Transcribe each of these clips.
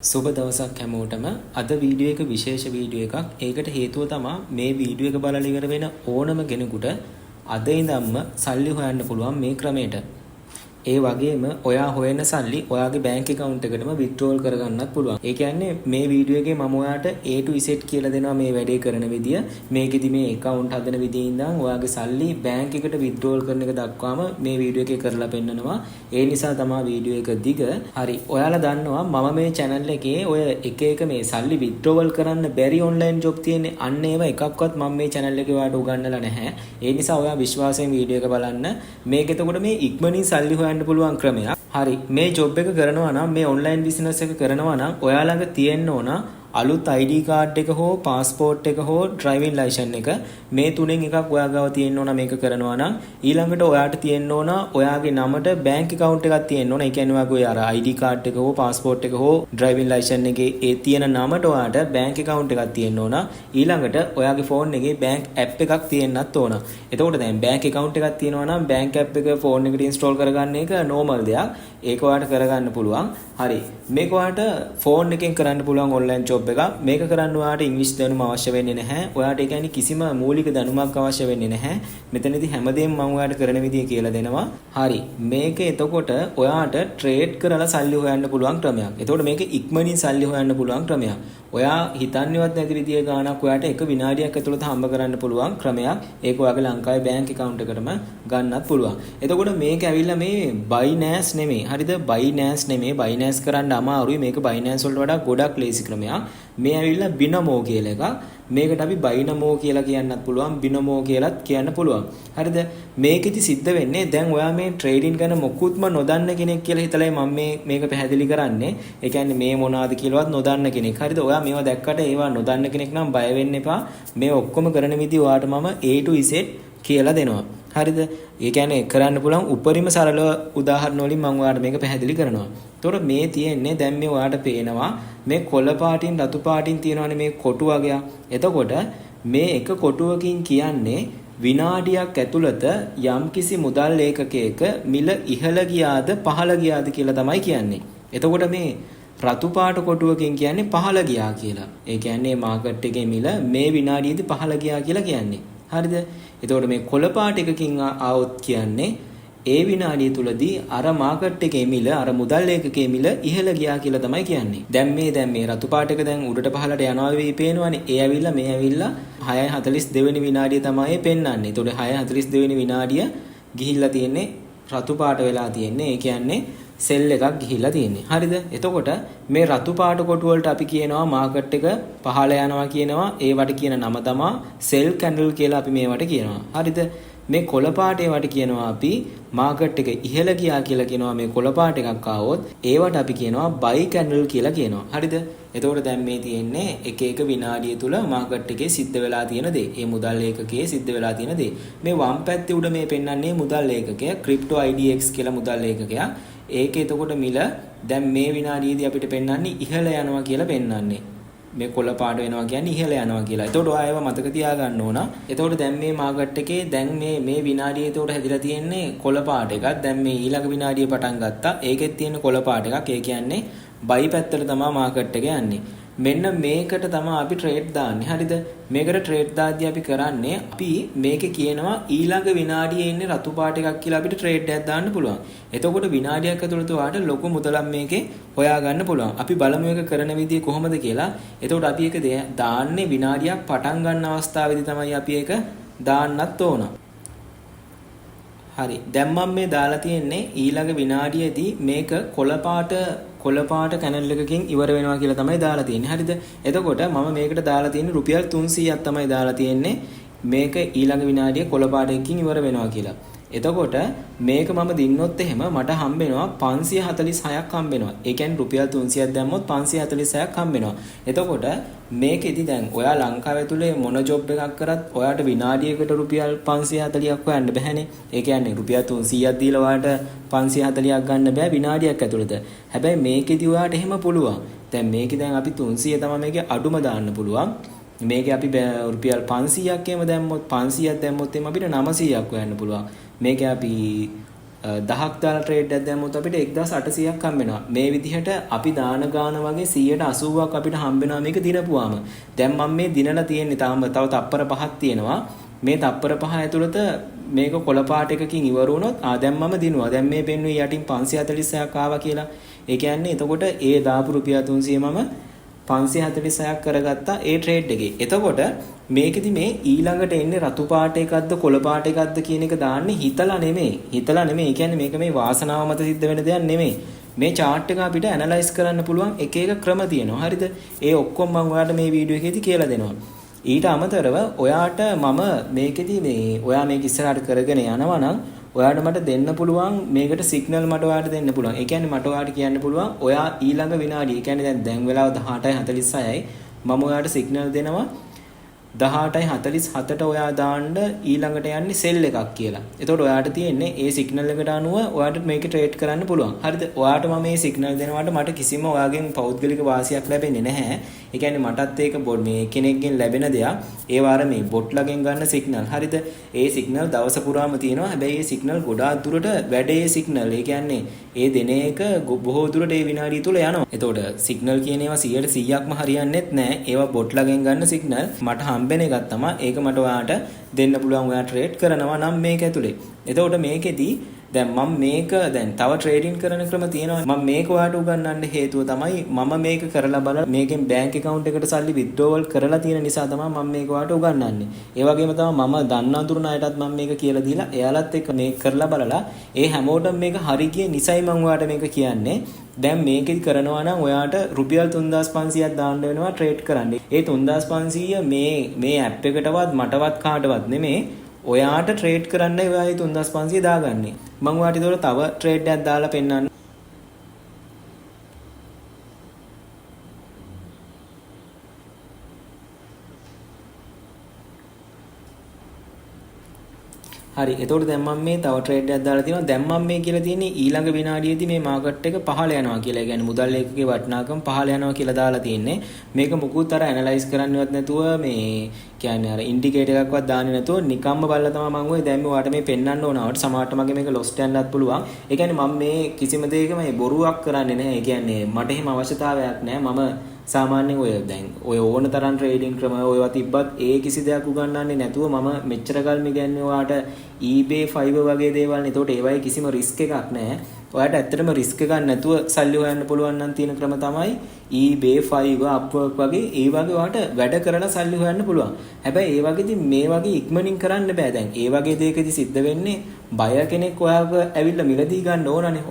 සුබ දවසක් හැමෝටම අද වීඩියෝ එක විශේෂ වීඩියෝ එකක්. ඒකට හේතුව තමයි මේ වීඩියෝ එක බලලා ඉවර වෙන ඕනම කෙනෙකුට අද ඉඳන්ම සල්ලි හොයන්න පුළුවන් මේ ක්‍රමයට. ඒ වගේම ඔයා හොයන සල්ලි ඔයාගේ බැංක් account එකටම withdrawal කරගන්නත් පුළුවන්. ඒ කියන්නේ මේ වීඩියෝ එකේ මම ඔයාට A to Z කියලා දෙනවා මේ වැඩේ කරන විදිය. මේකෙදි මේ account හදන විදිය ඉඳන් ඔයාගේ සල්ලි බැංක් එකට withdrawal කරන එක දක්වාම මේ වීඩියෝ එකේ කරලා පෙන්නනවා. ඒ නිසා තමයි වීඩියෝ එක දිග. හරි. ඔයාලා දන්නවා මම මේ channel එකේ ඔය එක එක මේ සල්ලි withdrawal කරන්න බැරි online job තියෙන්නේ. අන්න ඒව එකක්වත් මම මේ channel එකේ ඔයාලට උගන්වලා නැහැ. ඒ නිසා ඔයා විශ්වාසයෙන් වීඩියෝ එක බලන්න. මේක එතකොට මේ ඉක්මනින් සල්ලි හොයන්න පුළුවන් ක්‍රමයක්. හරි. මේ ජොබ් එක කරනවා නම් මේ ඔන්ලයින් බිස්නස් එක කරනවා නම් ඔයා ළඟ තියෙන්න ඕන අලුත් ID කාඩ් එක හෝ પાස්පෝර්ට් එක හෝ ඩ්‍රයිවිං ලයිසන් එක මේ තුනෙන් එකක් ඔයා ගාව තියෙන්න ඕන මේක කරනවා නම් ඊළඟට ඔයාට තියෙන්න ඕන ඔයාගේ නමට බැංක් account එකක් තියෙන්න ඕන. ඒ කියන්නේ ඔයාගේ අර ID කාඩ් එක හෝ પાස්පෝර්ට් එක හෝ ඩ්‍රයිවිං ලයිසන් එකේ ඒ තියෙන නමට ඔයාට බැංක් account එකක් තියෙන්න ඕන. ඊළඟට ඔයාගේ ෆෝන් එකේ බැංක් app එකක් තියෙන්නත් ඕන. එතකොට දැන් බැංක් account එකක් තියෙනවා නම් බැංක් app එක ෆෝන් එකට ඉන්ස්ටෝල් කරගන්න එක normal දෙයක්. ඒක ඔයාට කරගන්න පුළුවන්. හරි. මේක ඔයාට ෆෝන් එකෙන් කරන්න පුළුවන් ඔන්ලයින් ජොබ් එකක්. මේක කරන්න ඔයාට ඉංග්‍රීසි දැනුම අවශ්‍ය වෙන්නේ නැහැ. ඔයාට ඒ කියන්නේ කිසිම මූලික දැනුමක් අවශ්‍ය වෙන්නේ නැහැ. මෙතනදී හැමදේම මම ඔයාට කරන විදිය කියලා දෙනවා. හරි. මේක එතකොට ඔයාට ට්‍රේඩ් කරලා සල්ලි හොයන්න පුළුවන් ක්‍රමයක්. එතකොට මේක ඉක්මනින් සල්ලි හොයන්න පුළුවන් ක්‍රමයක්. ඔයා හිතන්නේවත් නැති විදිය ගාණක් ඔයාට එක විනාඩියක් ඇතුළත හම්බ කරන්න පුළුවන් ක්‍රමයක්. ඒක ඔයාගේ ලංකාවේ බැංක් account එකටම ගන්නත් පුළුවන්. එතකොට මේක ඇවිල්ලා මේ Binance නෙමෙයි. හරිද? Binance නෙමෙයි. Binance කරන්න අමාරුයි. මේක Binance වලට වඩා ගොඩක් ලේසි ක්‍රමයක්. මේ ඇවිල්ලා Binomo කියලා එකක්. මේකට අපි Binomo කියලා කියන්නත් පුළුවන්, Binomo කියලාත් කියන්න පුළුවන්. හරිද? මේකෙදි සිද්ධ වෙන්නේ දැන් ඔයා මේ ට්‍රේඩින් ගැන මොකුත්ම නොදන්න කෙනෙක් කියලා හිතලයි මම මේක පැහැදිලි කරන්නේ. ඒ කියන්නේ මේ මොනවාද කියලාවත් නොදන්න කෙනෙක්. හරිද? ඔයා මේවා දැක්කට ඒවා නොදන්න කෙනෙක් නම් බය වෙන්න එපා. මේ ඔක්කොම කරන විදිහ ඔයාට මම A to Z කියලා දෙනවා. හරිද? ඒ කියන්නේ කරන්න පුළුවන් උපරිම සරල උදාහරණ වලින් මම ඔයාලට මේක පැහැදිලි කරනවා. එතකොට මේ තියෙන්නේ දැන් මේ ඔයාලට පේනවා මේ කොළ පාටින් රතු පාටින් තියෙනවානේ මේ කොටු වගයක්. එතකොට මේ එක කොටුවකින් කියන්නේ විනාඩියක් ඇතුළත යම්කිසි මුදල් ඒකකයක මිල ඉහළ ගියාද පහළ ගියාද කියලා තමයි කියන්නේ. එතකොට මේ රතු පාට කොටුවකින් කියන්නේ පහළ ගියා කියලා. ඒ කියන්නේ මාකට් එකේ මිල මේ විනාඩියේදී පහළ ගියා කියලා කියන්නේ. හරිද? එතකොට මේ කොළ පාට එකකින් ආවොත් කියන්නේ ඒ විනාඩිය තුලදී අර මාකට් එකේ මිල අර මුදල් ඒකකයේ මිල ඉහළ ගියා කියලා තමයි කියන්නේ. දැන් මේ රතු පාට එක දැන් උඩට පහළට යනවා වෙයි පේනවනේ. ඒ ඇවිල්ලා මේ ඇවිල්ලා 6:42 වෙනි විනාඩිය තමයි පෙන්වන්නේ. එතකොට 6:42 වෙනි විනාඩිය ගිහිල්ලා තියෙන්නේ රතු පාට වෙලා තියෙන්නේ. ඒ කියන්නේ සෙල් එකක් ගිහිල්ලා තියෙන්නේ. හරිද? එතකොට මේ රතු පාට කොටු වලට අපි කියනවා මාකට් එක පහළ යනවා කියනවා. ඒවට කියන නම තමයි සෙල් කැන්ඩල් කියලා අපි මේවට කියනවා. හරිද? මේ කොළ පාට ඒවට කියනවා අපි මාකට් එක ඉහළ ගියා කියලා කියනවා. මේ කොළ පාට එකක් ආවොත් ඒවට අපි කියනවා බයි කැන්ඩල් කියලා කියනවා. හරිද? එතකොට දැන් මේ තියෙන්නේ එක එක විනාඩිය තුල මාකට් එකේ සිද්ධ වෙලා තියෙන දේ. මේ මුදල් ඒකකයේ සිද්ධ වෙලා තියෙන දේ. මේ වම් පැත්තේ උඩ මේ පෙන්වන්නේ මුදල් ඒකකය ක්‍රිප්ටෝ IDX කියලා මුදල් ඒකකයක්. ඒක එතකොට මිල දැන් මේ විනාඩියේදී අපිට පෙන්වන්නේ ඉහළ යනවා කියලා පෙන්වන්නේ. මේ කොළ පාට වෙනවා කියන්නේ ඉහළ යනවා කියලා. එතකොට ඔයා ඒව මතක තියාගන්න ඕන. එතකොට දැන් මේ මාකට් එකේ දැන් මේ විනාඩියේ එතකොට හැදිලා තියෙන්නේ කොළ පාට එකක්. දැන් මේ ඊළඟ විනාඩිය පටන් ගත්තා. ඒකෙත් තියෙන කොළ පාට එකක්. ඒ කියන්නේ බයි පැත්තට තමයි මාකට් එක යන්නේ. මෙන්න මේකට තමයි අපි ට්‍රේඩ් දාන්නේ. හරිද? මේකට ට්‍රේඩ් දාද්දී අපි කරන්නේ අපි මේකේ කියනවා ඊළඟ විනාඩියේ ඉන්නේ රතු පාට එකක් කියලා අපිට ට්‍රේඩ් එකක් දාන්න පුළුවන්. එතකොට විනාඩියක් ඇතුළත ඔයාලට ලොකු මුදලක් මේකේ හොයා ගන්න පුළුවන්. අපි බලමු ඒක කරන විදිය කොහොමද කියලා. එතකොට අපි ඒක දාන්නේ විනාඩියක් පටන් ගන්න අවස්ථාවේදී තමයි අපි ඒක දාන්නත් ඕන. හරි. දැන් මම මේ දාලා තියෙන්නේ ඊළඟ විනාඩියේදී මේක කොළ පාට කැනල් එකකින් ඉවර වෙනවා කියලා තමයි දාලා තියෙන්නේ. හරිද? එතකොට මම මේකට දාලා තියෙන්නේ රුපියල් 300ක් තමයි දාලා තියෙන්නේ. මේක ඊළඟ විනාඩියේ කොළ පාට එකකින් ඉවර වෙනවා කියලා. එතකොට මේක මම දින්නොත් එහෙම මට හම්බ වෙනවා 546ක් හම්බ වෙනවා. ඒ කියන්නේ රුපියල් 300ක් දැම්මොත් 546ක් හම්බ වෙනවා. එතකොට මේකෙදි දැන් ඔයා ලංකාවේ තුලේ මොන ජොබ් එකක් කරත් ඔයාට විනාඩියකට රුපියල් 540ක් හොයන්න බැහැනේ. ඒ කියන්නේ රුපියල් 300ක් දීලා ඔයාට 540ක් ගන්න බෑ විනාඩියක් ඇතුළත. හැබැයි මේකෙදි ඔයාට එහෙම පුළුවන්. දැන් මේකේ දැන් අපි 300 තමයි මේකේ අඩුම දාන්න පුළුවන්. මේකේ අපි රුපියල් 500ක් එහෙම දැම්මොත් 500ක් දැම්මොත් එimhe අපිට 900ක් හොයන්න පුළුවන්. මේක අපි 10ක් දාලා ට්‍රේඩ් එකක් දැම්මොත් අපිට 1800ක් හම්බ වෙනවා. මේ විදිහට අපි දාන ගාන වගේ 180ක් අපිට හම්බ වෙනවා මේක දිනපුවාම. දැන් මම මේ දිනලා තියෙන්නේ තාම තව තප්පර 5ක් තියෙනවා. මේ තප්පර 5 ඇතුළත මේක කොළ පාට එකකින් ඉවර වුණොත් දැන් මම දිනුවා. දැන් මේ පෙන්නුවේ යටින් 546ක් ආවා කියලා. ඒ කියන්නේ එතකොට ඒ දාපු රුපියල් 300 මම 546ක් කරගත්තා ඒ ට්‍රේඩ් එකේ. එතකොට මේකෙදි මේ ඊළඟට එන්නේ රතු පාට එකක්ද කොළ පාට එකක්ද කියන එක දාන්නේ හිතලා නෙමෙයි. හිතලා නෙමෙයි. ඒ කියන්නේ මේක මේ වාසනාව මත සිද්ධ වෙන දෙයක් නෙමෙයි. මේ chart එක අපිට ඇනලයිස් කරන්න පුළුවන් එක එක ක්‍රම තියෙනවා. හරිද? ඒ ඔක්කොම මම ඔයාලට මේ වීඩියෝ එකේදී කියලා දෙනවා. ඊට අමතරව ඔයාට මම මේකෙදි මේ ඔයා මේක ඉස්සරහට කරගෙන යනවා නම් ඔයාට මට දෙන්න පුළුවන් මේකට සිග්නල් මට ඔයාට දෙන්න පුළුවන්. ඒ කියන්නේ මට ඔයාට කියන්න පුළුවන් ඔයා ඊළඟ විනාඩිය. ඒ කියන්නේ දැන් වෙලාව 18:46යි. මම ඔයාට සිග්නල් දෙනවා 18:47ට ඔයා දාන්න ඊළඟට යන්නේ සෙල් එකක් කියලා. එතකොට ඔයාට තියෙන්නේ ඒ සිග්නල් එකට අනුව ඔයාට මේක ට්‍රේඩ් කරන්න පුළුවන්. හරිද? ඔයාට මම මේ සිග්නල් දෙනවාට මට කිසිම ඔයාගෙන් පෞද්ගලික වාසියක් ලැබෙන්නේ නැහැ. ඒ කියන්නේ මටත් ඒක මේ කෙනෙක්ගෙන් ලැබෙන දෙයක්. ඒ වාර මේ බොට්ලගෙන් ගන්න සිග්නල්. හරිද? ඒ සිග්නල් දවස පුරාම තියෙනවා. හැබැයි ඒ සිග්නල් ගොඩාක් දුරට වැඩේ සිග්නල්. ඒ කියන්නේ ඒ දෙන එක බොහෝ දුරට ඒ විනාඩිය තුල යනවා. එතකොට සිග්නල් කියන ඒවා 100%ක්ම හරියන්නේත් නැහැ. ඒවා බොට්ලගෙන් ගන්න සිග්නල්. මට හම්බෙන එකක් තමයි ඒක මට ඔයාට දෙන්න පුළුවන්. ඔයා ට්‍රේඩ් කරනවා නම් මේක ඇතුලේ. එතකොට මේකෙදි දැන් මම මේක දැන් තව ට්‍රේඩින් කරන ක්‍රම තියෙනවා. මම මේක ඔයාට උගන්වන්න හේතුව තමයි මම මේක කරලා බලලා මේකෙන් බැංක් account එකට සල්ලි withdrawal කරලා තියෙන නිසා තමයි මම මේක ඔයාට උගන්වන්නේ. ඒ වගේම තමයි මම දන්න අඳුරන අයටත් මම මේක කියලා දීලා එයාලත් එක්ක මේක කරලා බලලා ඒ හැමෝටම මේක හරි ගියේ නිසයි මම ඔයාට මේක කියන්නේ. දැන් මේකෙදි කරනවා නම් ඔයාට රුපියල් 3500ක් දාන්න වෙනවා ට්‍රේඩ් කරන්න. ඒ 3500 මේ ඇප් එකටවත් මටවත් කාටවත් නෙමෙයි ඔයාට ට්‍රේඩ් කරන්න ඔයායි 3500 දාගන්නේ. මම ඔයාට ඒතකොට තව ට්‍රේඩ් එකක් දාලා පෙන්නන්න. හරි. එතකොට දැන් මම මේ තව ට්‍රේඩ් එකක් දාලා තියෙනවා. දැන් මම මේ කියලා තියෙන්නේ ඊළඟ විනාඩියේදී මේ මාකට් එක පහළ යනවා කියලා. ඒ කියන්නේ මුදල් ලේඛකයේ වටිනාකම පහළ යනවා කියලා දාලා තියෙන්නේ. මේක මුකුත් අර ඇනලයිස් කරන්නවත් නැතුව මේ කියන්නේ අර ඉන්ඩිකේටර් එකක්වත් දාන්නේ නැතුව නිකම්ම බලලා තමයි මම ඔය දැන් ඔයාලට මේ පෙන්වන්න ඕනවට සමහරට මගේ මේක ලොස්ට් යන්නත් පුළුවන්. ඒ කියන්නේ මම මේ කිසිම දෙයක මේ බොරුවක් කරන්නේ නැහැ. ඒ කියන්නේ මට එහෙම අවශ්‍යතාවයක් නැහැ. මම සාමාන්‍යයෙන් ඔය දැන් ඔය ඕන තරම් ට්‍රේඩින් ක්‍රම ඔයවා තිබ්බත් ඒ කිසි දෙයක් උගන්වන්නේ නැතුව මම මෙච්චර කල් මේ ඔයාට eBay Fiverr වගේ දේවල් නේ. ඒතකොට ඒවයි කිසිම රිස්ක් එකක් නැහැ. ඔයාට ඇත්තටම රිස්ක් ගන්න නැතුව සල්ලි හොයන්න පුළුවන් නම් තියෙන ක්‍රම තමයි eBay Fiverr Upwork වගේ ඒ වගේ ඔයාට වැඩ කරලා සල්ලි හොයන්න පුළුවන්. හැබැයි ඒ වගේදී මේ වගේ ඉක්මනින් කරන්න බෑ. දැන් ඒ වගේ දෙයකදී සිද්ධ වෙන්නේ බයර් කෙනෙක් ඔයාව ඇවිල්ලා මිලදී ගන්න ඕනනේ.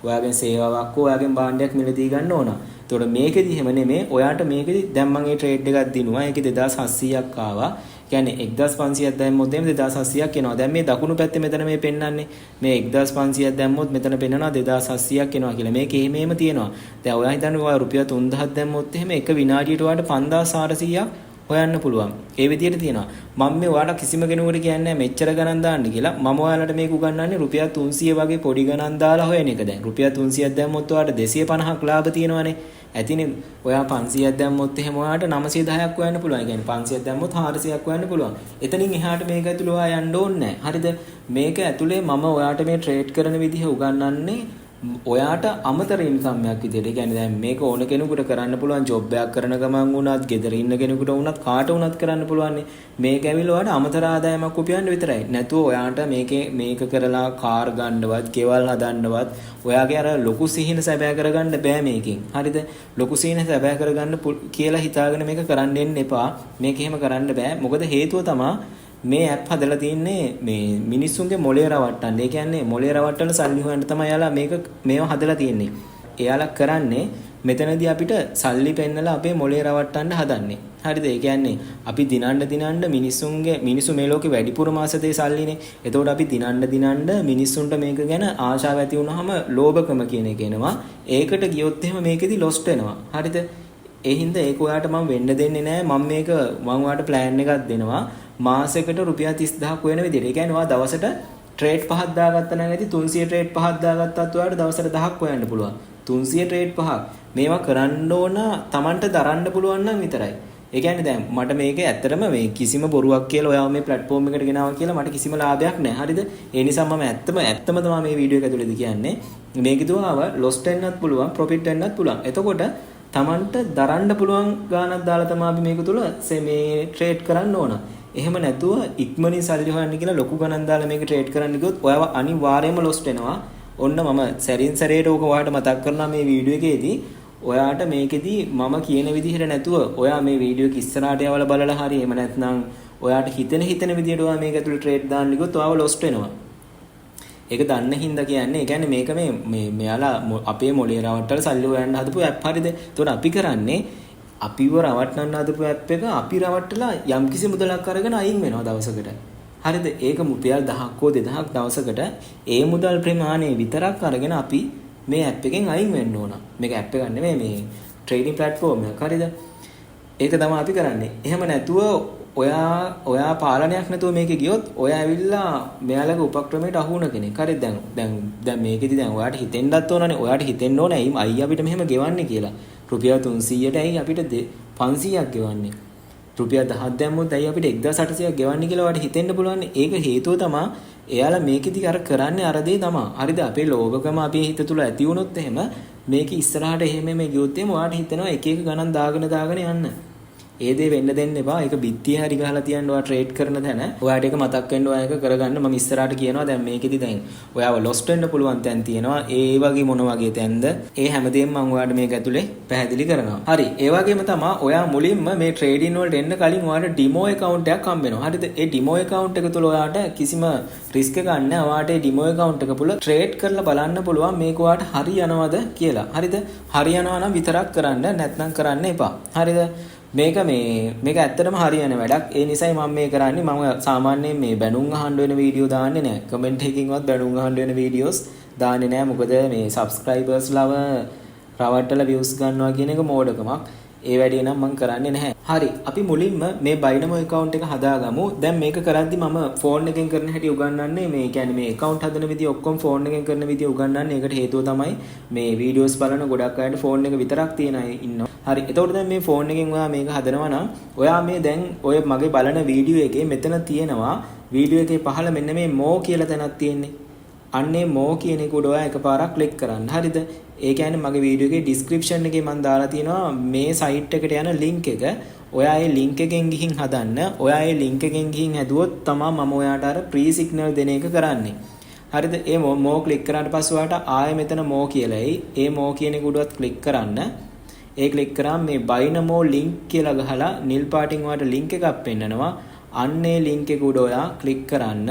ඔයාගෙන් සේවාවක් ඔයාගෙන් භාණ්ඩයක් මිලදී ගන්න ඕන. එතකොට මේකෙදි එහෙම නෙමෙයි. ඔයාට මේකෙදි දැන් මම මේ ට්‍රේඩ් එකක් දිනුවා. ඒකේ 2700ක් ආවා. කියන්නේ 1500ක් දැම්මොත් එහෙම 2700ක් එනවා. දැන් මේ දකුණු පැත්තේ මෙතන මේ පෙන්වන්නේ මේ 1500ක් දැම්මොත් මෙතන පෙන්වනවා 2700ක් එනවා කියලා. මේක එහෙම තියෙනවා. දැන් ඔයා හිතන්නේ ඔයා රුපියල් 3000ක් දැම්මොත් එහෙම එක විනාඩියට ඔයාට 5400ක් හොයන්න පුළුවන්. ඒ විදිහට තියෙනවා. මම මේ ඔයාලට කිසිම කෙනෙකුට කියන්නේ නැහැ මෙච්චර ගණන් දාන්න කියලා. මම ඔයාලට මේක උගන්වන්නේ රුපියල් 300 වගේ පොඩි ගණන් දාලා හොයන එක. දැන් රුපියල් 300ක් දැම්මොත් ඔයාලට 250ක් ලාභ තියෙනවානේ. ඇතිනේ. ඔයා 500ක් දැම්මොත් එහෙම ඔයාලට 910ක් හොයන්න පුළුවන්. ඒ කියන්නේ 500ක් දැම්මොත් 400ක් හොයන්න පුළුවන්. එතනින් එහාට මේක ඇතුළේ ඔයා යන්න ඕනේ නැහැ. හරිද? මේක ඇතුළේ මම ඔයාට මේ ට්‍රේඩ් කරන විදිහ උගන්වන්නේ ඔයාට අමතර ඉන්කම් එකක් විදියට. ඒ කියන්නේ දැන් මේක ඕන කෙනෙකුට කරන්න පුළුවන් ජොබ් එකක් කරන ගමන් වුණත්, ගෙදර ඉන්න කෙනෙකුට වුණත්, කාට වුණත් කරන්න පුළුවන්. මේක ඇවිල්ලා ඔයාට අමතර ආදායමක් උපයන්න විතරයි. නැතුව ඔයාට මේක කරලා කාර් ගන්නවත්, ගෙවල් හදන්නවත්, ඔයාගේ අර ලොකු සිහින සැබෑ කරගන්න බෑ මේකෙන්. හරිද? ලොකු සිහින සැබෑ කරගන්න කියලා හිතාගෙන මේක කරන්න එන්න එපා. මේක එහෙම කරන්න බෑ. මොකද හේතුව තමයි මේ ඇප් හදලා තින්නේ මේ මිනිස්සුන්ගේ මොලේ රවට්ටන්න. ඒ කියන්නේ මොලේ රවට්ටන සල්ලි හොයන්න තමයි එයාලා මේව හදලා තින්නේ. එයාලා කරන්නේ මෙතනදී අපිට සල්ලි පෙන්නලා අපේ මොලේ රවට්ටන්න හදන්නේ. හරිද? ඒ කියන්නේ අපි දිනන්න මිනිස්සු මේ ලෝකේ වැඩිපුරම ආසතේ සල්ලිනේ. එතකොට අපි දිනන්න මිනිස්සුන්ට මේක ගැන ආශාව ඇති වුනහම ලෝභකම කියන එක එනවා. ඒකට ගියොත් එහෙම මේකෙදි ලොස්ට් වෙනවා. හරිද? ඒ හින්දා ඒක ඔයාට මම වෙන්න දෙන්නේ නැහැ. මම ඔයාට ප්ලෑන් එකක් දෙනවා. මාසෙකට රුපියල් 30000ක් වෙන විදිහට. ඒ කියන්නේ ඔයා දවසට ට්‍රේඩ් 5ක් දාගත්තා නම් ඇති 300 ට්‍රේඩ් 5ක් දාගත්තත් ඔයාට දවසට 1000ක් හොයන්න පුළුවන්. 300 ට්‍රේඩ් 5ක්. මේවා කරන්න ඕන Tamanට දරන්න පුළුවන් නම් විතරයි. ඒ කියන්නේ දැන් මට මේක ඇත්තටම මේ කිසිම බොරුවක් කියලා ඔයාව මේ platform එකට ගෙනාවා කියලා මට කිසිම ලාභයක් නැහැ. හරිද? ඒ නිසා මම ඇත්තම තමයි මේ වීඩියෝ එක ඇතුළේදී කියන්නේ. මේක දුවාව loss වෙන්නත් පුළුවන්, profit වෙන්නත් පුළුවන්. එතකොට Tamanට දරන්න පුළුවන් ගාණක් දාලා තමයි අපි මේක තුල මේ ට්‍රේඩ් කරන්න ඕන. එහෙම නැතුව ඉක්මනින් සල්ලි හොයන්න කියලා ලොකු ගණන් දාලා මේක ට්‍රේඩ් කරන්න ගියොත් ඔයාව අනිවාර්යයෙන්ම loss වෙනවා. ඔන්න මම සැරින් සැරේට ඕක ඔයාලට මතක් කරනවා මේ වීඩියෝ එකේදී. ඔයාට මේකෙදී මම කියන විදිහට නැතුව ඔයා මේ වීඩියෝ එක ඉස්සරහට යවලා බලලා හරි එහෙම නැත්නම් ඔයාට හිතෙන විදිහට ඔයා මේක ඇතුළේ ට්‍රේඩ් දාන්න ගියොත් ඔයාව lost වෙනවා. ඒක දන්න හින්දා කියන්නේ ඒ කියන්නේ මේක මේ මෙයාලා අපේ මොලේ රවට්ටලා සල්ලි හොයන්න හදපු ඇප් හරිද? ඒතකොට අපි කරන්නේ අපිව රවට්ටන්න හදපු ඇප් එක අපි රවට්ටලා යම්කිසි මුදලක් අරගෙන අයින් වෙනවා දවසකට. හරිද? ඒක රුපියල් 1000ක් හෝ 2000ක් දවසකට ඒ මුදල් ප්‍රමාණය විතරක් අරගෙන අපි මේ ඇප් එකෙන් අයින් වෙන්න ඕන. මේක ඇප් එකක් නෙමෙයි මේ ට්‍රේඩින් ප්ලැට්ෆෝම් එකක්. හරිද? ඒක තමයි අපි කරන්නේ. එහෙම නැතුව ඔයා පාලනයක් නැතුව මේකේ ගියොත් ඔයා ඇවිල්ලා මෙයාලගේ උපක්‍රමයට අහු වුණ කෙනෙක්. හරිද? දැන් මේකෙදි දැන් ඔයාට හිතෙන්නත් ඕනනේ. ඔයාට හිතෙන්න ඕනේ අයි අපිට මෙහෙම ගෙවන්නේ කියලා. රුපියල් 300ට ඇයි අපිට 500ක් ගෙවන්නේ? රුපියල් 1000ක් දැම්මොත් ඇයි අපිට 1800ක් ගෙවන්නේ කියලා ඔයාට හිතෙන්න පුළුවන්. ඒක හේතුව තමයි එයාලා මේකෙදි අර කරන්නේ අර දේ තමයි. හරිද? අපේ ලෝභකම අපේ හිත තුල ඇති වුණොත් එහෙම මේක ඉස්සරහට එහෙම මේ ගියොත් එහෙම ඔයාට හිතෙනවා එක ගණන් දාගෙන යන්න. ඒ දේ වෙන්න දෙන්න එපා. ඒක බිත්තිය හරි ගහලා තියන්න ඔයා ට්‍රේඩ් කරන තැන. ඔයාට ඒක මතක් වෙන්න ඔයා ඒක කරගන්න. මම ඉස්සරහට කියනවා දැන් මේකෙදි දැන් ඔයාව lost වෙන්න පුළුවන් තැන් තියෙනවා. ඒ වගේ මොන වගේ තැන්ද? ඒ හැමදේම මම ඔයාට මේක ඇතුලේ පැහැදිලි කරනවා. හරි. ඒ වගේම තමයි ඔයා මුලින්ම මේ ට්‍රේඩින් වලට එන්න කලින් ඔයාට ඩිමෝ account එකක් හම්බ වෙනවා. හරිද? ඒ ඩිමෝ account එක තුල ඔයාට කිසිම රිස්ක් එකක් නැහැ. ඔයාට ඒ ඩිමෝ account එක පුළ ට්‍රේඩ් කරලා බලන්න පුළුවන් මේක ඔයාට හරි යනවද කියලා. හරිද? හරි යනවා නම් විතරක් කරන්න නැත්නම් කරන්න එපා. හරිද? මේක ඇත්තටම හරියන වැඩක්. ඒ නිසායි මම මේ කරන්නේ. මම සාමාන්‍යයෙන් මේ බැනුම් අහන්න වෙන වීඩියෝ දාන්නේ නැහැ. කමෙන්ට් එකකින්වත් බැනුම් අහන්න වෙන වීඩියෝස් දාන්නේ නැහැ. මොකද මේ සබ්ස්ක්‍රයිබර්ස් ලව රවට්ටලා views ගන්නවා කියන එක මෝඩකමක්. ඒ වැඩේ නම් මම කරන්නේ නැහැ. හරි. අපි මුලින්ම මේ Bynamo account එක හදාගමු. දැන් මේක කරද්දි මම ෆෝන් එකෙන් කරන හැටි උගන්වන්නේ. මේ කියන්නේ මේ account හදන විදිය ඔක්කොම ෆෝන් එකෙන් කරන විදිය උගන්වන්නේ. ඒකට හේතුව තමයි මේ වීඩියෝස් බලන ගොඩක් අයට ෆෝන් එක විතරක් තියෙන අය ඉන්නවා. හරි. එතකොට දැන් මේ ෆෝන් එකෙන් ඔයා මේක හදනවා නම් ඔයා මේ දැන් ඔය මගේ බලන වීඩියෝ එකේ මෙතන තියෙනවා වීඩියෝ එකේ පහළ මෙන්න මේ more කියලා තැනක් තියෙන්නේ. අන්නේ more කියන එක උඩ ඔයා එකපාරක් ක්ලික් කරන්න. හරිද? ඒ කියන්නේ මගේ වීඩියෝ එකේ description එකේ මම දාලා තියෙනවා මේ site එකට යන link එක. ඔයා ඒ link එකෙන් ගිහින් හදන්න. ඔයා ඒ link එකෙන් ගිහින් හැදුවොත් තමයි මම ඔයාට අර pre signal දෙන එක කරන්නේ. හරිද? ඒ more ක්ලික් කරාට පස්සේ ඔයාට ආයෙ මෙතන more කියලායි. ඒ more කියන එක උඩවත් ක්ලික් කරන්න. ඒ ක්ලික් කරාම මේ Bynamo link කියලා ගහලා නිල් පාටින් ඔයාට link එකක් පෙන්නනවා. අන්නේ link එක උඩ ඔයා ක්ලික් කරන්න.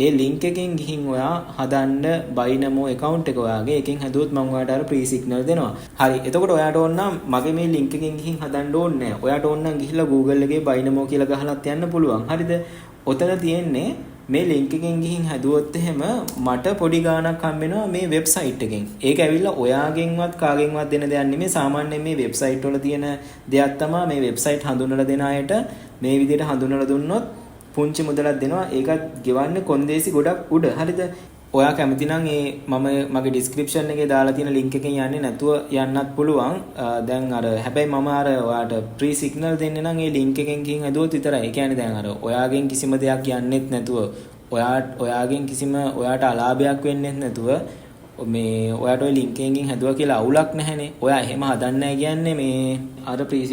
ඒ link එකෙන් ගිහින් ඔයා හදන්න Bynamo account එක ඔයාගේ. එකෙන් හැදුවොත් මම ඔයාට අර pre signal දෙනවා. හරි. එතකොට ඔයාට ඕන නම් මගේ මේ link එකෙන් ගිහින් හදන්න ඕනේ නැහැ. ඔයාට ඕන නම් ගිහිල්ලා Google එකේ Bynamo කියලා ගහලත් යන්න පුළුවන්. හරිද? ඔතන තියෙන්නේ මේ link එකෙන් ගිහින් හැදුවොත් එහෙම මට පොඩි ගාණක් හම්බ වෙනවා මේ වෙබ්සයිට් එකෙන්. ඒක ඇවිල්ලා ඔයාගෙන්වත් කාගෙන්වත් දෙන දෙයක් නෙමෙයි. සාමාන්‍යයෙන් මේ වෙබ්සයිට් වල තියෙන දෙයක් තමයි මේ වෙබ්සයිට් හඳුන්වලා දෙන අයට මේ විදිහට හඳුන්වලා දුන්නොත් පුංචි මුදලක් දෙනවා. ඒකත් ගෙවන්නේ කොන්දේසි ගොඩක් උඩ. හරිද? ඔයා කැමති නම් මම මගේ description එකේ දාලා තියෙන link එකෙන් යන්නේ නැතුව යන්නත් පුළුවන්. දැන් අර හැබැයි මම අර ඔයාට pre signal දෙන්නේ නම් ඒ link එකෙන් ගිහින් හදුවොත් විතරයි. ඒ කියන්නේ දැන් අර ඔයාගෙන් කිසිම දෙයක් යන්නෙත් නැතුව ඔයාගෙන් කිසිම ඔයාට අලාභයක් වෙන්නෙත් නැතුව මේ ඔයාට ওই link එකෙන් හැදුවා කියලා අවුලක් නැහැනේ. ඔයා එහෙම හදන්නේ නැහැ කියන්නේ මේ අර pre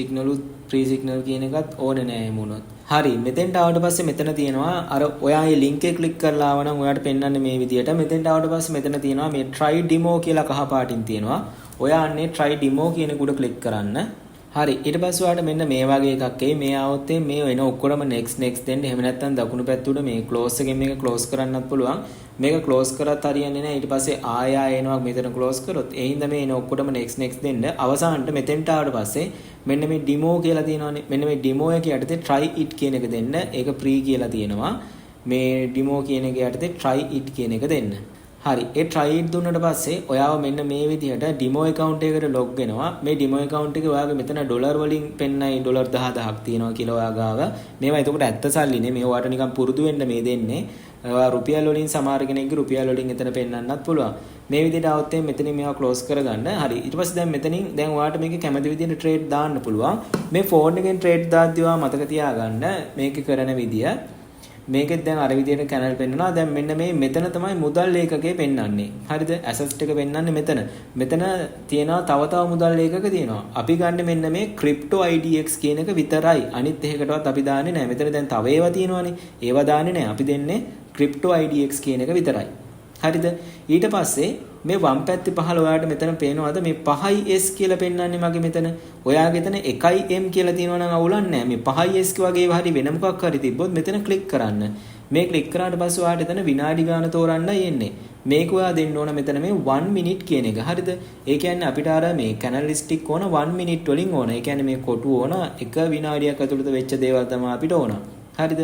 signal කියන එකත් ඕනේ නැහැ මොනවත්. හරි. මෙතෙන්ට ආවට පස්සේ මෙතන තියෙනවා අර ඔයා මේ link එක ක්ලික් කරලා ආව නම් ඔයාට පෙන්වන්නේ මේ විදියට. මෙතෙන්ට ආවට පස්සේ මෙතන තියෙනවා මේ try demo කියලා කහ පාටින් තියෙනවා. ඔයා අන්නේ try demo කියන උඩ ක්ලික් කරන්න. හරි. ඊට පස්සේ ඔයාට මෙන්න මේ වගේ එකක් එයි. මේ ආවොත් මේ වෙන ඔක්කොම next දෙන්න. එහෙම නැත්නම් දකුණු පැත්ත උඩ මේ close එකෙන් මේක close කරන්නත් පුළුවන්. මේක close කරත් හරියන්නේ නැහැ. ඊට පස්සේ ආය එනවා මෙතන close කරොත්. ඒ හින්දා මේ එන ඔක්කොම next දෙන්න. අවසානට මෙතෙන්ට ආවට පස්සේ මෙන්න මේ demo කියලා තියෙනවානේ. මෙන්න මේ demo එක යටතේ try it කියන එක දෙන්න. ඒක free කියලා තියෙනවා. මේ demo කියන එක යටතේ try it කියන එක දෙන්න. හරි ඒ try it දුන්නට පස්සේ ඔයාව මෙන්න මේ විදිහට demo account එකකට log වෙනවා. මේ demo account එකේ ඔයාගේ මෙතන ඩොලර් වලින් පෙන්නයි ඩොලර් 10000ක් තියෙනවා කියලා ඔයා ගාව. මේවා එතකොට ඇත්ත සල්ලි නේ. මේ ඔයාට නිකන් පුරුදු වෙන්න මේ දෙන්නේ. ඔයා රුපියල් වලින් සමහර කෙනෙක්ගේ රුපියල් වලින් එතන පෙන්නන්නත් පුළුවන්. මේ විදිහට આવොත් මෙතනින් මේවා ක්ලෝස් කරගන්න. හරි ඊට පස්සේ දැන් මෙතනින් දැන් ඔයාට මේක කැමති විදිහට ට්‍රේඩ් දාන්න පුළුවන්. මේ ෆෝන් එකෙන් ට්‍රේඩ් දාද්දී ඔයා මතක තියාගන්න මේක කරන විදිය. මේකෙත් දැන් අර විදිහට කැනල් පෙන්නනවා. දැන් මෙන්න මේ මෙතන තමයි මුදල් ලේඛකේ පෙන්වන්නේ. හරිද? ඇසෙට් එක පෙන්වන්නේ මෙතන. මෙතන තියෙනවා තව මුදල් ලේඛක තියෙනවා. අපි ගන්න මෙන්න මේ crypto IDX කියන එක විතරයි. අනිත් එකකටවත් අපි දාන්නේ නැහැ. මෙතන දැන් තව ඒවා තියෙනවානේ. ඒවා දාන්නේ නැහැ. අපි දෙන්නේ crypto IDX කියන එක විතරයි. හරිද? ඊට පස්සේ මේ වම් පැත්තේ පහළ ඔයාලට මෙතන පේනවාද මේ 5S කියලා පෙන්වන්නේ මගේ මෙතන. ඔයාගේ එතන 1M කියලා තියෙනවා නම් අවුලක් නැහැ. මේ 5S වගේ හරි වෙන මොකක් හරි තිබ්බොත් මෙතන ක්ලික් කරන්න. මේ ක්ලික් කරාට පස්සේ ඔයාලට එතන විනාඩි ගාන තෝරන්නයි එන්නේ. මේක ඔයා දෙන්න ඕන මෙතන මේ 1 minute කියන එක. හරිද? ඒ කියන්නේ අපිට අර මේ කැනලිස්ටික් ඕන 1 minute වලින් ඕන. ඒ කියන්නේ මේ කොටු ඕන 1 විනාඩියක් ඇතුළත වෙච්ච දේවල් තමයි අපිට ඕන. හරිද?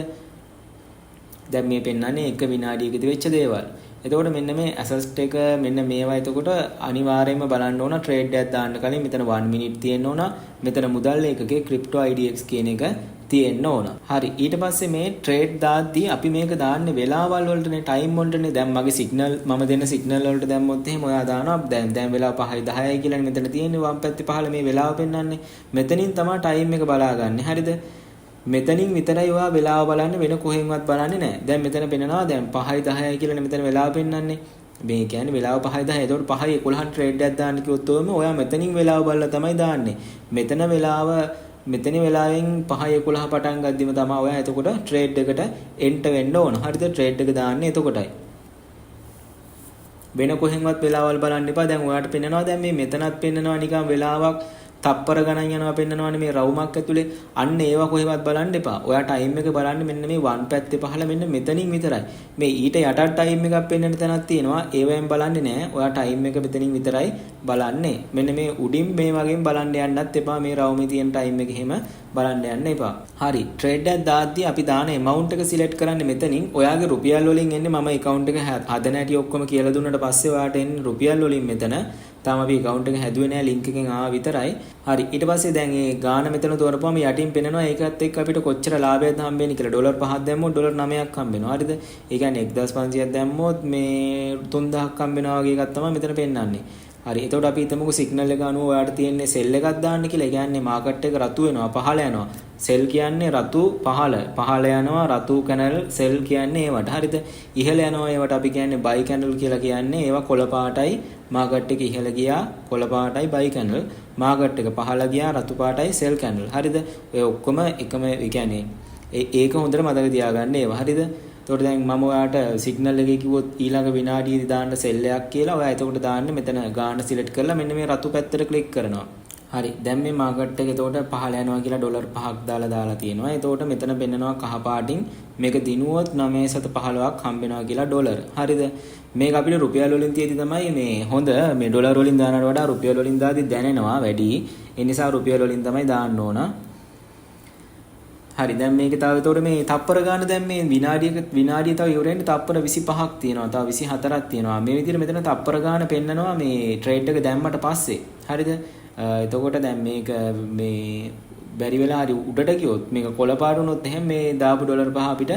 දැන් මේ පෙන්වන්නේ 1 විනාඩියකදී වෙච්ච දේවල්. එතකොට මෙන්න මේ ඇසෙට් එක මෙන්න මේවා එතකොට අනිවාර්යයෙන්ම බලන්න ඕන ට්‍රේඩ් එකක් දාන්න කලින් මෙතන 1 minute තියෙන්න ඕන. මෙතන මුදල් ලේඛකේ crypto IDX කියන එක තියෙන්න ඕන. හරි ඊට පස්සේ මේ ට්‍රේඩ් දාද්දී අපි මේක දාන්නේ වෙලාවල් වලටනේ ටයිම් වලටනේ. දැන් මගේ සිග්නල් මම දෙන සිග්නල් වලට දැම්මොත් එහෙම ඔයා දානවා දැන් වෙලාව 5යි 10යි කියලානේ මෙතන තියෙන්නේ වම් පැත්තේ පහළ මේ වෙලාව පෙන්වන්නේ. මෙතනින් තමයි ටයිම් එක බලාගන්නේ. හරිද? මෙතනින් විතරයි ඔයා වෙලාව බලන්නේ වෙන කොහෙන්වත් බලන්නේ නැහැ. දැන් මෙතන පෙන්නනවා දැන් 5යි 10යි කියලානේ මෙතන වෙලාව පෙන්වන්නේ. මේ කියන්නේ වෙලාව 5යි 10යි. එතකොට 5යි 11 ට්‍රේඩ් එකක් දාන්න කිව්වොත් ඔයා මෙතනින් වෙලාව බලලා තමයි දාන්නේ. මෙතන වෙලාව මෙතන වෙලාවෙන් 5යි 11 පටන් ගද්දිම තමයි ඔයා එතකොට ට්‍රේඩ් එකට එන්ටර් වෙන්න ඕන. හරිද? ට්‍රේඩ් එක දාන්නේ එතකොටයි. වෙන කොහෙන්වත් වෙලාවල් බලන්න එපා. දැන් ඔයාට පෙන්නනවා දැන් මේ මෙතනත් පෙන්නනවා නිකන් වෙලාවක් තප්පර ගණන් යනවා පෙන්නනවානේ මේ රවුමක් ඇතුලේ. අන්න ඒවා කොහෙවත් බලන්න එපා. ඔයා ටයිම් එක බලන්නේ මෙන්න මේ වන් පැත්තේ පහළ මෙන්න මෙතනින් විතරයි. මේ ඊට යටට ටයිම් එකක් පෙන්වන්න තැනක් තියෙනවා. ඒවෙන් බලන්නේ නැහැ. ඔයා ටයිම් එක මෙතනින් විතරයි බලන්නේ. මෙන්න මේ උඩින් මේ වගේම බලන්න යන්නත් එපා. මේ රවුමේ තියෙන ටයිම් එක එහෙම බලන්න යන්න එපා. හරි. ට්‍රේඩ් එකක් දාද්දී අපි දාන amount එක සිලෙක්ට් කරන්නේ මෙතනින්. ඔයාගේ රුපියල් වලින් එන්නේ මම account එක හදන හැටි ඔක්කොම කියලා දුන්නාට පස්සේ ඔයාට එන්නේ රුපියල් වලින් මෙතන. තාම අපි account එක හැදුවේ නැහැ link එකෙන් ආවා විතරයි. හරි ඊට පස්සේ දැන් මේ ගාන මෙතන තෝරපුවම යටින් පෙන්නනවා ඒකත් එක්ක අපිට කොච්චර ලාභයක්ද හම්බෙන්නේ කියලා. ඩොලර් 5ක් දැම්මොත් ඩොලර් 9ක් හම්බෙනවා. හරිද? ඒ කියන්නේ 1500ක් දැම්මොත් මේ 3000ක් හම්බෙනවා වගේ එකක් තමයි මෙතන පෙන්නන්නේ. හරි එතකොට අපි හිතමුකෝ සිග්නල් එක අනුව ඔයාලට තියෙන්නේ සෙල් එකක් දාන්න කියලා. ඒ කියන්නේ මාකට් එක රතු වෙනවා පහළ යනවා. සෙල් කියන්නේ රතු පහළ යනවා රතු කැනල් සෙල් කියන්නේ ඒවට. හරිද? ඉහළ යනවා ඒවට අපි කියන්නේ බයි කැනල් කියලා කියන්නේ. ඒවා කොළ පාටයි මාකට් එක ඉහළ ගියා කොළ පාටයි බයි කැනල්. මාකට් එක පහළ ගියා රතු පාටයි සෙල් කැනල්. හරිද? ඔය ඔක්කොම එකම ඒ කියන්නේ ඒක හොඳට මතක තියාගන්න ඒවා. හරිද? එතකොට දැන් මම ඔයාට සිග්නල් එකේ කිව්වොත් ඊළඟ විනාඩියේදී දාන්න සෙල් එකක් කියලා ඔයා එතකොට දාන්න මෙතන ගාන සිලෙක්ට් කරලා මෙන්න මේ රතු පැත්තට ක්ලික් කරනවා. හරි දැන් මේ මාකට් එක එතකොට පහළ යනවා කියලා ඩොලර් 5ක් දාලා තියෙනවා. එතකොට මෙතන පෙන්නනවා කහ පාටින් මේක දිනුවොත් 915ක් හම්බෙනවා කියලා ඩොලර්. හරිද? මේක අපිට රුපියල් වලින් තියෙදි තමයි මේ හොඳ මේ ඩොලර් වලින් දානවට වඩා රුපියල් වලින් දාදි දැනෙනවා වැඩි. ඒ නිසා රුපියල් වලින් තමයි දාන්න ඕන. හරි දැන් මේක තව එතකොට මේ තප්පර ගන්න දැන් මේ විනාඩිය තව ඉවර වෙන්න තප්පර 25ක් තියෙනවා. තව 24ක් තියෙනවා. මේ විදිහට මෙතන තප්පර ගන්න පෙන්නනවා මේ ට්‍රේඩ් එක දැම්මට පස්සේ. හරිද? එතකොට දැන් මේක මේ බැරි වෙලා හරි උඩට ගියොත් මේක කොළ පාට වුණොත් එහෙනම් මේ දාපු ඩොලර් 5 අපිට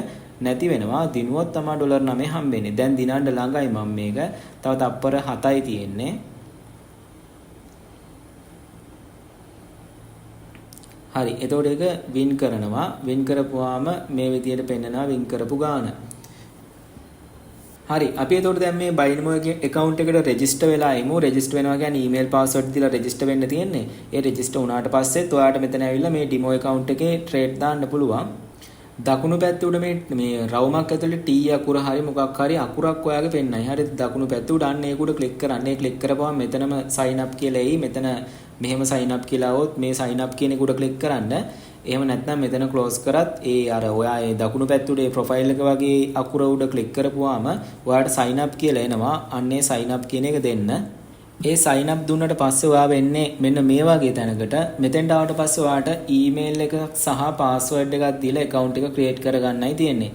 නැති වෙනවා. දිනුවොත් තමයි ඩොලර් 9 හම්බෙන්නේ. දැන් දිනන්න ළඟයි මම මේක. තව තප්පර 7යි තියෙන්නේ. හරි එතකොට ඒක වින් කරනවා. වින් කරපුවාම මේ විදියට පෙන්නනවා වින් කරපු ගාන. හරි අපි එතකොට දැන් මේ බයිනමෝ account එකට රෙජිස්ටර් වෙලා ඉමු. රෙජිස්ටර් වෙනවා කියන්නේ ඊමේල් පාස්වර්ඩ් දීලා රෙජිස්ටර් වෙන්න තියෙන්නේ. ඒ රෙජිස්ටර් වුණාට පස්සෙත් ඔයාලට මෙතන ඇවිල්ලා මේ ඩිමෝ account එකේ ට්‍රේඩ් දාන්න පුළුවන්. දකුණු පැත්තේ උඩ මේ රවුමක් ඇතුලේ T අකුර හරි මොකක් හරි අකුරක් ඔයාගේ පෙන්නයි. හරිද? දකුණු පැත්තේ උඩ අන්න ඒක උඩ ක්ලික් කරන්න. ඒ ක්ලික් කරපුවම මෙතනම sign up කියලා එයි. මෙතන මෙහෙම sign up කියලා આવොත් මේ sign up කියන එක උඩ ක්ලික් කරන්න. එහෙම නැත්නම් මෙතන close කරත් ඒ අර ඔයා ඒ දකුණු පැත්තේ උඩ ප්‍රොෆයිල් එක වගේ අකුර උඩ ක්ලික් කරපුවාම ඔයාට sign up කියලා එනවා. අන්නේ sign up කියන එක දෙන්න. ඒ sign up දුන්නට පස්සේ ඔයා වෙන්නේ මෙන්න මේ වගේ තැනකට. මෙතෙන්ට ආවට පස්සේ ඔයාට email එක සහ password එකක් දීලා account එක create කරගන්නයි තියෙන්නේ.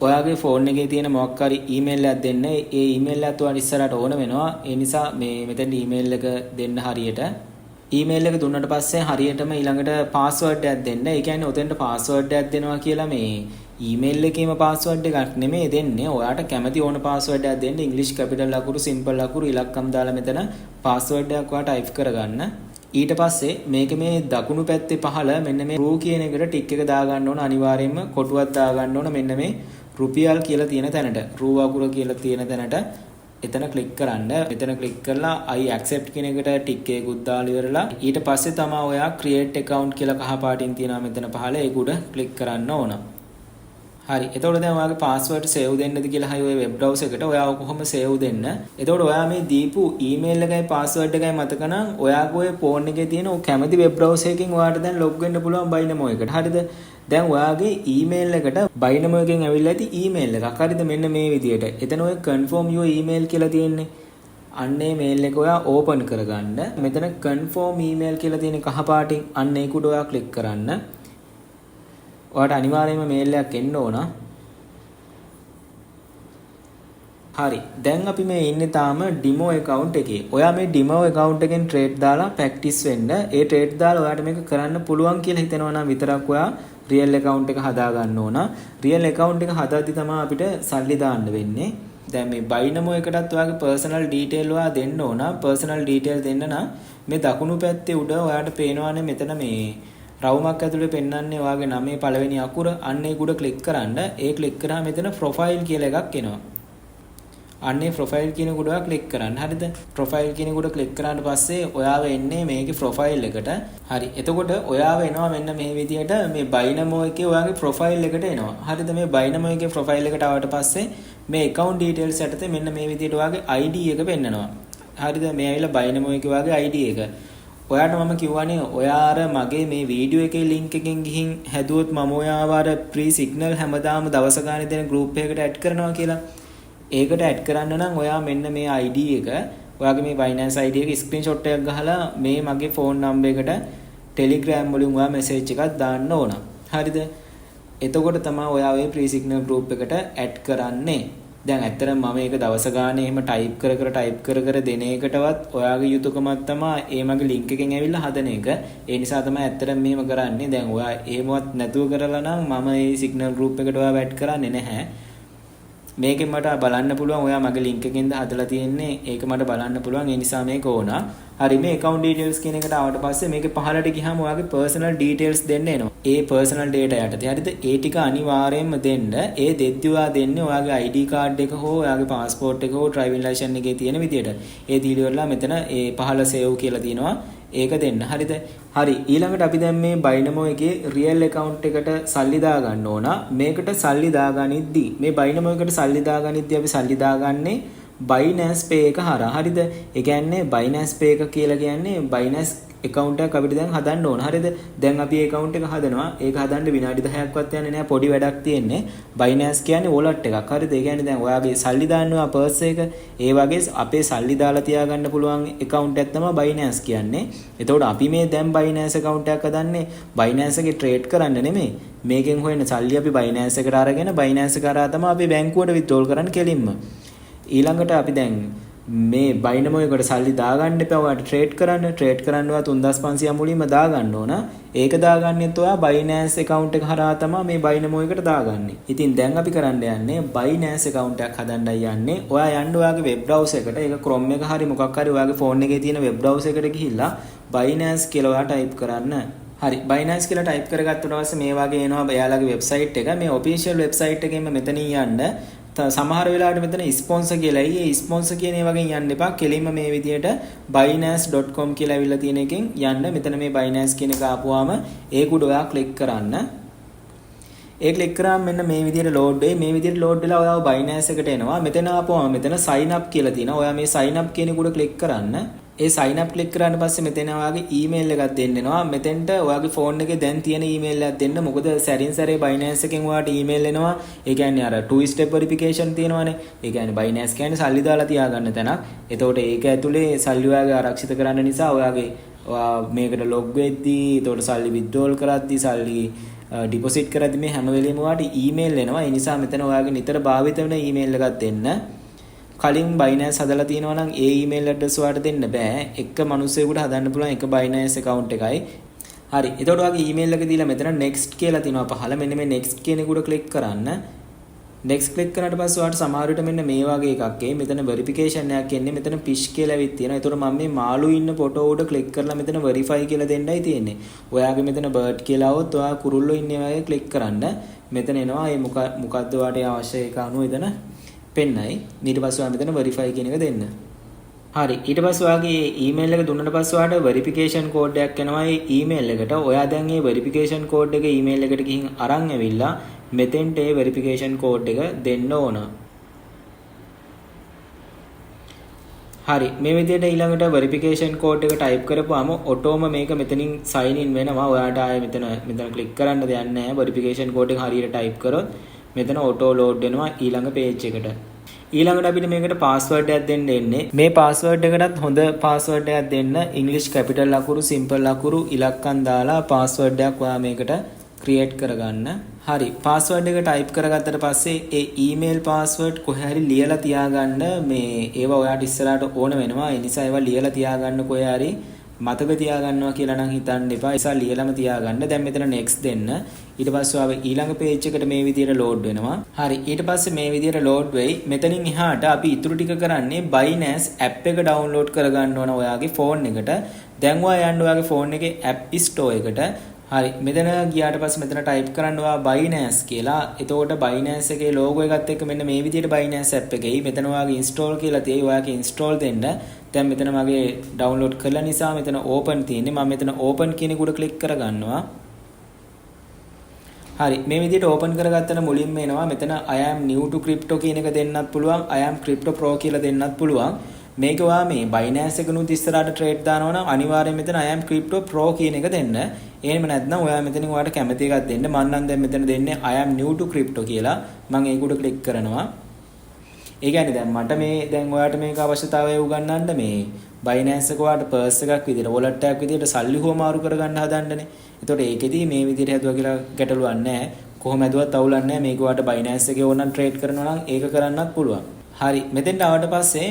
ඔයාගේ ෆෝන් එකේ තියෙන මොකක් හරි ඊමේල් එකක් දෙන්න. ඒ ඊමේල් එකත් ඔයාලට ඉස්සරහට ඕන වෙනවා. ඒ නිසා මෙතෙන් ඊමේල් එක දෙන්න හරියට. ඊමේල් එක දුන්නට පස්සේ හරියටම ඊළඟට පාස්වර්ඩ් එකක් දෙන්න. ඒ කියන්නේ ඔතෙන්ට පාස්වර්ඩ් එකක් දෙනවා කියලා මේ ඊමේල් එකේම පාස්වර්ඩ් එකක් නෙමෙයි දෙන්නේ. ඔයාට කැමති ඕන පාස්වර්ඩ් එකක් දෙන්න. ඉංග්‍රීසි කැපිටල් අකුරු, සිම්පල් අකුරු, ඉලක්කම් දාලා මෙතන පාස්වර්ඩ් එකක් ඔයා ටයිප් කරගන්න. ඊට පස්සේ මේක මේ දකුණු පැත්තේ පහළ මෙන්න මේ රූ කියන එකට ටික් එක දාගන්න ඕන. අනිවාර්යයෙන්ම කොටුවක් දාගන්න ඕන. මෙන්න මේ රුපියල් කියලා තියෙන තැනට, රූ අකුර කියලා තියෙන තැනට එතන ක්ලික් කරන්න. මෙතන ක්ලික් කරලා I accept කියන එකට ටික් එකකුත් දාලා ඉවරලා ඊට පස්සේ තමයි ඔයා create account කියලා කහ පාටින් තියෙනවා මෙතන පහළ. ඒක උඩ ක්ලික් කරන්න ඕන. හරි. එතකොට දැන් ඔයාගේ පාස්වර්ඩ් සේව් දෙන්නද කියලා හයි ඔය වෙබ් බ්‍රවුසර් එකට ඔයාව කොහොම සේව් දෙන්න. එතකොට ඔයා මේ දීපු ඊමේල් එකයි පාස්වර්ඩ් එකයි මතක නම් ඔයාගේ ඔය ෆෝන් එකේ තියෙන ඔය කැමති වෙබ් බ්‍රවුසර් එකකින් ඔයාට දැන් ලොග් වෙන්න පුළුවන් බයිනමෝ එකට. හරිද? දැන් ඔයාගේ ඊමේල් එකට බයිනමෝ එකෙන් ඇවිල්ලා ඇති ඊමේල් එකක්. හරිද? මෙන්න මේ විදියට. එතන ඔය confirm your email කියලා තියෙන්නේ. අන්නේ මේල් එක ඔයා ඕපන් කරගන්න. මෙතන confirm email කියලා තියෙන කහ පාටින් අන්න ඒක උඩ ඔයා ක්ලික් කරන්න. ඔයාට අනිවාර්යයෙන්ම මේල් එකක් එන්න ඕන. හරි. දැන් අපි මේ ඉන්නේ තාම ඩිමෝ account එකේ. ඔයා මේ ඩිමෝ account එකෙන් ට්‍රේඩ් දාලා ප්‍රැක්ටිස් වෙන්න. ඒ ට්‍රේඩ් දාලා ඔයාට මේක කරන්න පුළුවන් කියලා හිතනවා නම් විතරක් ඔයා රියල් account එක හදා ගන්න ඕන. රියල් account එක හදාද්දි තමයි අපිට සල්ලි දාන්න වෙන්නේ. දැන් මේ බයිනමෝ එකටත් ඔයාගේ personal detail ඔයා දෙන්න ඕන. personal detail දෙන්න නම් මේ දකුණු පැත්තේ උඩ ඔයාට පේනවානේ මෙතන මේ රවුමක් ඇතුලේ පෙන්වන්නේ ඔයාගේ නමේ පළවෙනි අකුර. අන්න ඒක උඩ ක්ලික් කරන්න. ඒ ක්ලික් කරාම මෙතන ප්‍රොෆයිල් කියලා එකක් එනවා. අන්නේ ප්‍රොෆයිල් කියන උඩ ඔයා ක්ලික් කරන්න. හරිද? ප්‍රොෆයිල් කියන උඩ ක්ලික් කරාට පස්සේ ඔයාව එන්නේ මේකේ ප්‍රොෆයිල් එකට. හරි. එතකොට ඔයාව එනවා මෙන්න මේ විදියට මේ බයිනමෝ එකේ ඔයාගේ ප්‍රොෆයිල් එකට එනවා. හරිද? මේ බයිනමෝ එකේ ප්‍රොෆයිල් එකට ආවට පස්සේ මේ account details යටතේ මෙන්න මේ විදියට ඔයාගේ ID එක පෙන්නනවා. හරිද? මේ ඇවිල්ලා බයිනමෝ එකේ ඔයාගේ ID එක. ඔයාට මම කිව්වනේ ඔයා අර මගේ මේ වීඩියෝ එකේ link එකෙන් ගිහින් හැදුවොත් මම ඔයාව අර free signal හැමදාම දවස ගානේ දෙන group එකකට add කරනවා කියලා. ඒකට add කරන්න නම් ඔයා මෙන්න මේ ID එක ඔයාගේ මේ Binance ID එක screenshot එකක් ගහලා මේ මගේ phone number එකට Telegram වලින් ඔයා message එකක් දාන්න ඕන. හරිද? එතකොට තමයි ඔයා ඔය free signal group එකට add කරන්නේ. දැන් ඇත්තටම මම මේක දවස ගානේ එහෙම ටයිප් කර දෙන එකටවත් ඔයාගේ යුතුයකමක් තමයි ඒ මගේ link එකෙන් ඇවිල්ලා හදන එක. ඒ නිසා තමයි ඇත්තටම මෙහෙම කරන්නේ. දැන් ඔයා එහෙමවත් නැතුව කරලා නම් මම මේ signal group එකට ඔයාව add කරන්නේ නැහැ. මේකෙන් මට බලන්න පුළුවන් ඔයා මගේ link එකෙන්ද හදලා තියෙන්නේ. ඒක මට බලන්න පුළුවන්. ඒ නිසා මේක ඕන. හරි මේ account details කියන එකට ආවට පස්සේ මේකේ පහළට ගියාම ඔයාගේ personal details දෙන්න එනවා. ඒ personal data යටතේ හරිද? ඒ ටික අනිවාර්යයෙන්ම දෙන්න. ඒ දෙද්දි ඔයා දෙන්නේ ඔයාගේ ID card එක හෝ ඔයාගේ passport එක හෝ driving license එකේ තියෙන විදියට. ඒ දීලිවලා මෙතන ඒ පහළ save කියලා තියෙනවා. ඒක දෙන්න. හරිද? හරි. ඊළඟට අපි දැන් මේ බයිනමෝ එකේ රියල් account එකට සල්ලි දා ගන්න ඕන. මේකට සල්ලි දාගනිද්දි මේ බයිනමෝ එකට සල්ලි දාගනිද්දි අපි සල්ලි දාගන්නේ Binance Pay එක හරහා. හරිද? ඒ කියන්නේ Binance Pay එක කියලා කියන්නේ Binance account එකක් අපිට දැන් හදන්න ඕන. හරිද? දැන් අපි account එක හදනවා. ඒක හදන්න විනාඩි 10ක්වත් යන්නේ නැහැ. පොඩි වැඩක් තියෙන්නේ. Binance කියන්නේ wallet එකක්. හරිද? ඒ කියන්නේ දැන් ඔයාගේ සල්ලි දාන්නවා purse එක. ඒ වගේ අපේ සල්ලි දාලා තියාගන්න පුළුවන් account එකක් තමයි Binance කියන්නේ. එතකොට අපි මේ දැන් Binance account එකක් හදන්නේ Binance එකේ trade කරන්න නෙමෙයි. මේකෙන් හොයන සල්ලි අපි Binance එකට අරගෙන Binance කරා තමයි අපි බැංකුවට withdraw කරන්න කෙලින්ම. ඊළඟට අපි දැන් මේ බයිනමෝ එකට සල්ලි දාගන්න එපා. ඔයාට ට්‍රේඩ් කරන්න ඔයා 3500 මුලින්ම දාගන්න ඕන. ඒක දාගන්නෙත් ඔයා Binance account එක හරහා තමයි මේ බයිනමෝ එකට දාගන්නේ. ඉතින් දැන් අපි කරන්න යන්නේ Binance account එකක් හදන්නයි යන්නේ. ඔයා යන්න ඔයාගේ web browser එකට, ඒක Chrome එක හරි මොකක් හරි ඔයාගේ phone එකේ තියෙන web browser එකට ගිහිල්ලා Binance කියලා ඔයා type කරන්න. හරි Binance කියලා type කරගත්තාට පස්සේ මේ වගේ එනවා එයාලගේ website එක. මේ official website එකෙන්ම මෙතනින් යන්න. සමහර වෙලාවට මෙතන ස්පොන්සර් කියලායි ඒ ස්පොන්සර් කියන ඒවාගෙන් යන්න එපා. කෙලින්ම මේ විදියට binance.com කියලා අවිල්ලා තියෙන එකෙන් යන්න. මෙතන මේ Binance කියන එක ආපුවාම ඒක උඩ ඔයා ක්ලික් කරන්න. ඒ ක්ලික් කරාම මෙන්න මේ විදියට load වෙයි. මේ විදියට load වෙලා ඔයාව Binance එකට එනවා. මෙතන ආපුවාම මෙතන sign up කියලා තියෙනවා. ඔයා මේ sign up කියන එක උඩ ක්ලික් කරන්න. ඒ sign up click කරාට පස්සේ මෙතන ඔයාගේ email එකක් දෙන්න එනවා. මෙතෙන්ට ඔයාගේ phone එකේ දැන් තියෙන email එකක් දෙන්න. මොකද සැරින් සැරේ Binance එකෙන් ඔයාට email එනවා. ඒ කියන්නේ අර two step verification තියෙනවානේ. ඒ කියන්නේ Binance කියන්නේ සල්ලි දාලා තියාගන්න තැනක්. එතකොට ඒක ඇතුලේ සල්ලි ඔයාගේ ආරක්ෂිත කරන්න නිසා ඔයාගේ මේකට log වෙද්දී, එතකොට සල්ලි withdrawal කරද්දී, සල්ලි ඩිපොසිට් කරද්දි මේ හැම වෙලෙම ඔයාට ඊමේල් එනවා. ඒ නිසා මෙතන ඔයාගේ නිතර භාවිත වෙන ඊමේල් එකක් දෙන්න. කලින් Binance හදලා තියෙනවා නම් ඒ ඊමේල් ඇඩ්‍රස් ඔයාලට දෙන්න බෑ. එක මිනිහෙකුට හදන්න පුළුවන් එක Binance account එකයි. හරි. එතකොට ඔයාගේ ඊමේල් එක දීලා මෙතන next කියලා තියෙනවා පහළ. මෙන්න මේ next කියන එකට ක්ලික් කරන්න. next ක්ලික් කරාට පස්සේ ඔයාලට සමහර විට මෙන්න මේ වගේ එකක් එයි. මෙතන verification එකක් එන්නේ. මෙතන fish කියලා ඇවිත් තියෙනවා. එතකොට මම මේ මාළු ඉන්න ෆොටෝ උඩ ක්ලික් කරලා මෙතන verify කියලා දෙන්නයි තියෙන්නේ. ඔයාගේ මෙතන bird කියලා આવොත් ඔයා කුරුල්ලෝ ඉන්නේ වගේ ක්ලික් කරන්න. මෙතන එනවා මේ මොකද්ද ඔයාට අවශ්‍ය එක අනුව එතන පෙන්නයි. ඊට පස්සේ ඔයා මෙතන verify කියන එක දෙන්න. හරි. ඊට පස්සේ ඔයාගේ ඊමේල් එක දුන්නට පස්සේ ඔයාට verification code එකක් එනවා මේ ඊමේල් එකට. ඔයා දැන් මේ verification code එක ඊමේල් එකට ගිහින් අරන් ඇවිල්ලා මෙතෙන්ට ඒ verification code එක දෙන්න ඕන. හරි. මේ විදිහට ඊළඟට verification code එක type කරපුවාම ඔටෝම මේක මෙතනින් sign in වෙනවා. ඔයාට ආයේ මෙතන click කරන්න දෙයක් නැහැ. verification code එක හරියට type කරොත් මෙතන auto load වෙනවා ඊළඟ page එකට. ඊළඟට අපිට මේකට password එකක් දෙන්න එන්නේ. මේ password එකටත් හොඳ password එකක් දෙන්න. English capital ලකුණු, simple ලකුණු, ඉලක්කම් දාලා password එකක් ඔයා මේකට create කරගන්න. හරි. password එක type කරගත්තට පස්සේ ඒ email password කොහේ හරි ලියලා තියාගන්න. මේ ඒවා ඔයාට ඉස්සරහට ඕන වෙනවා. ඒ නිසා ඒවා ලියලා තියාගන්න කොහේ හරි මතක තියාගන්නවා කියලා නම් හිතන්න එපා. ඒ නිසා ලියලාම තියාගන්න. දැන් මෙතන next දෙන්න. ඊට පස්සේ ආව ඊළඟ page එකට මේ විදිහට load වෙනවා. හරි. ඊට පස්සේ මේ විදිහට load වෙයි. මෙතනින් එහාට අපි ඉතුරු ටික කරන්නේ Binance app එක download කරගන්න ඕන ඔයාගේ phone එකට. දැන් ඔයා යන්න ඔයාගේ phone එකේ app store එකට. හරි. මෙතන ගියාට පස්සේ මෙතන type කරන්න ඔයා Binance කියලා. එතකොට Binance එකේ logo එකත් එක්ක මෙන්න මේ විදිහට Binance app එකේ මෙතන ඔයාගේ install කියලා තියෙයි. ඔයාගේ install දෙන්න. දැන් මෙතන මගේ download කරලා නිසා මෙතන open තියෙන්නේ. මම මෙතන open කියන එකට click කරගන්නවා. හරි. මේ විදිහට open කරගත්තම මුලින්ම එනවා මෙතන I am new to crypto කියන එක දෙන්නත් පුළුවන්. I am crypto pro කියලා දෙන්නත් පුළුවන්. මේක ඔයා මේ Binance එකනුත් ඉස්සරහට trade දානවා නම් අනිවාර්යයෙන් මෙතන I am crypto pro කියන එක දෙන්න. එහෙම නැත්නම් ඔයා මෙතනින් ඔයාට කැමති එකක් දෙන්න. මම නම් දැන් මෙතන දෙන්නේ I am new to crypto කියලා. මම ඒකට click කරනවා. ඒ කියන්නේ දැන් මට මේ දැන් ඔයාට මේක අවශ්‍යතාවය උගන්වන්න මේ Binance එක ඔයාට purse එකක් විදිහට wallet එකක් විදිහට සල්ලි හොමාරු කරගන්න හදන්නනේ. එතකොට ඒකෙදී මේ විදිහට හැදුවා කියලා ගැටලුවක් නැහැ. කොහොම හැදුවත් අවුලක් නැහැ. මේක ඔයාට Binance එකේ ඕනනම් trade කරනවා නම් ඒක කරන්නත් පුළුවන්. හරි. මෙතෙන්ට ආවට පස්සේ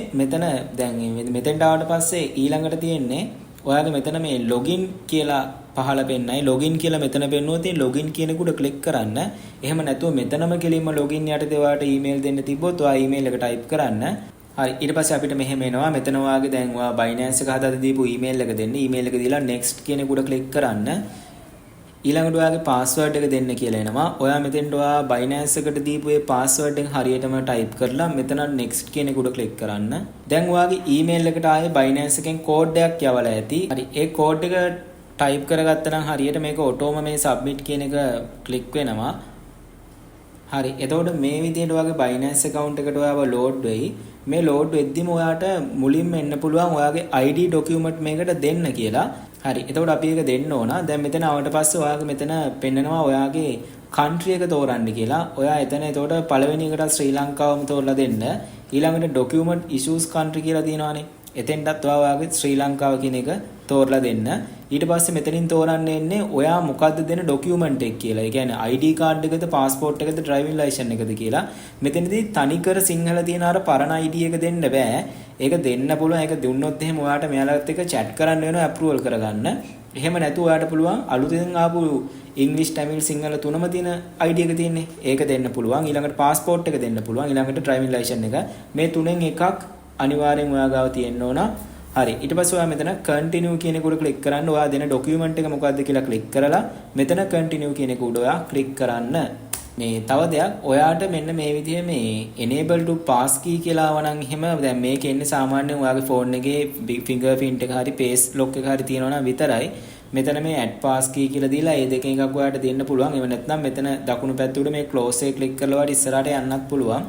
මෙතෙන්ට ආවට පස්සේ ඊළඟට තියෙන්නේ ඔයාගේ මෙතන මේ login කියලා පහළ පෙන්නයි. login කියලා මෙතන පෙන්නුවොත් ඒ login කියන එකට click කරන්න. එහෙම නැතුව මෙතනම කෙලින්ම login යටතේ ඔයාට email දෙන්න තිබ්බොත් ඔයා email එක type කරන්න. හරි. ඊට පස්සේ අපිට මෙහෙම එනවා. මෙතන ඔයාගේ දැන් ඔයා Binance එක හදලා දීපු email එක දෙන්න. email එක දීලා next කියන එකට click කරන්න. ඊළඟට ඔයාගේ password එක දෙන්න කියලා එනවා. ඔයා මෙතෙන්ට ඔයා Binance එකට දීපු ඒ password එක හරියටම type කරලා මෙතන next කියන එකට click කරන්න. දැන් ඔයාගේ email එකට ආයේ Binance එකෙන් code එකක් යවලා ඇති. හරි. ඒ code එක type කරගත්තා නම් හරියට මේක ඔටෝම මේ submit කියන එක click වෙනවා. හරි. එතකොට මේ විදිහට ඔයාගේ Binance account එකට ඔයාව load වෙයි. මේ load වෙද්දිම ඔයාට මුලින්ම එන්න පුළුවන් ඔයාගේ ID document මේකට දෙන්න කියලා. හරි. එතකොට අපි ඒක දෙන්න ඕන. දැන් මෙතන ආවට පස්සේ ඔයාගේ මෙතන පෙන්නනවා ඔයාගේ country එක තෝරන්න කියලා. ඔයා එතන එතකොට පළවෙනි එකට ශ්‍රී ලංකාවම තෝරලා දෙන්න. ඊළඟට document issues country කියලා තියෙනවානේ. එතෙන්ටත් ඔයාගේ ශ්‍රී ලංකාව කියන එක තෝරලා දෙන්න. ඊට පස්සේ මෙතනින් තෝරන්න එන්නේ ඔයා මොකද්ද දෙන ડોකියුමන්ට් එක කියලා. ඒ කියන්නේ ID card එකද, passport එකද, driving license එකද කියලා. මෙතනදී තනිකර සිංහල තියෙන අර පරණ ID එක දෙන්න බෑ. ඒක දෙන්න පුළුවන්. ඒක දුන්නොත් එහෙම ඔයාට මෙයාලත් එක්ක chat කරන්න වෙනවා approval කරගන්න. එහෙම නැතුව ඔයාට පුළුවන් අලුතෙන් ආපු English, Tamil, සිංහල තුනම තියෙන ID එක තියෙන්නේ. ඒක දෙන්න පුළුවන්. ඊළඟට passport එක දෙන්න පුළුවන්. ඊළඟට driving license එක. මේ තුනෙන් එකක් අනිවාර්යෙන් ඔයා ගාව තියෙන්න ඕන. හරි. ඊට පස්සේ ඔයා මෙතන continue කියන එකට click කරන්න. ඔයා දෙන document එක මොකද්ද කියලා click කරලා මෙතන continue කියන එක උඩ ඔයා click කරන්න. මේ තව දෙයක් ඔයාට මෙන්න මේ විදිහේ මේ enable to pass key කියලා ආවනම් එහෙම දැන් මේකේ ඉන්නේ සාමාන්‍යයෙන් ඔයාගේ phone එකේ fingerprint එක හරි face lock එක හරි තියෙනවා නම් විතරයි. මෙතන මේ add pass key කියලා දීලා ඒ දෙකෙන් එකක් ඔයාට දෙන්න පුළුවන්. එහෙම නැත්නම් මෙතන දකුණු පැත්ත උඩ මේ close එක click කරලා ඔයාට ඉස්සරහට යන්නත් පුළුවන්.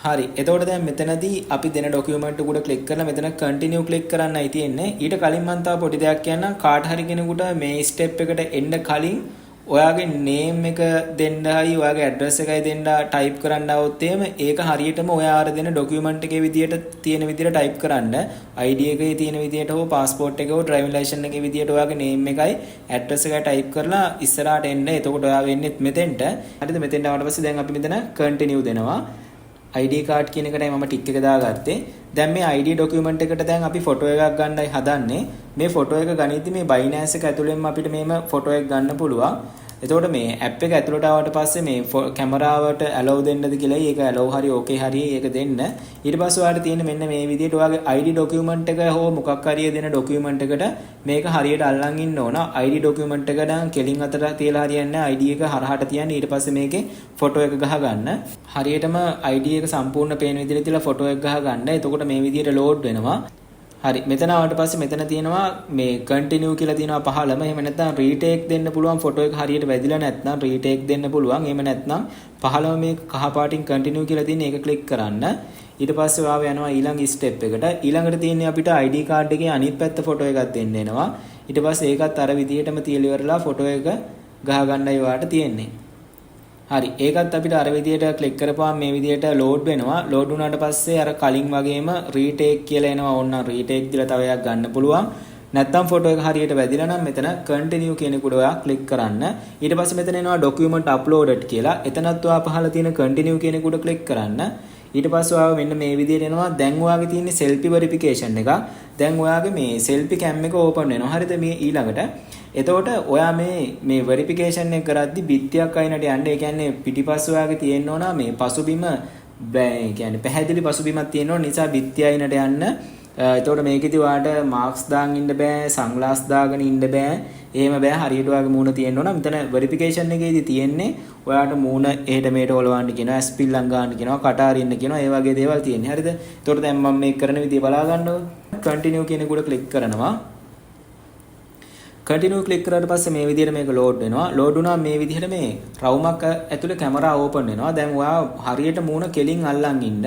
හරි. එතකොට දැන් මෙතනදී අපි දෙන ડોකියුමන්ට් උඩ ක්ලික් කරලා මෙතන continue ක්ලික් කරන්නයි තියෙන්නේ. ඊට කලින් මම තව පොඩි දෙයක් කියන්නම්. කාට හරි කෙනෙකුට මේ ස්ටෙප් එකට එන්න කලින් ඔයාගේ නේම් එක දෙන්න හරි ඔයාගේ ඇඩ්‍රස් එකයි දෙන්න ටයිප් කරන්න આવොත් එහෙම ඒක හරියටම ඔයා අර දෙන ડોකියුමන්ට් එකේ විදියට තියෙන විදියට ටයිප් කරන්න ID එකේ තියෙන විදියට හෝ පාස්පෝර්ට් එකේ හෝ ඩ්‍රයිවිං ලයිසන්ස් එකේ විදියට ඔයාගේ නේම් එකයි ඇඩ්‍රස් එකයි ටයිප් කරලා ඉස්සරහට එන්න. එතකොට ඔයා වෙන්නේ මෙතෙන්ට. හරිද? මෙතෙන්ට ආවට පස්සේ දැන් අපි මෙතන කන්ටිනියු දෙනවා. ID කාඩ් කියන එකටයි මම ටික් එක දාගත්තේ. දැන් මේ ID ડોකියුමන්ට් එකට දැන් අපි ෆොටෝ එකක් ගන්නයි හදන්නේ. මේ ෆොටෝ එක ගනිද්දි මේ Binance එක ඇතුළෙන්ම අපිට මේම ෆොටෝ එක ගන්න පුළුවන්. එතකොට මේ ඇප් එක ඇතුළට ආවට පස්සේ මේ කැමරාවට ඇලෝව් දෙන්නද කියලා ඒක ඇලෝව් හරි ඕකේ හරි ඒක දෙන්න. ඊට පස්සේ ඔයාලට තියෙන මෙන්න මේ විදිහට ඔයාගේ ID ડોකියුමන්ට් එක හෝ මොකක් හරි දෙන ડોකියුමන්ට් එකට මේක හරියට අල්ලන් ඉන්න ඕන. ID ડોකියුමන්ට් එක නම් කෙලින් අතට තියලා හරියන්නේ නැහැ. ID එක හරහට තියන්න ඊට පස්සේ මේකේ ෆොටෝ එක ගහ ගන්න. හරියටම ID එක සම්පූර්ණ පේන විදිහට තියලා ෆොටෝ එක ගහ ගන්න. එතකොට මේ විදිහට ලෝඩ් වෙනවා. හරි මෙතන ආවට පස්සේ මෙතන තියෙනවා මේ කන්ටිනියු කියලා තියෙනවා පහළම. එහෙම නැත්නම් රීටේක් දෙන්න පුළුවන් ෆොටෝ එක හරියට වැදිලා නැත්නම් රීටේක් දෙන්න පුළුවන්. එහෙම නැත්නම් පහළම මේ කහ පාටින් කන්ටිනියු කියලා තියෙන එක ක්ලික් කරන්න. ඊට පස්සේ ඔයාව යනවා ඊළඟ ස්ටෙප් එකට. ඊළඟට තියෙන්නේ අපිට ID කාඩ් එකේ අනිත් පැත්ත ෆොටෝ එකක් දෙන්න එනවා. ඊට පස්සේ ඒකත් අර විදිහටම තියලා ඉවරලා ෆොටෝ එක ගහ ගන්නයි ඔයාට තියෙන්නේ. හරි ඒකත් අපිට අර විදියට ක්ලික් කරපුවාම මේ විදියට ලෝඩ් වෙනවා. ලෝඩ් වුණාට පස්සේ අර කලින් වගේම රීටේක් කියලා එනවා. ඕන්න රීටේක් දීලා තව එකක් ගන්න පුළුවන්. නැත්නම් ෆොටෝ එක හරියට වැදිලා නම් මෙතන කන්ටිනියු කියන කුඩ ඔයා ක්ලික් කරන්න. ඊට පස්සේ මෙතන එනවා ડોකියුමන්ට් අප්ලෝඩඩ් කියලා. එතනත් ඔයා පහළ තියෙන කන්ටිනියු කියන කුඩ ක්ලික් කරන්න. ඊට පස්සේ ඔයාව මෙන්න මේ විදියට එනවා. දැන් ඔයාගේ තියෙන සෙල්ෆි වෙරිෆිකේෂන් එක. දැන් ඔයාගේ මේ සෙල්ෆි කැම් එක ඕපන් වෙනවා. හරිද? මේ ඊළඟට එතකොට ඔයා මේ වෙරිෆිකේෂන් එක කරද්දි බිත්තියක් අයිනට යන්න. ඒ කියන්නේ පිටිපස්ස ඔයාගේ තියෙන්න ඕන මේ පසුබිම ඒ කියන්නේ පැහැදිලි පසුබිමක් තියෙන්න ඕන නිසා බිත්තිය අයිනට යන්න. එතකොට මේකෙදි ඔයාට මාක්ස් දාන් ඉන්න බෑ, සන්ග්ලාස් දාගෙන ඉන්න බෑ. එහෙම බෑ. හරියට ඔයාගේ මූණ තියෙන්න ඕන. මෙතන වෙරිෆිකේෂන් එකේදී තියෙන්නේ ඔයාට මූණ එහෙට මෙහෙට ඔලවන්න කියනවා, ස්පිල්ලම් ගන්න කියනවා, කට අරින්න කියනවා. ඒ වගේ දේවල් තියෙන්නේ. හරිද? එතකොට දැන් මම මේක කරන විදිය බලා ගන්නකො. කන්ටිනියු කියන එක උඩ ක්ලික් කරනවා. කන්ටිනියු ක්ලික් කරාට පස්සේ මේ විදිහට මේක ලෝඩ් වෙනවා. ලෝඩ් වුණා මේ විදිහට මේ රවුමක් ඇතුලේ කැමරා ඕපන් වෙනවා. දැන් ඔයා හරියට මූණ කෙලින් අල්ලන් ඉන්න.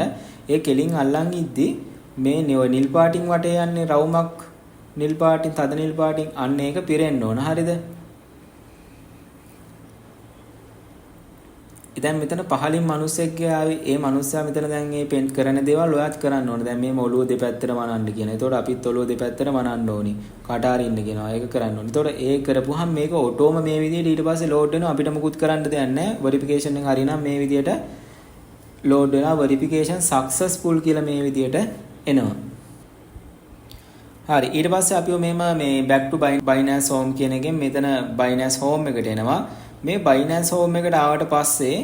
ඒ කෙලින් අල්ලන් ඉද්දි මේ නිල් පාටින් වටේ යන්නේ රවුමක් නිල් පාටින් තද නිල් පාටින් අන්න ඒක පිරෙන්න ඕන. හරිද? ඉතින් මෙතන පහලින් මිනිස්සෙක් ගියාවේ ඒ මිනිස්සයා මෙතන දැන් මේ පෙන්ට් කරන දේවල් ඔයාත් කරන්න ඕනේ. දැන් මේ ඔළුව දෙපැත්තට වනන්න කියන. ඒතකොට අපිත් ඔළුව දෙපැත්තට වනන්න ඕනි. කට අරින්න කියනවා. ඒක කරන්න ඕනේ. ඒතකොට ඒ කරපුවාම මේක ඔටෝම මේ විදිහට ඊට පස්සේ ලෝඩ් වෙනවා. අපිට මුකුත් කරන්න දෙයක් නැහැ. වෙරිෆිකේෂන් එක හරිනම් මේ විදිහට ලෝඩ් වෙනවා. වෙරිෆිකේෂන් සක්සස්ෆුල් කියලා මේ විදිහට එනවා. හරි ඊට පස්සේ අපි මේ back to Binance home කියන එකෙන් මෙතන Binance home එකට එනවා. මේ Binance home එකට ආවට පස්සේ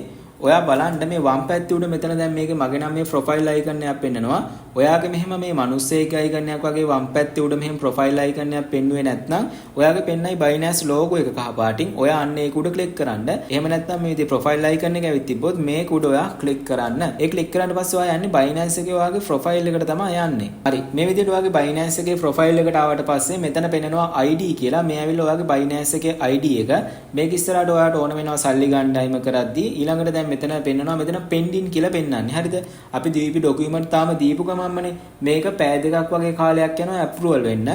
ඔයා බලන්න මේ වම් පැත්තේ උඩ මෙතන දැන් මේකේ මගේ නම් මේ ප්‍රොෆයිල් අයිකන් එකක් පෙන්නනවා. ඔයාගේ මෙහෙම මේ මිනිස්සෙක් අයිකන් එකක් වගේ වම් පැත්තේ උඩ මෙහෙම ප්‍රොෆයිල් අයිකන් එකක් පෙන්නුවේ නැත්නම් ඔයාගේ පෙන්නයි Binance logo එක කහ පාටින්. ඔයා අන්න ඒක උඩ ක්ලික් කරන්න. එහෙම නැත්නම් මේ විදිහේ ප්‍රොෆයිල් අයිකන් එක ඇවිත් තිබ්බොත් මේක උඩ ඔයා ක්ලික් කරන්න. ඒ ක්ලික් කරාට පස්සේ ඔයා යන්නේ Binance එකේ ඔයාගේ ප්‍රොෆයිල් එකට තමයි යන්නේ. හරි මේ විදිහට ඔයාගේ Binance එකේ ප්‍රොෆයිල් එකට ආවට පස්සේ මෙතන පෙන්නනවා ID කියලා. මේ ඇවිල්ලා ඔයාගේ Binance එකේ ID එක. මේක ඉස්සරහට ඔයාට ඕන වෙනවා සල්ලි ගන්නයිම කරද්දී ඊළඟට දැන් මෙතන පෙන්නනවා මෙතන pending කියලා පෙන්නන්නේ. හරිද? අපි දීපි ડોකියුමන්ට් තාම දීපු ගමන්මනේ මේක පැය දෙකක් වගේ කාලයක් යනවා අප්‍රූවල් වෙන්න.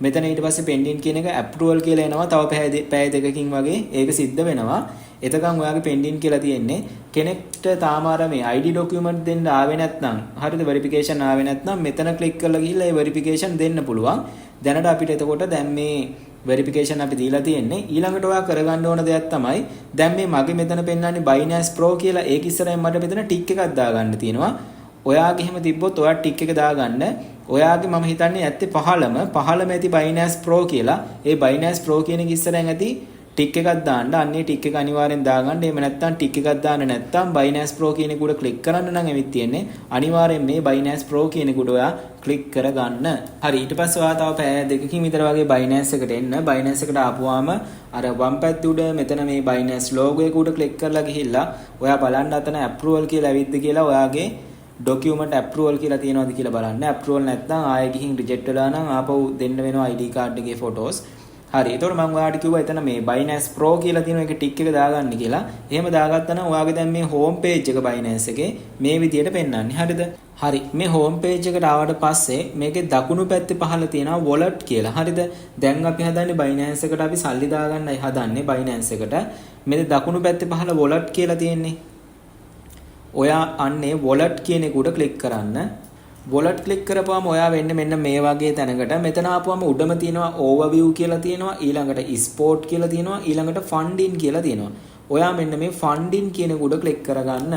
මෙතන ඊට පස්සේ pending කියන එක අප්‍රූවල් කියලා එනවා. තව පැය දෙකකින් වගේ ඒක සිද්ධ වෙනවා. එතකන් ඔයාගේ pending කියලා තියෙන්නේ. කෙනෙක්ට තාම අර මේ ID ડોකියුමන්ට් දෙන්න ආවේ නැත්නම් හරිද වෙරිෆිකේෂන් ආවේ නැත්නම් මෙතන ක්ලික් කරලා ගිහිල්ලා ඒ වෙරිෆිකේෂන් දෙන්න පුළුවන්. දැනට අපිට එතකොට දැන් මේ වෙරිෆිකේෂන් අපි දීලා තියෙන්නේ. ඊළඟට ඔයා කරගන්න ඕන දෙයක් තමයි දැන් මේ මගේ මෙතන පෙන්නන්නේ Binance Pro කියලා. ඒක ඉස්සරහින් මට මෙතන ටික් එකක් දාගන්න තියෙනවා. ඔයාගේ එහෙම තිබ්බොත් ඔයා ටික් එක දාගන්න. ඔයාගේ මම හිතන්නේ ඇත්තේ පහළම ඇති Binance Pro කියලා. ඒ Binance Pro කියන එක ඉස්සරහින් ඇති ටික් එකක් දාන්න. අන්නේ ටික් එක අනිවාර්යෙන් දාගන්න. එහෙම නැත්නම් ටික් එකක් දාන්න නැත්නම් Binance Pro කියන එක උඩ ක්ලික් කරන්න නම් එවිත් තියෙන්නේ. අනිවාර්යෙන් මේ Binance Pro කියන එක උඩ ඔයා ක්ලික් කරගන්න. හරි ඊට පස්සේ ඔයා තව පැය දෙකකින් විතර වගේ Binance එකට එන්න. Binance එකට ආපුවාම අර වම් පැත්තේ උඩ මෙතන මේ Binance logo එක උඩ ක්ලික් කරලා ගිහිල්ලා ඔයා බලන්න අතන approval කියලා ඇවිත්ද කියලා ඔයාගේ document approval කියලා තියෙනවද කියලා බලන්න. approval නැත්නම් ආයෙ ගිහින් reject වෙලා නම් ආපහු දෙන්න වෙනවා ID card එකේ photos. හරි. එතකොට මම ඔයාලට කිව්වා එතන මේ Binance Pro කියලා තියෙන එක ටික් එක දාගන්න කියලා. එහෙම දාගත්තා නම් ඔයාගේ දැන් මේ home page එක Binance එකේ මේ විදියට පෙන්වන්නේ. හරිද? හරි. මේ home page එකට ආවට පස්සේ මේකේ දකුණු පැත්තේ පහළ තියෙනවා wallet කියලා. හරිද? දැන් අපි හදන්නේ Binance එකට අපි සල්ලි දාගන්නයි හදන්නේ Binance එකට. මේ දකුණු පැත්තේ පහළ wallet කියලා තියෙන්නේ. ඔයා අන්නේ wallet කියන එක උඩ ක්ලික් කරන්න. wallet ක්ලික් කරපුවම ඔයා වෙන්නේ මෙන්න මේ වගේ තැනකට. මෙතන ආපුවම උඩම තියෙනවා overview කියලා තියෙනවා, ඊළඟට export කියලා තියෙනවා, ඊළඟට funding කියලා තියෙනවා. ඔයා මෙන්න මේ funding කියන එක උඩ ක්ලික් කරගන්න.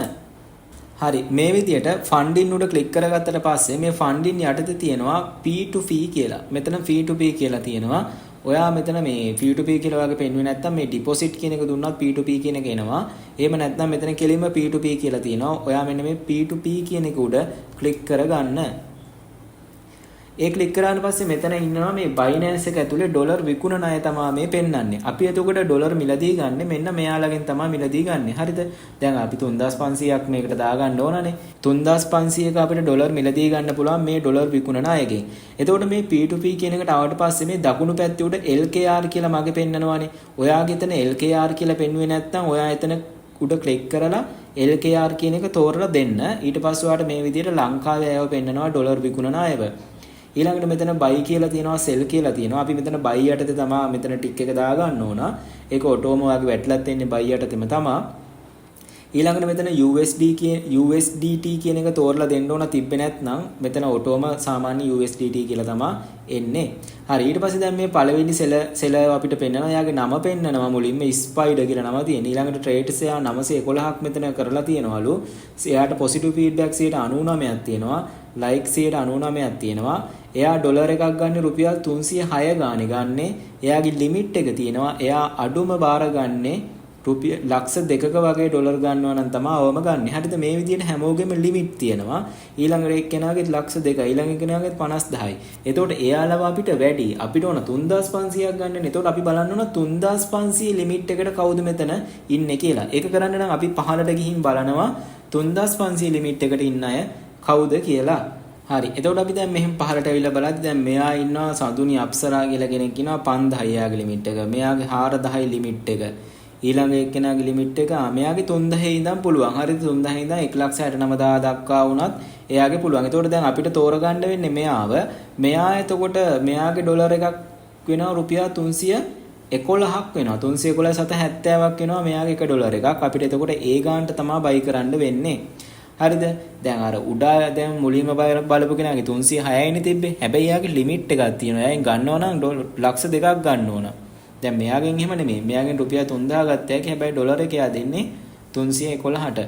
හරි. මේ විදියට funding උඩ ක්ලික් කරගත්තට පස්සේ මේ funding යටතේ තියෙනවා P2P කියලා. මෙතන P2P කියලා තියෙනවා. ඔයා මෙතන මේ P2P කියලා වගේ පෙන්වුවේ නැත්නම් මේ deposit කියන එක දුන්නත් P2P කියන එක එනවා. එහෙම නැත්නම් මෙතන කෙලින්ම P2P කියලා තියෙනවා. ඔයා මෙන්න මේ P2P කියන එක උඩ ක්ලික් කරගන්න. ඒ ක්ලික් කරාට පස්සේ මෙතන ඉන්නවා මේ Binance එක ඇතුලේ ඩොලර් විකුණන අය තමයි මේ පෙන්වන්නේ. අපි එතකොට ඩොලර් මිලදී ගන්න මෙන්න මෙයාලගෙන් තමයි මිලදී ගන්න. හරිද? දැන් අපි 3500ක් මේකට දාගන්න ඕනනේ. 3500ක අපිට ඩොලර් මිලදී ගන්න පුළුවන් මේ ඩොලර් විකුණන අයගෙන්. එතකොට මේ P2P කියන එකට ආවට පස්සේ මේ දකුණු පැත්තේ උඩ LKR කියලා මගේ පෙන්නනවානේ. ඔයාගේ එතන LKR කියලා පෙන්වුවේ නැත්නම් ඔයා එතන උඩ ක්ලික් කරලා LKR කියන එක තෝරලා දෙන්න. ඊට පස්සේ ඔයාලට මේ විදිහට ලංකාවේ අයව පෙන්නනවා ඩොලර් විකුණන අයව. ඊළඟට මෙතන buy කියලා තියෙනවා sell කියලා තියෙනවා. අපි මෙතන buy යටතේ තමයි මෙතන ටික් එක දාගන්න ඕන. ඒක ඔටෝම වගේ වැටලත් එන්නේ buy යටතේම තමයි. ඊළඟට මෙතන USDT කියන එක තෝරලා දෙන්න ඕන තිබ්බේ නැත්නම් මෙතන ඔටෝම සාමාන්‍ය USDT කියලා තමයි එන්නේ. හරි. ඊට පස්සේ දැන් මේ පළවෙනි seller අපිට පෙන්නනවා. එයාගේ නම පෙන්නනවා මුලින්ම spider කියලා නම තියෙන. ඊළඟට trades එයා 911ක් මෙතන කරලා තියෙනවලු. එයාට positive feedback 99ක් තියෙනවා. like 99ක් තියෙනවා. එයා ඩොලර් එකක් ගන්න රුපියල් 306 ගානේ ගන්නේ. එයාගේ ලිමිට් එක තියෙනවා. එයා අඩුම බාර ගන්නේ රුපියල් ලක්ෂ 2ක වගේ ඩොලර් ගන්නවා නම් තමයි අවම ගන්න. හරිද? මේ විදිහට හැමෝගෙම ලිමිට් තියෙනවා. ඊළඟට එක්කෙනාගේ ලක්ෂ 2යි, ඊළඟ එක්කෙනාගේ 50000යි. එතකොට එයාලව අපිට වැඩි. අපිට ඕන 3500ක් ගන්න. එතකොට අපි බලන්න ඕන 3500 ලිමිට් එකට කවුද මෙතන ඉන්නේ කියලා. ඒක කරන්න නම් අපි පහළට ගිහින් බලනවා 3500 ලිමිට් එකට ඉන්න අය කවුද කියලා. හරි. එතකොට අපි දැන් මෙහෙම පහළට ඇවිල්ලා බලද්දි දැන් මෙයා ඉන්නවා සඳුනි අප්සරා කියලා කෙනෙක් ඉන්නවා 5000 යාගේ ලිමිට් එක. මෙයාගේ 4000යි ලිමිට් එක. ඊළඟ එක්කෙනාගේ ලිමිට් එක මෙයාගේ 3000 ඉඳන් පුළුවන්. හරිද? 3000 ඉඳන් 169000 දක්වා වුණත් එයාගේ පුළුවන්. එතකොට දැන් අපිට තෝරගන්න වෙන්නේ මෙයාව. මෙයා එතකොට මෙයාගේ ඩොලර් එකක් වෙනවා රුපියල් 311ක් වෙනවා. 311 සත 70ක් වෙනවා මෙයාගේ එක ඩොලර් එකක්. අපිට එතකොට ඒ ගානට තමයි බයි කරන්න වෙන්නේ. හරිද? දැන් අර උඩා දැන් මුලින්ම බලපු කෙනාගේ 306යිනේ තිබ්බේ. හැබැයි එයාගේ ලිමිට් එකක් තියෙනවා. එයාගෙන් ගන්නවා නම් ලක්ෂ 2ක් ගන්න ඕන. දැන් මෙයාගෙන් එහෙම නෙමෙයි. මෙයාගෙන් රුපියල් 3000 ගත්තා කි හැබැයි ඩොලර් එක එයා දෙන්නේ 311ට.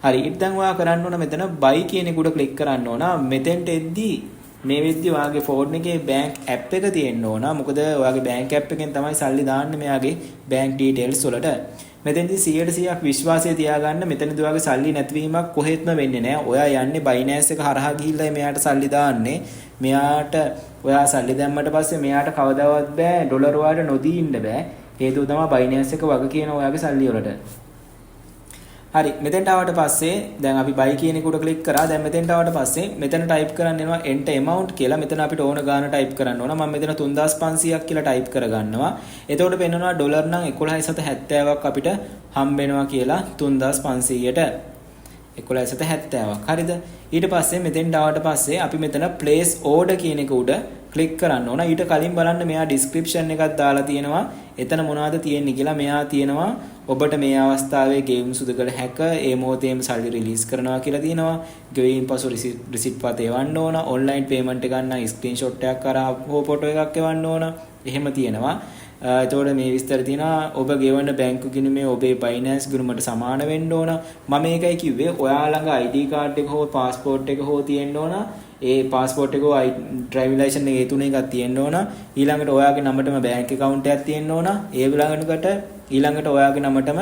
හරි. ඊට දැන් ඔයා කරන්න ඕන මෙතන buy කියන එක උඩ ක්ලික් කරන්න ඕන. මෙතෙන්ට එද්දි මේ වෙද්දි ඔයාගේ ෆෝන් එකේ බැංක් ඇප් එක තියෙන්න ඕන. මොකද ඔයාගේ බැංක් ඇප් එකෙන් තමයි සල්ලි දාන්නේ මෙයාගේ බැංක් ඩීටේල්ස් වලට. මෙතෙන්දී 100% විශ්වාසය තියාගන්න. මෙතනදී ඔයාගේ සල්ලි නැතිවීමක් කොහෙත්ම වෙන්නේ නැහැ. ඔයා යන්නේ Binance එක හරහා ගිහිල්ලා මෙයාට සල්ලි දාන්නේ. මෙයාට ඔයා සල්ලි දැම්මට පස්සේ මෙයාට කවදාවත් බෑ ඩොලර් වලට නොදී ඉන්න බෑ. හේතුව තමයි Binance එක වග කියන ඔයාගේ සල්ලි වලට. හරි. මෙතෙන්ට ආවට පස්සේ දැන් අපි buy කියන එක උඩ ක්ලික් කරා. දැන් මෙතෙන්ට ආවට පස්සේ මෙතන type කරන්න එනවා enter amount කියලා. මෙතන අපිට ඕන ගාන type කරන්න ඕන. මම මෙතන 3500ක් කියලා type කරගන්නවා. එතකොට පෙන්නනවා ඩොලර් නම් 11.70ක් අපිට හම්බ වෙනවා කියලා 3500ට. 11.70ක්. හරිද? ඊට පස්සේ මෙතෙන්ට ආවට පස්සේ අපි මෙතන place order කියන එක උඩ ක්ලික් කරන්න ඕන. ඊට කලින් බලන්න මෙයා description එකක් දාලා තියෙනවා. එතන මොනවද තියෙන්නේ කියලා. මෙයා තියෙනවා ඔබට මේ අවස්ථාවේ ගෙවීම් සිදු කළ හැක. ඒ මොහොතේම සල්ලි රිලීස් කරනවා කියලා තියෙනවා. ගෙවීම් පසු රිසිට් පත එවන්න ඕන. ඔන්ලයින් පේමන්ට් එක ගන්න ස්ක්‍රීන්ෂොට් එකක් කරා හෝ ෆොටෝ එකක් එවන්න ඕන. එහෙම තියෙනවා. එතකොට මේ විස්තර තියෙනවා ඔබ ගෙවන බැංකු ගිණුමේ ඔබේ Binance ගිණුමට සමාන වෙන්න ඕන. මම මේකයි කිව්වේ ඔයා ළඟ ID කාඩ් එක හෝ පාස්පෝර්ට් එක හෝ තියෙන්න ඕන. ඒ පාස්පෝර්ට් එක හෝ ඩ්‍රයිවිං ලයිසන්ස් එක ඒ තුන එකක් තියෙන්න ඕන. ඊළඟට ඔයාගේ නමටම බැංක් account එකක් තියෙන්න ඕන. ඒ ඊළඟට ඔයාගේ නමටම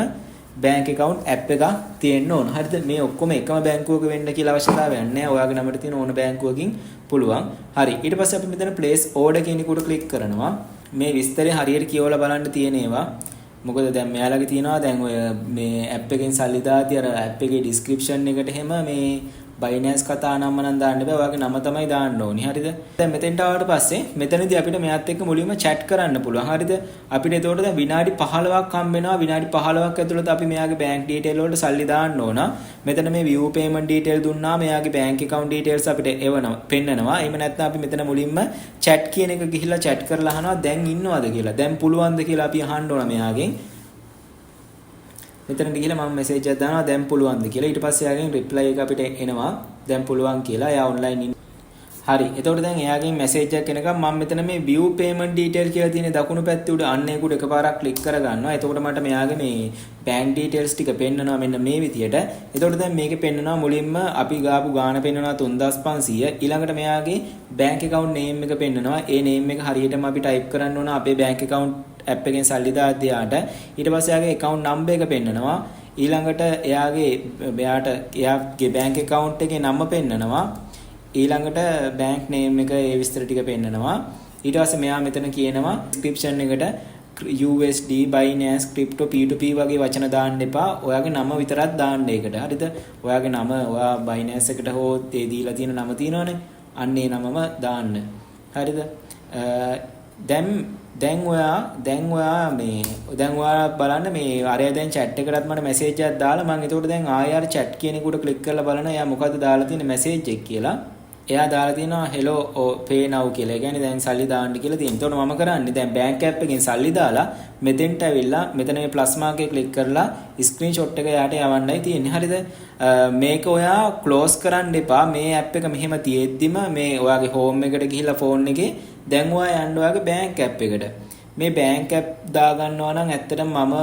බැංක් account app එකක් තියෙන්න ඕන. හරිද? මේ ඔක්කොම එකම බැංකුවක වෙන්න කියලා අවශ්‍යතාවයක් නැහැ. ඔයාගේ නමට තියෙන ඕන බැංකුවකින් පුළුවන්. හරි. ඊට පස්සේ අපි මෙතන place order කියන එකට ක්ලික් කරනවා. මේ විස්තරය හරියට කියවලා බලන්න තියෙන ඒවා. මොකද දැන් මෙයාලගේ තියෙනවා දැන් ඔය මේ app එකෙන් සල්ලි දාති අර app එකේ description එකට හැම මේ බයිනෑන්ස් කතා නම නම් දාන්න බෑ. ඔයාගේ නම තමයි දාන්න ඕනි. හරිද? දැන් මෙතෙන්ට ආවට පස්සේ මෙතනදී අපිට මෙයාත් එක්ක මුලින්ම chat කරන්න පුළුවන්. හරිද? අපිට එතකොට දැන් විනාඩි 15ක් හම්බ වෙනවා. විනාඩි 15ක් ඇතුළත අපි මෙයාගේ bank detail වලට සල්ලි දාන්න ඕන. මෙතන මේ view payment detail දුන්නා මෙයාගේ bank account details අපිට එවනවා පෙන්නනවා. එහෙම නැත්නම් අපි මෙතන මුලින්ම chat කියන එක ගිහිල්ලා chat කරලා අහනවා දැන් ඉන්නවද කියලා. දැන් පුළුවන්ද කියලා අපි අහන්න ඕන මෙයාගෙන්. මෙතනට ගිහලා මම මෙසේජ් එකක් දානවා දැන් පුළුවන්ද කියලා. ඊට පස්සේ එයාගෙන් reply එක අපිට එනවා දැන් පුළුවන් කියලා. එයා online ඉන්න. හරි. එතකොට දැන් එයාගෙන් මෙසේජ් එකක් එනකම් මම මෙතන මේ view payment detail කියලා තියෙන දකුණු පැත්තේ උඩ අන්න ඒකට එකපාරක් ක්ලික් කරගන්නවා. එතකොට මට මෙයාගේ මේ bank details ටික පෙන්නනවා මෙන්න මේ විදියට. එතකොට දැන් මේකේ පෙන්නනවා මුලින්ම අපි ගාපු ගාණ පෙන්නනවා 3500. ඊළඟට මෙයාගේ bank account name එක පෙන්නනවා. ඒ name එක හරියටම අපි type කරන්න ඕන අපේ bank account app එකෙන් සල්ලි දාද්දී යාට. ඊට පස්සේ එයාගේ account number එක පෙන්නනවා. ඊළඟට එයාගේ bank account එකේ නම පෙන්නනවා. ඊළඟට bank name එක ඒ විස්තර ටික පෙන්නනවා. ඊට පස්සේ මෙයා මෙතන කියනවා description එකට USD Binance crypto P2P වගේ වචන දාන්න එපා. ඔයාගේ නම විතරක් දාන්න ඒකට. හරිද? ඔයාගේ නම ඔයා Binance එකට හෝ ඒ දීලා තියෙන නම තියෙනවනේ. අන්න ඒ නමම දාන්න. හරිද? දැන් ඔයා බලන්න මේ අරයා දැන් chat එකටත් මට message එකක් දාලා මම එතකොට දැන් ආයෙ අර chat කියන එකට click කරලා බලන එයා මොකද්ද දාලා තියෙන message එක කියලා. එයා දාලා තියෙනවා hello pay now කියලා. ඒ කියන්නේ දැන් සල්ලි දාන්න කියලා තියෙනවා. එතකොට මම කරන්නේ දැන් bank app එකෙන් සල්ලි දාලා මෙතෙන්ට ඇවිල්ලා මෙතන මේ plus mark එක click කරලා screenshot එක යාට යවන්නයි තියෙන්නේ. හරිද? මේක ඔයා close කරන්න එපා. මේ app එක මෙහෙම තියෙද්දිම මේ ඔයාගේ home එකට ගිහිල්ලා phone එකේ දැන් ඔයා යන්න ඔයාගේ bank app එකට. මේ bank app දාගන්නවා නම් ඇත්තටම මම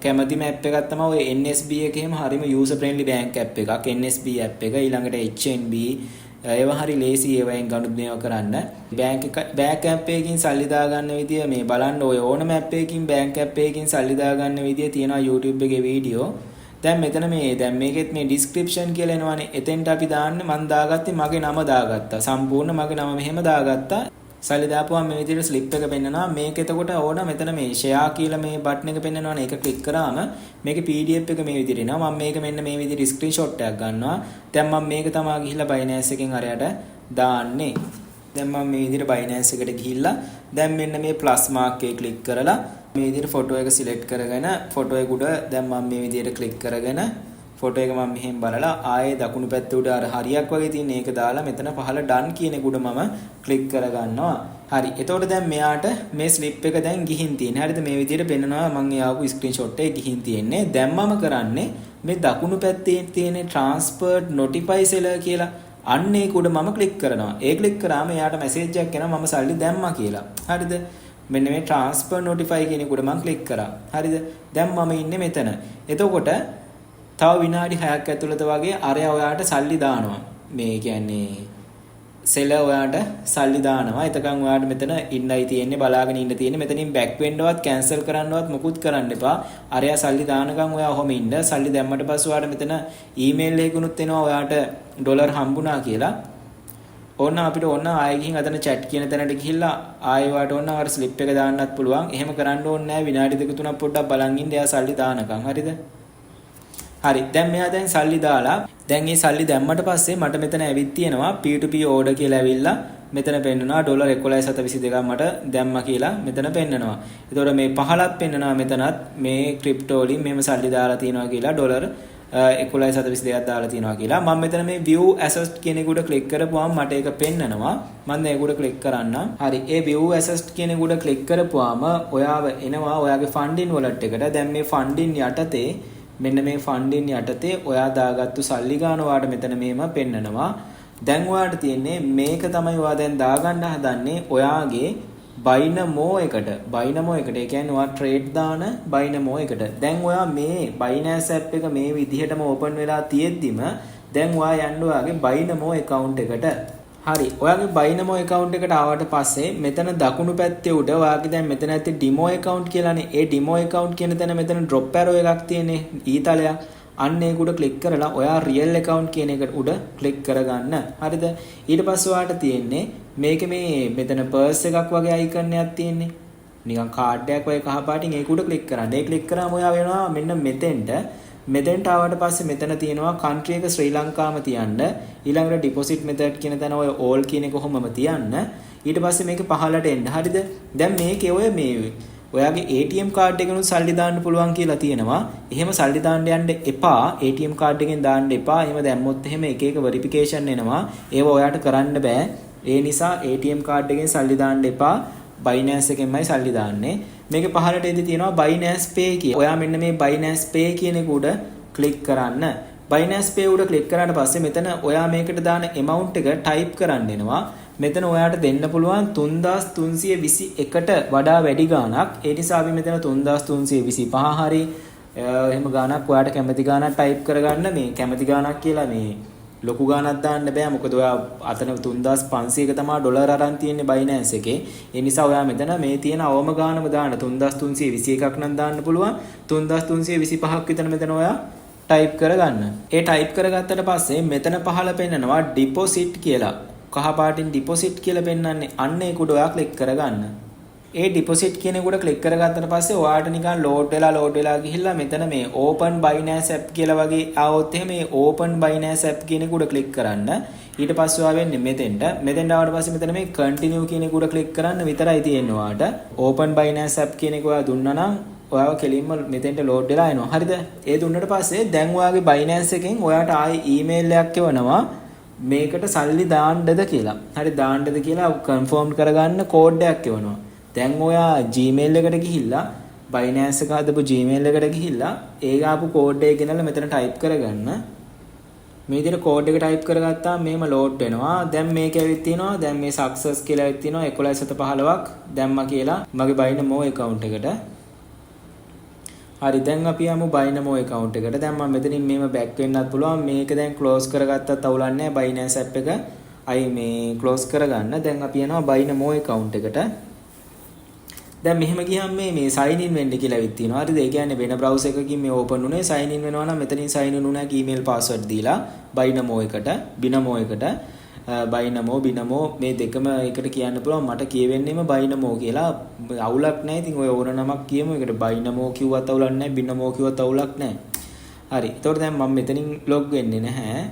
කැමතිම app එකක් තමයි ඔය NSB එකේම හරිම user friendly bank app එකක්. NSB app එක ඊළඟට HNB ඒවා හරි ලේසි ඒවායින් ගනුදෙනු කරන්න. bank app එකකින් සල්ලි දාගන්න විදිය මේ බලන්න ඔය ඕනම app එකකින් bank app එකකින් සල්ලි දාගන්න විදිය තියෙනවා YouTube එකේ වීඩියෝ. දැන් මෙතන දැන් මේකෙත් මේ description කියලා එනවානේ. එතෙන්ට අපි දාන්නේ මම දාගත්තේ මගේ නම දාගත්තා. සම්පූර්ණ මගේ නම මෙහෙම දාගත්තා. සල්ලි දාපුවම මේ විදිහට ස්ලිප් එක පෙන්නනවා. මේක එතකොට ඕන මෙතන මේ share කියලා මේ බටන් එක පෙන්නනවනේ. ඒක ක්ලික් කරාම මේකේ PDF එක මේ විදිහට එනවා. මම මේක මෙන්න මේ විදිහට ස්ක්‍රීන්ෂොට් එකක් ගන්නවා. දැන් මම මේක තමයි ගිහිල්ලා Binance එකෙන් අරයට දාන්නේ. දැන් මම මේ විදිහට Binance එකට ගිහිල්ලා දැන් මෙන්න මේ plus mark එක ක්ලික් කරලා මේ විදිහට ෆොටෝ එක සිලෙක්ට් කරගෙන ෆොටෝ එක උඩ දැන් මම මේ විදිහට ක්ලික් කරගෙන ෆොටෝ එක මම මෙහෙම බලලා ආයේ දකුණු පැත්තේ උඩ අර හරියක් වගේ තියෙන ඒක දාලා මෙතන පහළ done කියන එක උඩ මම ක්ලික් කරගන්නවා. හරි. එතකොට දැන් මෙයාට මේ ස්ලිප් එක දැන් ගිහින් තියෙන. හරිද? මේ විදිහට පෙන්නනවා මම ආපු ස්ක්‍රීන්ෂොට් එක ගිහින් තියෙන්නේ. දැන් මම කරන්නේ මේ දකුණු පැත්තේ තියෙන transferred notify seller කියලා අන්න ඒක උඩ මම ක්ලික් කරනවා. ඒ ක්ලික් කරාම එයාට මැසේජ් එකක් එනවා මම සල්ලි දැම්මා කියලා. හරිද? මෙන්න මේ transfer notify කියන එක උඩ මම ක්ලික් කරා. හරිද? දැන් මම ඉන්නේ මෙතන. එතකොට තව විනාඩි 6ක් ඇතුළත වගේ අරයා ඔයාට සල්ලි දානවා. මේ කියන්නේ සෙලර් ඔයාට සල්ලි දානවා. එතකන් ඔයාට මෙතන ඉන්නයි තියෙන්නේ බලාගෙන ඉන්න තියෙන්නේ. මෙතනින් බෑක් වෙන්නවත් කැන්සල් කරන්නවත් මොකුත් කරන්න එපා. අරයා සල්ලි දානකම් ඔයා ඔහොම ඉන්න. සල්ලි දැම්මට පස්සේ ඔයාට මෙතන ඊමේල් එකකුත් එනවා ඔයාට ඩොලර් හම්බුණා කියලා. ඕන්න අපිට ඕන්න ආයෙ ගිහින් අතන chat කියන තැනට ගිහිල්ලා ආයෙ වාට ඕන්න අර ස්ලිප් එක දාන්නත් පුළුවන්. එහෙම කරන්න ඕනේ නැහැ. විනාඩි 2-3ක් පොඩ්ඩක් බලන් ඉන්න. එයා සල්ලි දානකම්. හරිද? හරි. දැන් මෙයා දැන් සල්ලි දාලා දැන් මේ සල්ලි දැම්මට පස්සේ මට මෙතන ඇවිත් තියෙනවා P2P order කියලා ඇවිල්ලා මෙතන පෙන්නනවා ඩොලර් 11.22ක් මට දැම්මා කියලා මෙතන පෙන්නනවා. ඒතකොට මේ 15ක් පෙන්නනවා මෙතනත් මේ ක්‍රිප්ටෝ වලින් මෙහෙම සල්ලි දාලා තියෙනවා කියලා ඩොලර් 11.22ක් දාලා තියෙනවා කියලා. මම මෙතන මේ view assets කියන එක උඩ ක්ලික් කරපුවාම මට ඒක පෙන්නනවා. මම දැන් ඒක උඩ ක්ලික් කරන්න. හරි. ඒ view assets කියන එක උඩ ක්ලික් කරපුවාම ඔයාව එනවා ඔයාගේ funding wallet එකට. දැන් මේ funding යටතේ මෙන්න මේ ෆන්ඩින් යටතේ ඔයා දාගත්තු සල්ලි ගාන ඔයාට මෙතන මේම පෙන්නනවා. දැන් ඔයාට තියෙන්නේ මේක තමයි ඔයා දැන් දාගන්න හදන්නේ ඔයාගේ බයිනමෝ එකට. බයිනමෝ එකට. ඒ කියන්නේ ඔයා ට්‍රේඩ් දාන බයිනමෝ එකට. දැන් ඔයා මේ Binance app එක මේ විදිහටම ඕපන් වෙලා තියෙද්දිම දැන් ඔයා යන්න ඔයාගේ බයිනමෝ account එකට. හරි. ඔයාගේ බයිනමෝ account එකට ආවට පස්සේ මෙතන දකුණු පැත්තේ උඩ ඔයාගේ දැන් මෙතන ඇත්තේ demo account කියලානේ. ඒ demo account කියන තැන මෙතන drop arrow එකක් තියෙන්නේ ඊතලයක්. අන්න ඒක උඩ ක්ලික් කරලා ඔයා real account කියන එකට උඩ ක්ලික් කරගන්න. හරිද? ඊට පස්සේ ඔයාට තියෙන්නේ මේකේ මේ මෙතන purse එකක් වගේ icon එකක් තියෙන්නේ. නිකන් කාඩ් එකක් වගේ කහ පාටින් ඒක උඩ ක්ලික් කරන්න. ඒ ක්ලික් කරාම ඔයා වෙනවා මෙන්න මෙතෙන්ට මෙතෙන්ට ආවට පස්සේ මෙතන තියෙනවා country එක ශ්‍රී ලංකාවම තියන්න. ඊළඟට deposit method කියන තැන ඔය all කියන එක කොහොමම තියන්න. ඊට පස්සේ මේක පහළට එන්න. හරිද? දැන් මේකේ ඔය මේ ඔයාගේ ATM කාඩ් එකෙනුත් සල්ලි දාන්න පුළුවන් කියලා තියෙනවා. එහෙම සල්ලි දාන්න යන්න එපා. ATM කාඩ් එකෙන් දාන්න එපා. එහෙම දැම්මොත් එහෙම එක එක වෙරිෆිකේෂන් එනවා. ඒව ඔයාට කරන්න බෑ. ඒ නිසා ATM කාඩ් එකෙන් සල්ලි දාන්න එපා. Binance එකෙන්මයි සල්ලි දාන්නේ. මේක පහළට එදි තියෙනවා Binance Pay කියලා. ඔයා මෙන්න මේ Binance Pay කියන එක උඩ ක්ලික් කරන්න. Binance Pay උඩ ක්ලික් කරාට පස්සේ මෙතන ඔයා මේකට දාන amount එක type කරන්න එනවා. මෙතන ඔයාට දෙන්න පුළුවන් 3321ට වඩා වැඩි ගාණක්. ඒ නිසා අපි මෙතන 3325 හරි එහෙම ගාණක් ඔයාට කැමති ගාණක් type කරගන්න. මේ කැමති ගාණක් කියලා මේ ලොකු ගාණක් දාන්න බෑ. මොකද ඔයා අතන 3500ක තමයි ඩොලර් අරන් තියෙන්නේ Binance එකේ. ඒ නිසා ඔයා මෙතන මේ තියෙන අවම ගාණම දාන්න 3321ක් නම් දාන්න පුළුවන්. 3325ක් විතර මෙතන ඔයා type කරගන්න. ඒ type කරගත්තට පස්සේ මෙතන පහළ පෙන්නනවා deposit කියලා. කහ පාටින් deposit කියලා පෙන්නන්නේ. අන්න ඒක උඩ ඔයා click කරගන්න. ඒ deposit කියන එක උඩ click කරගත්තට පස්සේ ඔයාට නිකන් load වෙලා ගිහිල්ලා මෙතන මේ open Binance app කියලා වගේ ආවොත් එහෙම මේ open Binance app කියන එක උඩ click කරන්න. ඊට පස්සේ ඔයා වෙන්නේ මෙතෙන්ට ආවට පස්සේ මෙතන මේ continue කියන එක උඩ click කරන්න විතරයි තියෙන්නේ ඔයාට. open Binance app කියන එක ඔයා දුන්නා නම් ඔයාව කෙලින්ම මෙතෙන්ට load වෙලා එනවා. හරිද? ඒ දුන්නට පස්සේ දැන් ඔයාගේ Binance එකෙන් ඔයාට ආයේ email එකක් එවනවා. මේකට සල්ලි දාන්නද කියලා. හරි දාන්නද කියලා confirm කරගන්න code එකක් එවනවා. දැන් ඔයා Gmail එකට ගිහිල්ලා Binance එක හදපු Gmail එකට ගිහිල්ලා ඒ ආපු code එක ගෙනල්ලා මෙතන type කරගන්න. මේ විදිහට code එක type කරගත්තාම මෙහෙම load වෙනවා. දැන් මේක ඇවිත් තියෙනවා. දැන් මේ success කියලා ඇවිත් තියෙනවා 11.15ක් දැම්මා කියලා මගේ Bynamo account එකට. හරි දැන් අපි යමු Bynamo account එකට. දැන් මම මෙතනින් මේව back වෙන්නත් පුළුවන්. මේක දැන් close කරගත්තත් අවුලක් නැහැ. Binance app එක අයි මේ close කරගන්න. දැන් අපි යනවා Bynamo account එකට. දැන් මෙහෙම ගියම් මේ sign in වෙන්න කියලා ඇවිත් තියෙනවා. හරිද? ඒ කියන්නේ වෙන browser එකකින් මේ open උනේ sign in වෙනවා නම් මෙතනින් sign in උනා email password දීලා Bynamo එකට, Binamo එකට, Bynamo මේ දෙකම එකට කියන්න පුළුවන්. මට කියවෙන්නේම Bynamo කියලා. අවුලක් නැහැ. ඉතින් ඔය ඕන නමක් කියමු. ඒකට Bynamo කිව්වත් අවුලක් නැහැ, Binamo කිව්වත් අවුලක් නැහැ. හරි. එතකොට දැන් මම මෙතනින් log වෙන්නේ නැහැ.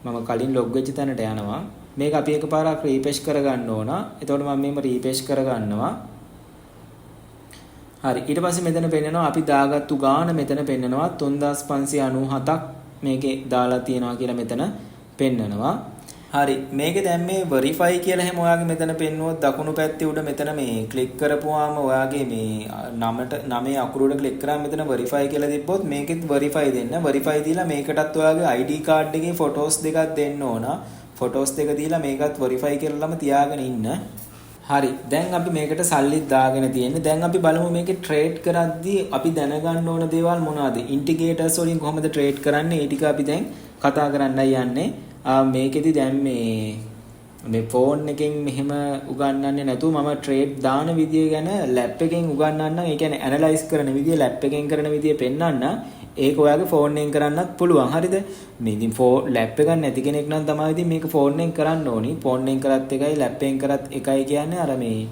මම කලින් log වෙච්ච තැනට යනවා. මේක අපි එකපාරක් refresh කරගන්න ඕන. එතකොට මම මේක refresh කරගන්නවා. හරි ඊට පස්සේ මෙතන පෙන්නනවා අපි දාගත්තු ගාණ මෙතන පෙන්නනවා 3597ක් මේකේ දාලා තියෙනවා කියලා මෙතන පෙන්නනවා. හරි මේක දැන් මේ verify කියලා හැම ඔයාගේ මෙතන පෙන්නුවොත් දකුණු පැත්තේ උඩ මෙතන මේ ක්ලික් කරපුවාම ඔයාගේ මේ නමේ අකුරු උඩ ක්ලික් කරාම මෙතන verify කියලා තිබ්බොත් මේකෙත් verify දෙන්න. verify දීලා මේකටත් ඔයාගේ ID card එකේ photos දෙකක් දෙන්න ඕන. photos දෙක දීලා මේකත් verify කරලාම තියාගෙන ඉන්න. හරි දැන් අපි මේකට සල්ලි දාගෙන තියෙන්නේ. දැන් අපි බලමු මේකේ ට්‍රේඩ් කරද්දී අපි දැනගන්න ඕන දේවල් මොනවද? ඉන්ඩිකේටර්ස් වලින් කොහොමද ට්‍රේඩ් කරන්නේ? ඒ ටික අපි දැන් කතා කරන්නයි යන්නේ. මේකෙදි දැන් මේ ෆෝන් එකෙන් මෙහෙම උගන්වන්නේ නැතුව මම ට්‍රේඩ් දාන විදිය ගැන ලැප් එකෙන් උගන්වන්නම්. ඒ කියන්නේ ඇනලයිස් කරන විදිය ලැප් එකෙන් කරන විදිය පෙන්වන්න. ඒක ඔයාගේ ෆෝන් එකෙන් කරන්නත් පුළුවන්. හරිද? මේ ඉතින් ලැප් එකක් නැති කෙනෙක් නම් තමයි ඉතින් මේක ෆෝන් එකෙන් කරන්න ඕනි. ෆෝන් එකෙන් කරත් එකයි ලැප් එකෙන් කරත් එකයි කියන්නේ අර මේ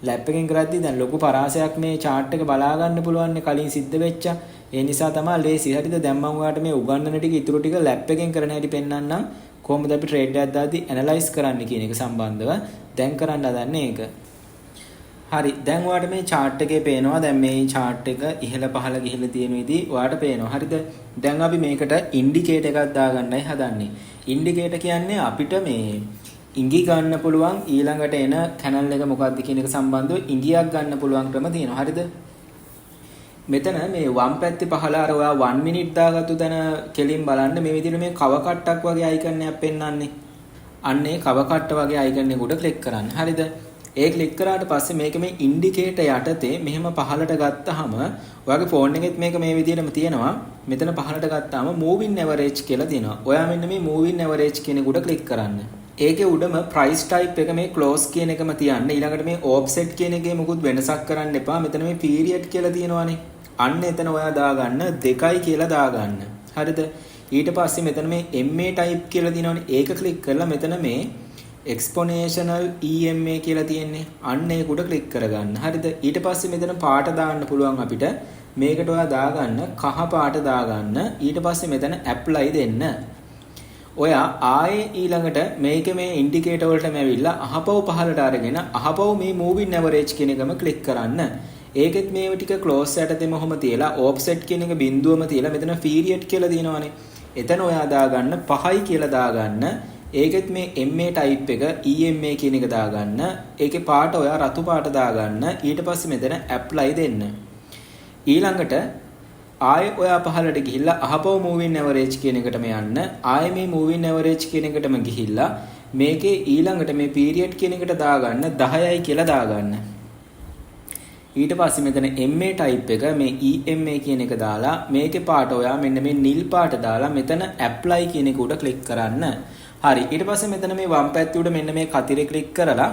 ලැප් එකෙන් කරද්දී දැන් ලොකු පරාසයක් මේ chart එක බලා ගන්න පුළුවන් නේ කලින් සිද්ධ වෙච්ච. ඒ නිසා තමයි ලේසි. හරිද? දැන් මම ඔයාලට මේ උගන්වන ටික ඉතුරු ටික ලැප් එකෙන් කරන හැටි පෙන්වන්නම්. කොහොමද අපි ට්‍රේඩ් එකක් දාද්දී ඇනලයිස් කරන්න කියන එක සම්බන්ධව දැන් කරන්න හදන්නේ ඒක. හරි දැන් ඔයාලට මේ chart එකේ පේනවා. දැන් මේ chart එක ඉහළ පහළ ගිහිල්ලා තියෙන විදිහ ඔයාලට පේනවා. හරිද? දැන් අපි මේකට ඉන්ඩිකේටර් එකක් දාගන්නයි හදන්නේ. ඉන්ඩිකේටර් කියන්නේ අපිට මේ ඉඟි ගන්න පුළුවන් ඊළඟට එන channel එක මොකක්ද කියන එක සම්බන්ධව ඉඟියක් ගන්න පුළුවන් ක්‍රම තියෙනවා. හරිද? මෙතන මේ වම් පැත්තේ පහළ අර ඔයා 1 minute දාගත්තු තැන කෙලින් බලන්න මේ විදිහට මේ කව කට්ටක් වගේ අයිකන් එකක් පෙන්වන්නේ. අන්න ඒ කව කට්ට වගේ අයිකන් එක උඩ ක්ලික් කරන්න. හරිද? ඒ ක්ලික් කරාට පස්සේ මේක මේ ඉන්ඩිකේටර් යටතේ මෙහෙම පහළට ගත්තාම ඔයාගේ ෆෝන් එකෙත් මේක මේ විදිහටම තියෙනවා. මෙතන පහළට ගත්තාම moving average කියලා තියෙනවා. ඔයා මෙන්න මේ moving average කියන එක උඩ ක්ලික් කරන්න. ඒකේ උඩම price type එක මේ close කියන එකම තියන්න. ඊළඟට මේ offset කියන එකේ මොකුත් වෙනසක් කරන්න එපා. මෙතන මේ period කියලා තියෙනවානේ. අන්න එතන ඔයා දාගන්න 2යි කියලා දාගන්න. හරිද? ඊට පස්සේ මෙතන මේ MA type කියලා තියෙනවානේ. ඒක ක්ලික් කරලා මෙතන මේ exponential EMA කියලා තියෙන්නේ. අන්න ඒක උඩ ක්ලික් කරගන්න. හරිද? ඊට පස්සේ මෙතන පාට දාන්න පුළුවන් අපිට. මේකට ඔයා දාගන්න කහ පාට දාගන්න. ඊට පස්සේ මෙතන apply දෙන්න. ඔයා ආයේ ඊළඟට මේක මේ ඉන්ඩිකේටර් වලටම ඇවිල්ලා අහපව පහලට අරගෙන අහපව මේ moving average කියන එකම ක්ලික් කරන්න. ඒකෙත් මේව ටික close යටතේම ඔහොම තියලා offset කියන එක බිඳුවම තියලා මෙතන period කියලා දිනවනේ. එතන ඔයා දාගන්න 5යි කියලා දාගන්න. ඒකෙත් මේ MA type එක EMA කියන එක දාගන්න. ඒකේ පාට ඔයා රතු පාට දාගන්න. ඊට පස්සේ මෙතන apply දෙන්න. ඊළඟට ආයේ ඔයා පහලට ගිහිල්ලා අහපව moving average කියන එකටම යන්න. ආයේ මේ moving average කියන එකටම ගිහිල්ලා මේකේ ඊළඟට මේ period කියන එකට දාගන්න 10යි කියලා දාගන්න. ඊට පස්සේ මෙතන MA type එක මේ EMA කියන එක දාලා මේකේ පාට ඔයා මෙන්න මේ නිල් පාට දාලා මෙතන apply කියන එක උඩ ක්ලික් කරන්න. හරි. ඊට පස්සේ මෙතන මේ වම් පැත්තේ උඩ මෙන්න මේ කතිරේ ක්ලික් කරලා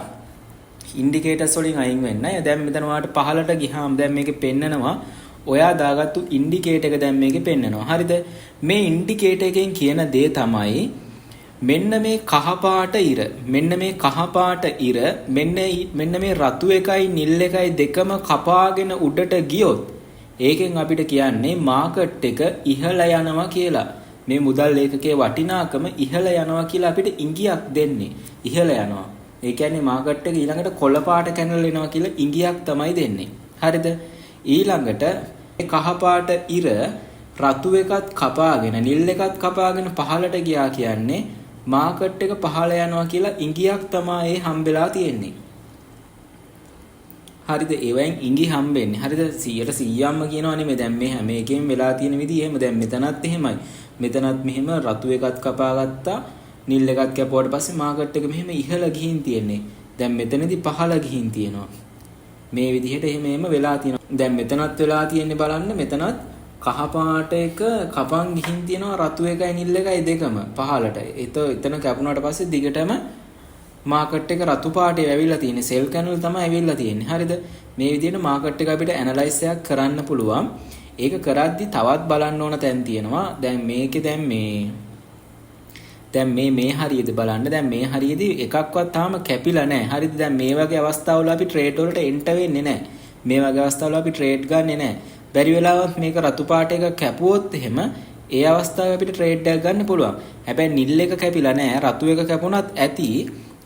ඉන්ඩිකේටර්ස් වලින් අයින් වෙන්න. දැන් මෙතන ඔයාලට පහලට ගියාම දැන් මේකේ පෙන්නනවා ඔයා දාගත්තු ඉන්ඩිකේටර් එක දැන් මේකේ පෙන්නනවා. හරිද? මේ ඉන්ඩිකේටර් එකෙන් කියන දේ තමයි මෙන්න මේ කහ පාට ඉර මෙන්න මේ කහ පාට ඉර මෙන්න මේ රතු එකයි නිල් එකයි දෙකම කපාගෙන උඩට ගියොත් ඒකෙන් අපිට කියන්නේ මාකට් එක ඉහළ යනවා කියලා. මේ මුදල් ලේඛකයේ වටිනාකම ඉහළ යනවා කියලා අපිට ඉඟියක් දෙන්නේ. ඉහළ යනවා. ඒ කියන්නේ මාකට් එක ඊළඟට කොළ පාට කැනල් එනවා කියලා ඉඟියක් තමයි දෙන්නේ. හරිද? ඊළඟට මේ කහ පාට ඉර රතු එකත් කපාගෙන නිල් එකත් කපාගෙන පහළට ගියා කියන්නේ මාකට් එක පහළ යනවා කියලා ඉඟියක් තමයි හම්බෙලා තියෙන්නේ. හරිද? ඒවෙන් ඉඟි හම්බෙන්නේ. හරිද? 100%ක්ම කියනවනේ මේ දැන් මේ හැම එකෙම වෙලා තියෙන විදිහ එහෙම. දැන් මෙතනත් එහෙමයි. මෙතනත් මෙහෙම රතු එකත් කපාගත්තා නිල් එකත් කැපුවට පස්සේ මාකට් එක මෙහෙම ඉහළ ගිහින් තියෙන්නේ. දැන් මෙතනදී පහළ ගිහින් තියෙනවා. මේ විදිහට එහෙම වෙලා තියෙනවා. දැන් මෙතනත් වෙලා තියෙන්නේ බලන්න මෙතනත් කහ පාට එක කපන් ගිහින් තියෙනවා රතු එකයි නිල් එකයි දෙකම පහළට. එතන කැපුණාට පස්සේ දිගටම මාකට් එක රතු පාටේ ඇවිල්ලා තියෙන්නේ. සෙල් කැනල් තමයි ඇවිල්ලා තියෙන්නේ. හරිද? මේ විදිහට මාකට් එක අපිට ඇනලයිස් එකක් කරන්න පුළුවන්. ඒක කරද්දි තවත් බලන්න ඕන තැන් තියෙනවා. දැන් මේකේ දැන් මේ හරියද බලන්න. දැන් මේ හරියදී එකක්වත් තාම කැපිලා නැහැ. හරිද? දැන් මේ වගේ අවස්ථාවල අපි ට්‍රේඩ් වලට එන්ටර් වෙන්නේ නැහැ. මේ වගේ අවස්ථාවල අපි ට්‍රේඩ් ගන්නෙ නැහැ. බැරි වෙලාවත් මේක රතු පාට එක කැපුවොත් එහෙම ඒ අවස්ථාවේ අපිට ට්‍රේඩ් එකක් ගන්න පුළුවන්. හැබැයි නිල් එක කැපිලා නැහැ. රතු එක කැපුණත් ඇති.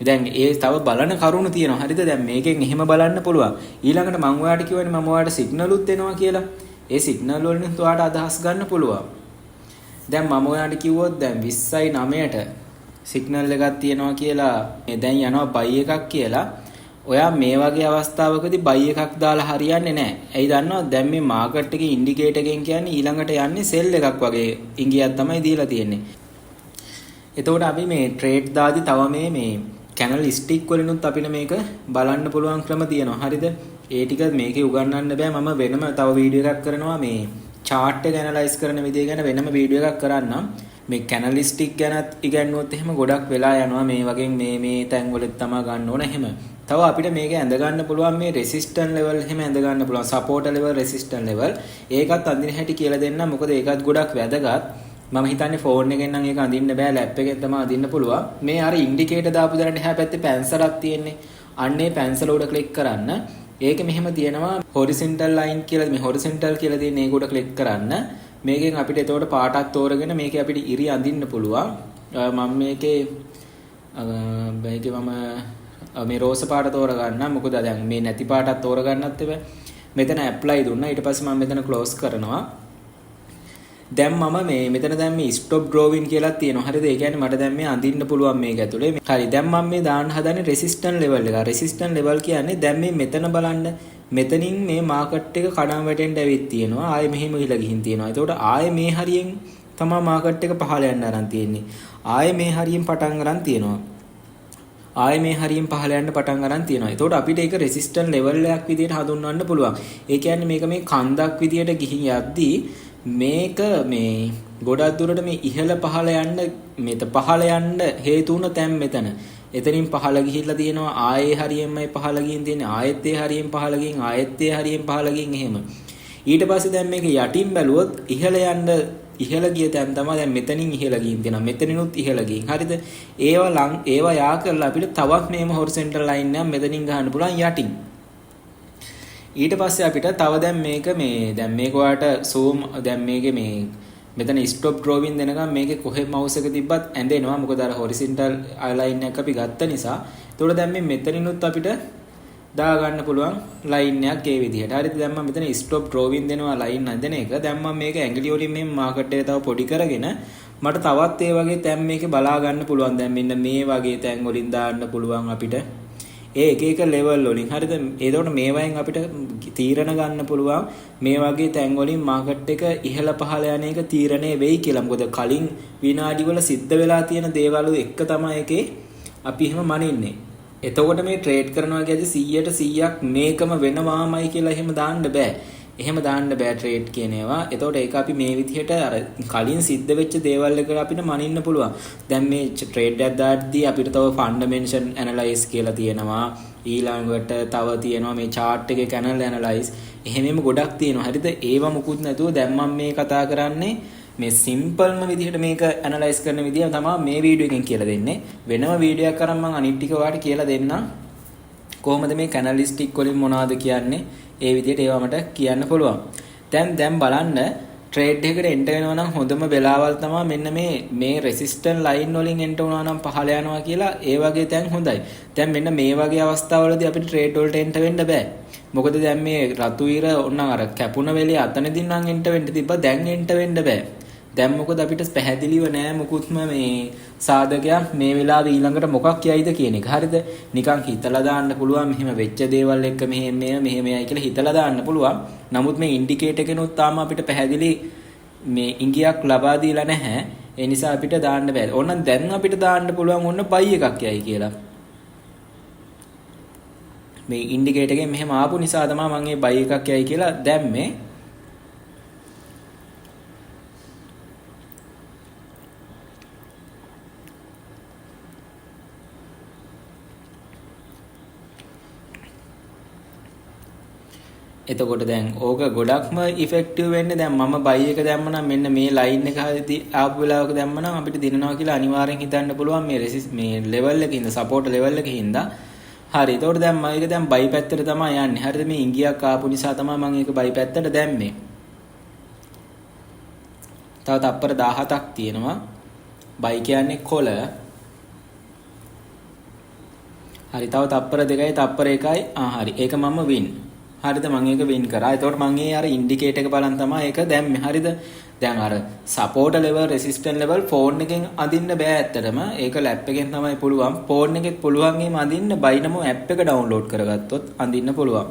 දැන් ඒ තව බලන කරුණු තියෙනවා. හරිද? දැන් මේකෙන් එහෙම බලන්න පුළුවන්. ඊළඟට මම ඔයාලට කියවනේ මම ඔයාලට සිග්නලුත් දෙනවා කියලා. ඒ සිග්නල් වලින් ඔයාලට අදහස් ගන්න පුළුවන්. දැන් මම ඔයාලට කිව්වොත් දැන් 20:09ට සිග්නල් එකක් තියෙනවා කියලා දැන් යනවා බයි එකක් කියලා. ඔයා මේ වගේ අවස්ථාවකදී බයි එකක් දාලා හරියන්නේ නැහැ. ඇයි දන්නවද? දැන් මේ මාකට් එකේ ඉන්ඩිකේටර් එකෙන් කියන්නේ ඊළඟට යන්නේ සෙල් එකක් වගේ ඉඟියක් තමයි දීලා තියෙන්නේ. එතකොට අපි මේ ට්‍රේඩ් දාදී තව මේ කැනල් ස්ටික් වලිනුත් අපිට මේක බලන්න පුළුවන් ක්‍රම තියෙනවා. හරිද? ඒ ටික මේකේ උගන්වන්න බෑ. මම වෙනම තව වීඩියෝ එකක් කරනවා මේ chart එක ඇනලයිස් කරන විදිය ගැන වෙනම වීඩියෝ එකක් කරන්නම්. මේ කැනල් ස්ටික් ගැනත් ඉගෙනුවොත් එහෙම ගොඩක් වෙලා යනවා. මේ වගේ මේ තැන් වලත් තමයි ගන්න ඕන එහෙම. තව අපිට මේක ඇඳ ගන්න පුළුවන් මේ රෙසිස්ටන්ට් ලෙවල් එහෙම ඇඳ ගන්න පුළුවන්. Support level resistant level. ඒකත් අඳින හැටි කියලා දෙන්නම්. මොකද ඒකත් ගොඩක් වැදගත්. මම හිතන්නේ ෆෝන් එකෙන් නම් ඒක අඳින්න බෑ. ලැප් එකෙන් තමයි අඳින්න පුළුවන්. මේ අර ඉන්ඩිකේටර් දාපු දරට එහා පැත්තේ පැන්සලක් තියෙන්නේ. අන්නේ පැන්සල උඩ ක්ලික් කරන්න. ඒක මෙහෙම තියෙනවා horizontal line කියලා. මේ horizontal කියලා තියෙන ඒක උඩ ක්ලික් කරන්න. මේකෙන් අපිට එතකොට පාටක් තෝරගෙන මේකේ අපිට ඉරි අඳින්න පුළුවන්. මම මේකේ මම මේ රෝස පාට තෝරගන්න. මොකද දැන් මේ නැති පාටක් තෝරගන්නත් එපා. මෙතන apply දුන්නා. ඊට පස්සේ මම මෙතන close කරනවා. දැන් මම මෙතන දැන් මේ stop drawing කියලා තියෙනවා. හරිද? ඒ කියන්නේ මට දැන් මේ අඳින්න පුළුවන් මේක ඇතුලේ. හරි. දැන් මම මේ දාන්න හදන්නේ resistance level එක. resistance level කියන්නේ දැන් මේ මෙතන බලන්න. මෙතනින් මේ මාකට් එක කඩම් වැටෙන්න ඇවිත් තියෙනවා. ආයේ මෙහෙම ගිහලා ගිහින් තියෙනවා. ඒතකොට ආයේ මේ හරියෙන් තමයි මාකට් එක පහළ යන්න අරන් තියෙන්නේ. ආයේ මේ හරියෙන් පටන් ගන්න තියෙනවා. ආයේ මේ හරියෙන් පහළ යන්න පටන් ගන්න තියෙනවා. ඒතකොට අපිට ඒක resistance level එකක් විදිහට හඳුන්වන්න පුළුවන්. ඒ කියන්නේ මේක මේ කන්දක් විදිහට ගිහින් යද්දී මේක මේ ගොඩක් දුරට මේ ඉහළ පහළ යන්න හේතු වුණ තැන් මෙතන. එතනින් පහළ ගිහිල්ලා තියෙනවා. ආයේ හරියෙන්මයි පහළ ගිහින් තියෙන්නේ. ආයෙත් ඒ හරියෙන් පහළ ගිහින් ආයෙත් ඒ හරියෙන් පහළ ගිහින් එහෙම. ඊට පස්සේ දැන් මේක යටින් බැලුවොත් ඉහළ ගිය තැන් තමයි දැන් මෙතනින් ඉහළ ගිහින් තියෙනවා. මෙතනිනුත් ඉහළ ගිහින්. හරිද? ඒවා යා කරලා අපිට තවත් මේම horizontal line එකක් මෙතනින් ගහන්න පුළුවන් යටින්. ඊට පස්සේ අපිට තව දැන් මේක ඔයාලට zoom දැන් මේකේ මේ මෙතන stop drawing දෙනකම් මේකේ කොහෙ mouse එක තිබ්බත් ඇඳෙනවා. මොකද අර horizontal line එකක් අපි ගත්ත නිසා. ඒතකොට දැන් මේ මෙතනිනුත් අපිට දා ගන්න පුළුවන් line එකක් ඒ විදිහට. හරිද? දැන් මම මෙතන stop drawing දෙනවා line හදන එක. දැන් මම මේක ඇඟිලි වලින් මේ මාකට් එක තව පොඩි කරගෙන මට තවත් ඒ වගේ තැන් මේකේ බලා ගන්න පුළුවන්. දැන් මෙන්න මේ වගේ තැන් වලින් දාන්න පුළුවන් අපිට. ඒ එක ලෙවල් වලින්. හරිද? එතකොට මේවායින් අපිට තීරණ ගන්න පුළුවන් මේ වගේ තැන් වලින් මාකට් එක ඉහළ පහළ යන එක තීරණය වෙයි කියලා. මොකද කලින් විනාඩි වල සිද්ධ වෙලා තියෙන දේවල් එක්ක තමයි එකේ අපි එහෙම මනින්නේ. එතකොට මේ ට්‍රේඩ් කරනවා කියද්දි 100% මේකම වෙනවාමයි කියලා එහෙම දාන්න බෑ. එහෙම දාන්න බෑ ට්‍රේඩ් කියන ඒවා. එතකොට ඒක අපි මේ විදිහට අර කලින් සිද්ධ වෙච්ච දේවල් එකට අපිට මනින්න පුළුවන්. දැන් මේ ට්‍රේඩ් එකක් දාද්දී අපිට තව ෆන්ඩමෙන්ටල් ඇනලයිස් කියලා තියෙනවා. ඊළඟට තව තියෙනවා මේ chart එකේ කැනල් ඇනලයිස්. එහෙමම ගොඩක් තියෙනවා. හරිද? ඒව මුකුත් නැතුව දැන් මම මේ කතා කරන්නේ මේ සිම්පල්ම විදිහට මේක ඇනලයිස් කරන විදිය තමයි මේ වීඩියෝ එකෙන් කියලා දෙන්නේ. වෙනම වීඩියෝ එකක් කරන් මම අනිත් ටික ඔයාලට කියලා දෙන්නම්. කොහොමද මේ කැනලිස්ටික් වලින් මොනවද කියන්නේ? ඒ විදිහට ඒවා මට කියන්න පුළුවන්. දැන් බලන්න ට්‍රේඩ් එකකට එන්ටර් වෙනවා නම් හොඳම වෙලාවල් තමයි මෙන්න මේ රෙසිස්ටන්ට් ලයින් වලින් එන්ටර් වුණා නම් පහළ යනවා කියලා ඒ වගේ තැන් හොඳයි. දැන් මෙන්න මේ වගේ අවස්ථාවලදී අපිට ට්‍රේඩ් වලට එන්ටර් වෙන්න බෑ. මොකද දැන් මේ රතු ඉර ඔන්න අර කැපුණ වෙලේ අතනදී නම් එන්ටර් වෙන්න තිබ්බා. දැන් එන්ටර් වෙන්න බෑ. දැන් මොකද අපිට පැහැදිලිව නෑ මුකුත්ම මේ සාධකයක් මේ වෙලාවේ ඊළඟට මොකක් යයිද කියන එක. හරිද? නිකන් හිතලා දාන්න පුළුවන් මෙහෙම වෙච්ච දේවල් එක්ක මෙහෙමයි කියලා හිතලා දාන්න පුළුවන්. නමුත් මේ ඉන්ඩිකේටර් එකනොත් තාම අපිට පැහැදිලි මේ ඉඟියක් ලබා දීලා නැහැ. ඒ නිසා අපිට දාන්න බෑ. ඕනනම් දැන් අපිට දාන්න පුළුවන් ඔන්න බයි එකක් යයි කියලා. මේ ඉන්ඩිකේටර් එකෙන් මෙහෙම ආපු නිසා තමයි මම මේ බයි එකක් යයි කියලා දැම්මේ. එතකොට දැන් ඕක ගොඩක්ම ඉෆෙක්ටිව් වෙන්නේ දැන් මම බයි එක දැම්මනම් මෙන්න මේ ලයින් එක හරිදී ආපු වෙලාවක දැම්මනම් අපිට දිනනවා කියලා අනිවාර්යෙන් හිතන්න පුළුවන් මේ ලෙවල් එකේ ඉඳ සපෝට් ලෙවල් එකේ ඉඳ. හරි. එතකොට දැන් මම ඒක දැන් බයි පැත්තට තමයි යන්නේ. හරිද? මේ ඉංගියක් ආපු නිසා තමයි මම ඒක බයි පැත්තට දැම්මේ. තව තප්පර 17ක් තියෙනවා. බයි කියන්නේ කොළ. හරි. තව තප්පර 2යි තප්පර 1යි. හරි. ඒක මම වින්. හරිද? මම ඒක වින් කරා. එතකොට මම අර ඉන්ඩිකේටර් එක බලන් තමයි ඒක දැම්මේ. හරිද? දැන් අර support level resistant level phone එකෙන් අදින්න බෑ ඇත්තටම. ඒක ලැප් එකෙන් තමයි පුළුවන්. ෆෝන් එකෙත් පුළුවන් එහෙම අදින්න බයිනමෝ ඇප් එක ඩවුන්ලෝඩ් කරගත්තොත් අදින්න පුළුවන්.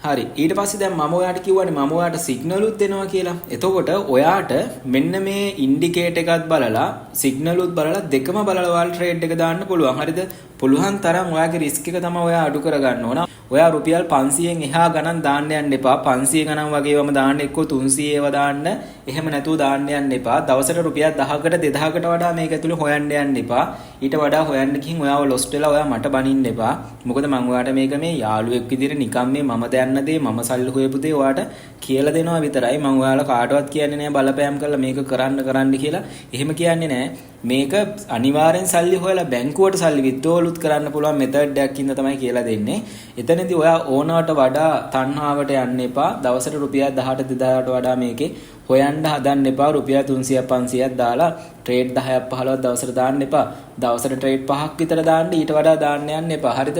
හරි. ඊට පස්සේ දැන් මම ඔයාලට කිව්වනේ මම ඔයාලට සිග්නල් උත් දෙනවා කියලා. එතකොට ඔයාට මෙන්න මේ ඉන්ඩිකේටර් එකත් බලලා සිග්නල් උත් බලලා දෙකම බලලා ඔයාලා ට්‍රේඩ් එක දාන්න පුළුවන්. හරිද? පුළුවන් තරම් ඔයාගේ රිස්ක් එක තමයි ඔයා අඩු කරගන්න ඕන. ඔයා රුපියල් 500න් එහා ගණන් දාන්න යන්න එපා. 500 ගණන් වගේවම දාන්න එක්කෝ 300 ඒවා දාන්න. එහෙම නැතුව දාන්න යන්න එපා. දවසට රුපියල් 1000කට 2000කට වඩා මේක ඇතුලේ හොයන්න යන්න එපා. ඊට වඩා හොයන්න ගිහින් ඔයාව ලොස්ට් වෙලා ඔයා මට බනින්න එපා. මොකද මම ඔයාට මේක මේ යාළුවෙක් විදිහට නිකන් මේ මම දන්න දේ මම සල්ලි හොයපු දේ ඔයාට කියලා දෙනවා විතරයි. මම ඔයාලා කාටවත් කියන්නේ නැහැ බලපෑම් කරලා මේක කරන්න කියලා. එහෙම කියන්නේ නැහැ. මේක අනිවාර්යෙන් සල්ලි හොයලා බැංකුවට සල්ලි විත්ඩ්‍රෝවලුත් කරන්න පුළුවන් මෙතඩ් එකක් ඉන්න තමයි කියලා දෙන්නේ. එතනදී ඔයා ඕනවට වඩා තණ්හාවට යන්න එපා. දවසට රුපියල් 10ට 2000ට වඩා මේකේ හොයන්න හදන්න එපා. රුපියල් 300ක් 500ක් දාලා ට්‍රේඩ් 10ක් 15ක් දවසට දාන්න එපා. දවසට ට්‍රේඩ් 5ක් විතර දාන්න ඊට වඩා දාන්න යන්න එපා. හරිද?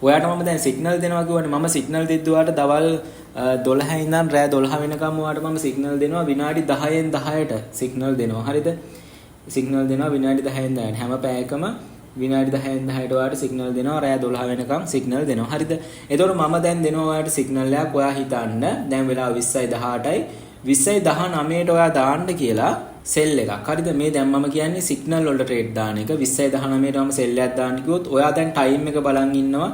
ඔයාට මම දැන් සිග්නල් දෙනවා කියවනේ මම සිග්නල් දෙද්දී ඔයාට දවල් 12 ඉඳන් රෑ 12 වෙනකම් ඔයාට මම සිග්නල් දෙනවා විනාඩි 10න් 10ට සිග්නල් දෙනවා. හරිද? සිග්නල් දෙනවා විනාඩි 10න් 10ට හැම පැයකම විනාඩි 10න් 10ට ඔයාට සිග්නල් දෙනවා රෑ 12 වෙනකම් සිග්නල් දෙනවා. හරිද? එතකොට මම දැන් දෙනවා ඔයාට සිග්නල් එකක් ඔයා හිතන්න දැන් වෙලාව 20:18යි 20:19ට ඔයා දාන්න කියලා සෙල් එකක්. හරිද? මේ දැන් මම කියන්නේ සිග්නල් වලට ට්‍රේඩ් දාන එක. 20:19ට මම සෙල් එකක් දාන්න කිව්වොත් ඔයා දැන් ටයිම් එක බලන් ඉන්නවා.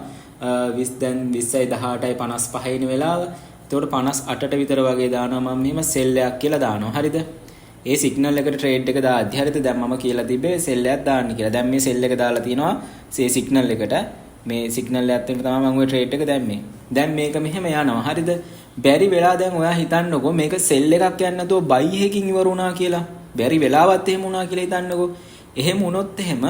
දැන් 20:18යි 55 වෙනි වෙලාව. එතකොට 58ට විතර වගේ දානවා මම මෙහෙම සෙල් එකක් කියලා දානවා. හරිද? ඒ සිග්නල් එකට ට්‍රේඩ් එක දාද්දි හරිද? දැන් මම කියලා තිබ්බේ සෙල් එකක් දාන්න කියලා. දැන් මේ සෙල් එක දාලා තිනවා මේ සිග්නල් එකට. මේ සිග්නල් එකත් එක්ක තමයි මම ওই ට්‍රේඩ් එක දැම්මේ. දැන් මේක මෙහෙම යනවා. හරිද? බැරි වෙලා දැන් ඔයා හිතන්නකෝ මේක සෙල් එකක් යන්න නැතුව බයි එකකින් ඉවර වුණා කියලා. බැරි වෙලාවත් එහෙම වුණා කියලා හිතන්නකෝ. එහෙම වුණොත් එහෙම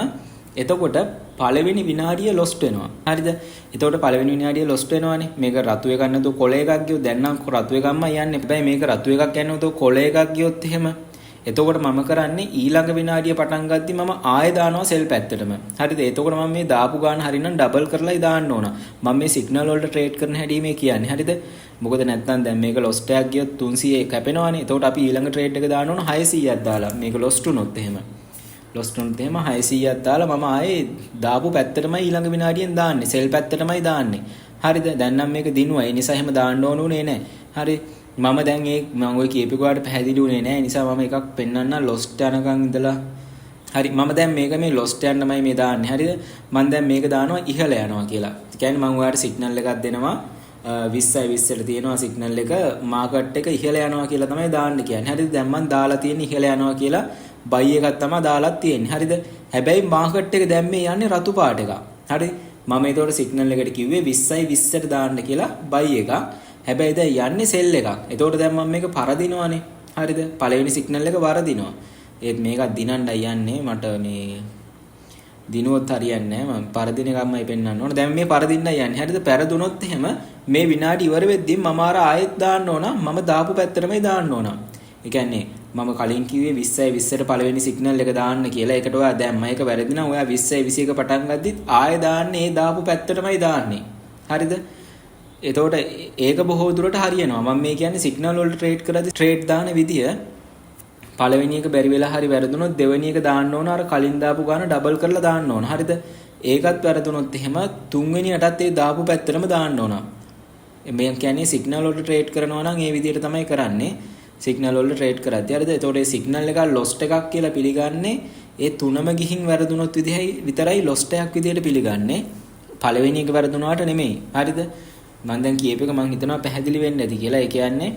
එතකොට පළවෙනි විනාඩිය ලොස්ට් වෙනවා. හරිද? එතකොට පළවෙනි විනාඩිය ලොස්ට් වෙනවානේ. මේක රතු එකක් නැතුව කොළ එකක් ගියොත් දැන් නම් රතු එකක්ම යන්නේ. හැබැයි මේක රතු එකක් යන්නේ නැතුව කොළ එකක් ගියොත් එහෙම එතකොට මම කරන්නේ ඊළඟ විනාඩිය පටන් ගද්දි මම ආයෙ දානවා සෙල් පැත්තටම. හරිද? එතකොට මම මේ දාපු ගාන හරිනම් ඩබල් කරලායි දාන්න ඕන. මම මේ සිග්නල් වලට ට්‍රේඩ් කරන හැටි මේ කියන්නේ. හරිද? මොකද නැත්නම් දැන් මේක ලොස්ට් එකක් ගියොත් 300 කැපෙනවානේ. එතකොට අපි ඊළඟ ට්‍රේඩ් එක දාන්න ඕන 600ක් දාලා. මේක ලොස්ට් වුණොත් එහෙම. ලොස්ට් වුණොත් එහෙම 600ක් දාලා මම ආයේ දාපු පැත්තටමයි ඊළඟ විනාඩියෙන් දාන්නේ. සෙල් පැත්තටමයි දාන්නේ. හරිද? දැන් නම් මේක දිනුවා. ඒ නිසා එහෙම දාන්න ඕන උනේ නැහැ. හරි. මම දැන් මම ඔය කියපු කාට පැහැදිලි වුණේ නැහැ. ඒ නිසා මම එකක් පෙන්වන්න ලොස්ට් යනකම් ඉඳලා හරි මම දැන් මේක මේ ලොස්ට් යන්නමයි මේ දාන්නේ. හරිද? මම දැන් මේක දානවා ඉහළ යනවා කියලා. ඒ කියන්නේ මම ඔයාලට සිග්නල් එකක් දෙනවා 20යි 20ට තියෙනවා සිග්නල් එක මාකට් එක ඉහළ යනවා කියලා තමයි දාන්න කියන්නේ. හරිද? දැන් මම දාලා තියෙන්නේ ඉහළ යනවා කියලා බයි එකක් තමයි දාලා තියෙන්නේ. හරිද? හැබැයි මාකට් එක දැන් මේ යන්නේ රතු පාට එකක්. හරි? මම ඒතකොට සිග්නල් එකට කිව්වේ 20යි 20ට දාන්න කියලා බයි එකක්. හැබැයි දැන් යන්නේ සෙල් එකක්. එතකොට දැන් මම මේක පරදිනවනේ. හරිද? පළවෙනි සිග්නල් එක වරදිනවා. ඒත් මේක දිනන්නයි යන්නේ මට මේ දිනුවොත් හරියන්නේ නැහැ. මම පරදින එකමයි පෙන්වන්න ඕන. දැන් මේ පරදින්නයි යන්නේ. හරිද? පෙරදුනොත් එහෙම මේ විනාඩි ඉවර වෙද්දී මම ආයෙත් දාන්න ඕන. මම දාපු පැත්තටමයි දාන්න ඕන. ඒ කියන්නේ මම කලින් කිව්වේ 20යි 20ට පළවෙනි සිග්නල් එක දාන්න කියලා. ඒකට ඔයා දැන් මම ඒක වැරදි නම් ඔයා 20යි 21 පටන් ගද්දිත් ආයෙ දාන්නේ ඒ දාපු පැත්තටමයි දාන්නේ. හරිද? එතකොට ඒක බොහෝ දුරට හරියනවා. මම මේ කියන්නේ සිග්නල් වලට ට්‍රේඩ් කරද්දී ට්‍රේඩ් දාන විදිය පළවෙනි එක බැරි වෙලා හරි වැරදුනොත් දෙවෙනි එක දාන්න ඕන. අර කලින් දාපු ගාන ඩබල් කරලා දාන්න ඕන. හරිද? ඒකත් වැරදුනොත් එහෙම තුන්වෙනියටත් ඒ දාපු පැත්තටම දාන්න ඕන. මේ කියන්නේ සිග්නල් වලට ට්‍රේඩ් කරනවා නම් ඒ විදියට තමයි කරන්නේ. සිග්නල් වලට ට්‍රේඩ් කරද්දී හරිද? එතකොට මේ සිග්නල් එක ලොස්ට් එකක් කියලා පිළිගන්නේ ඒ තුනම ගිහින් වැරදුනොත් විතරයි ලොස්ට් එකක් විදියට පිළිගන්නේ. පළවෙනි එක වැරදුනාට නෙමෙයි. හරිද? මම දැන් කියප එක මම හිතනවා පැහැදිලි වෙන්නේ නැති කියලා. ඒ කියන්නේ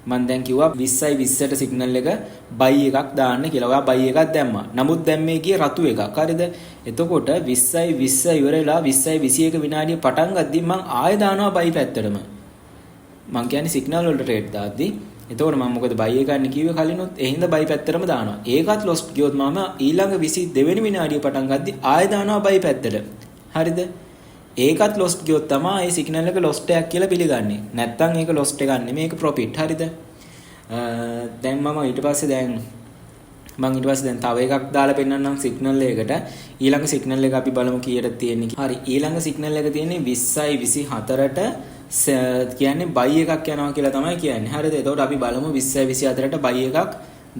මම දැන් කිව්වා 20යි 20ට සිග්නල් එක බයි එකක් දාන්න කියලා. ඔයා බයි එකක් දැම්මා. නමුත් දැන් මේ ගියේ රතු එකක්. හරිද? එතකොට 20යි 20 ඉවරලා 20යි 21 විනාඩිය පටන් ගද්දි මම ආයෙ දානවා බයි පැත්තටම. මම කියන්නේ සිග්නල් වලට ට්‍රේඩ් දාද්දි. එතකොට මම මොකද බයි එක ගන්න කිව්වේ කලිනුත් ඒ හින්දා බයි පැත්තටම දානවා. ඒකත් ලොස්ට් ගියොත් මම ඊළඟ 22 වෙනි විනාඩිය පටන් ගද්දි ආයෙ දානවා බයි පැත්තට. හරිද? ඒකත් ලොස්ට් ගියොත් තමයි ඒ සිග්නල් එක ලොස්ට් එකක් කියලා පිළිගන්නේ. නැත්තම් ඒක ලොස්ට් එකක් නෙමෙයි මේක ප්‍රොෆිට්. හරිද? දැන් මම ඊට පස්සේ දැන් තව එකක් දාලා පෙන්නන්නම් සිග්නල් එකකට. ඊළඟ සිග්නල් එක අපි බලමු කීයට තියෙන්නේ. හරි ඊළඟ සිග්නල් එක තියෙන්නේ 20යි 24ට කියන්නේ බයි එකක් යනවා කියලා තමයි කියන්නේ. හරිද? එතකොට අපි බලමු 20යි 24ට බයි එකක්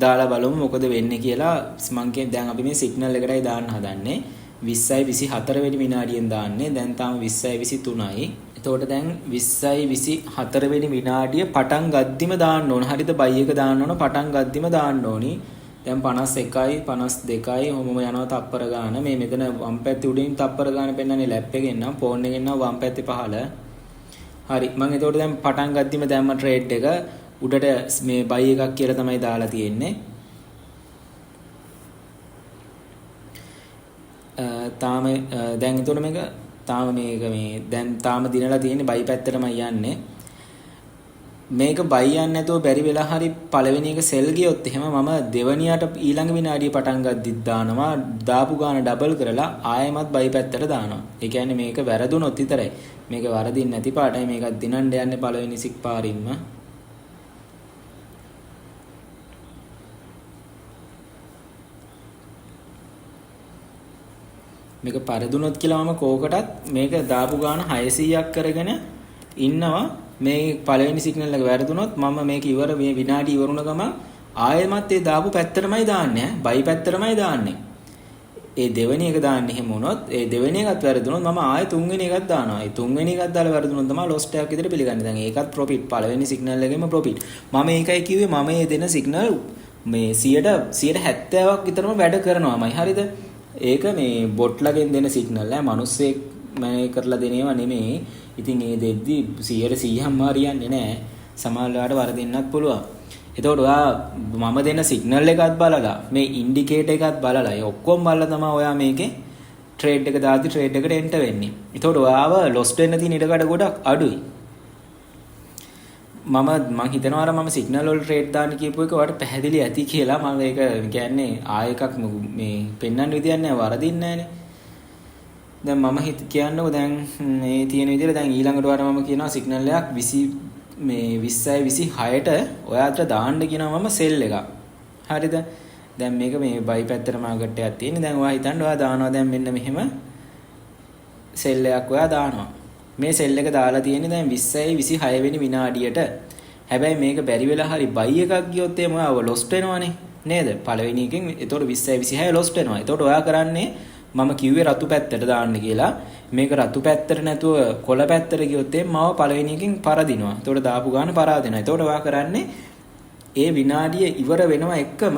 දාලා බලමු මොකද වෙන්නේ කියලා. මම කියන්නේ දැන් අපි මේ සිග්නල් එකටයි දාන්න හදන්නේ. 20යි 24 වෙනි විනාඩියෙන් දාන්නේ. දැන් තාම 20යි 23යි. එතකොට දැන් 20යි 24 වෙනි විනාඩිය පටන් ගද්දිම දාන්න ඕන. හරිද? බයි එක දාන්න ඕන පටන් ගද්දිම දාන්න ඕනි. දැන් 51යි 52යි ඔහොම යනවා තප්පර ගාන. මේ මෙතන වම් පැත්තේ උඩින් තප්පර ගාන පෙන්නන්නේ ලැප් එකෙන් නම් ෆෝන් එකෙන් නම් වම් පැත්තේ පහළ. හරි මම එතකොට දැන් පටන් ගද්දිම දැම්ම ට්‍රේඩ් එක උඩට මේ බයි එකක් කියලා තමයි දාලා තියෙන්නේ. තාම දැන් එතකොට මේක තාම මේක මේ දැන් තාම දිනලා තියෙන්නේ බයි පැත්තටමයි යන්නේ. මේක බයි යන්නේ නැතුව බැරි වෙලා හරි පළවෙනි එක සෙල් ගියොත් එහෙම මම දෙවනියට ඊළඟ විනාඩිය පටන් ගද්දිත් දානවා. දාපු ගාන ඩබල් කරලා ආයෙමත් බයි පැත්තට දානවා. ඒ කියන්නේ මේක වැරදුනොත් විතරයි. මේක වරදින්නේ නැති පාටයි මේකත් දිනන්න යන්නේ පළවෙනි සික් පාරින්ම. මේක පරදුනොත් කියලා මම කෝකටත් මේක දාපු ගාන 600ක් කරගෙන ඉන්නවා. මේ පළවෙනි සිග්නල් එක වැරදුනොත් මම මේක ඉවර මේ විනාඩි ඉවරුණ ගම ආයෙමත් ඒ දාපු පැත්තටමයි දාන්නේ. බයි පැත්තටමයි දාන්නේ. ඒ දෙවෙනි එක දාන්න එහෙම වුණොත් ඒ දෙවෙනි එකත් වැරදුනොත් මම ආයෙ තුන්වෙනි එකක් දානවා. ඒ තුන්වෙනි එකක් දාලා වැරදුනොත් තමයි ලොස්ට් එකක් විදිහට පිළිගන්නේ. දැන් ඒකත් ප්‍රොෆිට්. පළවෙනි සිග්නල් එකේම ප්‍රොෆිට්. මම ඒකයි කිව්වේ මම මේ දෙන සිග්නල් මේ 170ක් විතරම වැඩ කරනවාමයි. හරිද? ඒක මේ බොට්ලගෙන් දෙන සිග්නල් ඈ මිනිස්සෙක් මේ කරලා දෙනේවා නෙමෙයි. ඉතින් ඒ දෙද්දි 100%ක්ම හරියන්නේ නැහැ. සමහරවිට වරදින්නත් පුළුවන්. එතකොට ඔයා මම දෙන සිග්නල් එකත් බලලා මේ ඉන්ඩිකේටර් එකත් බලලා ඒ ඔක්කොම බලලා තමයි ඔයා මේකේ ට්‍රේඩ් එක දාද්දි ට්‍රේඩ් එකට එන්ටර් වෙන්නේ. එතකොට ඔයාව ලොස්ට් වෙන්න තියෙන ඉඩකඩ ගොඩක් අඩුයි. මම හිතනවා අර මම සිග්නල් වල ට්‍රේඩ් දාන්න කියපු එක ඔයාලට පැහැදිලි ඇති කියලා. මම ඒක කියන්නේ ආයෙ එකක් මේ පෙන්වන්න විදියක් නැහැ වරදින්නේ නැහනේ. දැන් මම කියන්නකො දැන් මේ තියෙන විදිහට දැන් ඊළඟට වාට මම කියනවා සිග්නල් එකක් 20 මේ 20යි 26ට ඔයාට දාන්න කියනවා මම සෙල් එකක්. හරිද? දැන් මේක මේ බයි පැත්තට මාකට් එකක් තියෙන. දැන් ඔයා හිතන්න ඔයා දානවා දැන් මෙන්න මෙහෙම සෙල් එකක් ඔයා දානවා. මේ සෙල් එක දාලා තියෙන්නේ දැන් 20යි 26 වෙනි විනාඩියට. හැබැයි මේක බැරි වෙලා හරි බයි එකක් ගියොත් එහම ඔයාව ලොස්ට් වෙනවනේ. නේද? පළවෙනි එකෙන් එතකොට 20යි 26 ලොස්ට් වෙනවා. එතකොට ඔයා කරන්නේ මම කිව්වේ රතු පැත්තට දාන්න කියලා. මේක රතු පැත්තට නැතුව කොළ පැත්තට ගියොත් එහම මාව පළවෙනි එකෙන් පරදිනවා. එතකොට දාපු ගාන පරාදිනවා. එතකොට ඔයා කරන්නේ ඒ විනාඩිය ඉවර වෙනවා එක්කම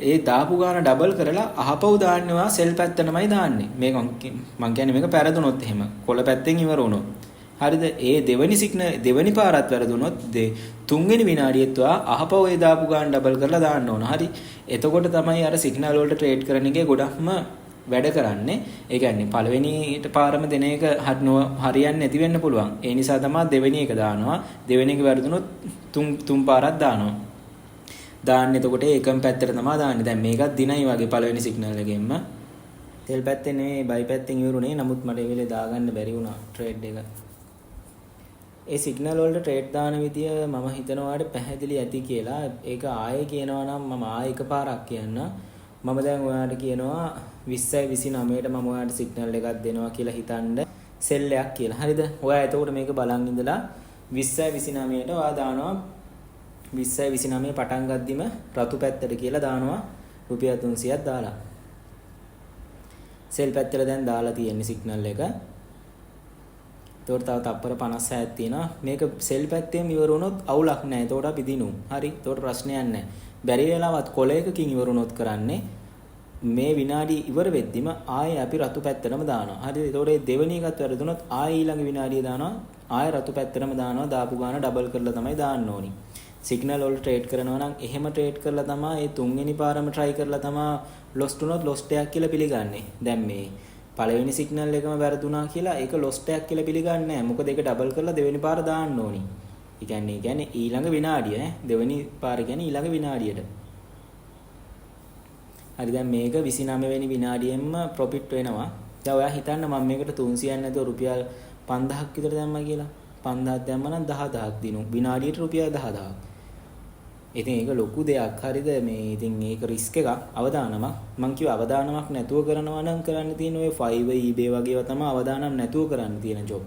ඒ දාපු ගාන ඩබල් කරලා අහපව් දාන්නවා සෙල් පැත්තටමයි දාන්නේ. මේක මං කියන්නේ මේක පෙරදුනොත් එහෙම කොළ පැත්තෙන් ඉවර වුණොත්. හරිද? ඒ දෙවෙනි පාරත් වැරදුනොත් තුන්වෙනි විනාඩියෙත් ඔයා අහපව් ඒ දාපු ගාන ඩබල් කරලා දාන්න ඕන. හරි. එතකොට තමයි අර සිග්නල් වලට ට්‍රේඩ් කරන එකේ ගොඩක්ම වැඩ කරන්නේ. ඒ කියන්නේ පළවෙනිට පාරම දෙන එක හරියන්නේ නැති වෙන්න පුළුවන්. ඒ නිසා තමයි දෙවෙනි එක දානවා. දෙවෙනි එක වැරදුනොත් තුන් පාරක් දානවා. දාන්න එතකොට ඒකම පැත්තට තමයි දාන්නේ. දැන් මේකත් දිනයි වගේ පළවෙනි සිග්නල් එකෙන්ම. තෙල් පැත්තේ නෙමෙයි බයි පැත්තෙන් ඉවරුනේ. නමුත් මට ඒ වෙලේ දාගන්න බැරි වුණා ට්‍රේඩ් එක. ඒ සිග්නල් වලට ට්‍රේඩ් දාන විදිය මම හිතනවාට පැහැදිලි ඇති කියලා. ඒක ආයේ කියනවා නම් මම ආයේ එකපාරක් කියන්න. මම දැන් ඔයාලට කියනවා 20යි 29ට මම ඔයාලට සිග්නල් එකක් දෙනවා කියලා හිතන්න සෙල් එකක් කියලා. හරිද? ඔයා එතකොට මේක බලන් ඉඳලා 20යි 29ට ඔයා දානවා 20යි 29 පටන් ගද්දිම රතු පැත්තට කියලා දානවා රුපියල් 300ක් දාලා. සෙල් පැත්තට දැන් දාලා තියෙන සිග්නල් එක. ඒතකොට තව තප්පර 56ක් තියෙනවා. මේක සෙල් පැත්තෙන් ඉවර වුණොත් අවුලක් නැහැ. ඒතකොට අපි දිනු. හරි. ඒතකොට ප්‍රශ්නයක් නැහැ. බැරි වෙලාවත් කොළ එකකින් ඉවර වුණොත් කරන්නේ මේ විනාඩි ඉවර වෙද්දිම ආයේ අපි රතු පැත්තටම දානවා. හරිද? ඒතකොට මේ දෙවෙනි එකත් වැරදුනොත් ආයේ ඊළඟ විනාඩිය දානවා. ආයේ රතු පැත්තටම දානවා. දාපු ගාන ඩබල් කරලා තමයි දාන්න ඕනි. සිග්නල් වල ට්‍රේඩ් කරනවා නම් එහෙම ට්‍රේඩ් කරලා තමයි ඒ තුන්වෙනි පාරම try කරලා තමයි lost උනොත් lost එකක් කියලා පිළිගන්නේ. දැන් මේ පළවෙනි සිග්නල් එකම වැරදුනා කියලා ඒක lost එකක් කියලා පිළිගන්නේ නැහැ. මොකද ඒක ඩබල් කරලා දෙවෙනි පාර දාන්න ඕනි. ඒ කියන්නේ ඊළඟ විනාඩිය දෙවෙනි පාර කියන්නේ ඊළඟ විනාඩියට. හරි දැන් මේක 29 වෙනි විනාඩියෙන්ම ප්‍රොෆිට් වෙනවා. දැන් ඔයා හිතන්න මම මේකට 300ක් නැතුව රුපියල් 5000ක් විතර දැම්මා කියලා. 5000ක් දැම්ම නම් 10000ක් දිනු. විනාඩියට රුපියල් 10000ක්. ඉතින් ඒක ලොකු දෙයක්. හරිද? මේ ඉතින් ඒක රිස්ක් එකක්. අවදානමක්. මං කිව්ව අවදානමක් නැතුව කරනවා නම් කරන්න තියෙන ඔය Fiverr eBay වගේව තමයි අවදානම් නැතුව කරන්න තියෙන ජොබ්.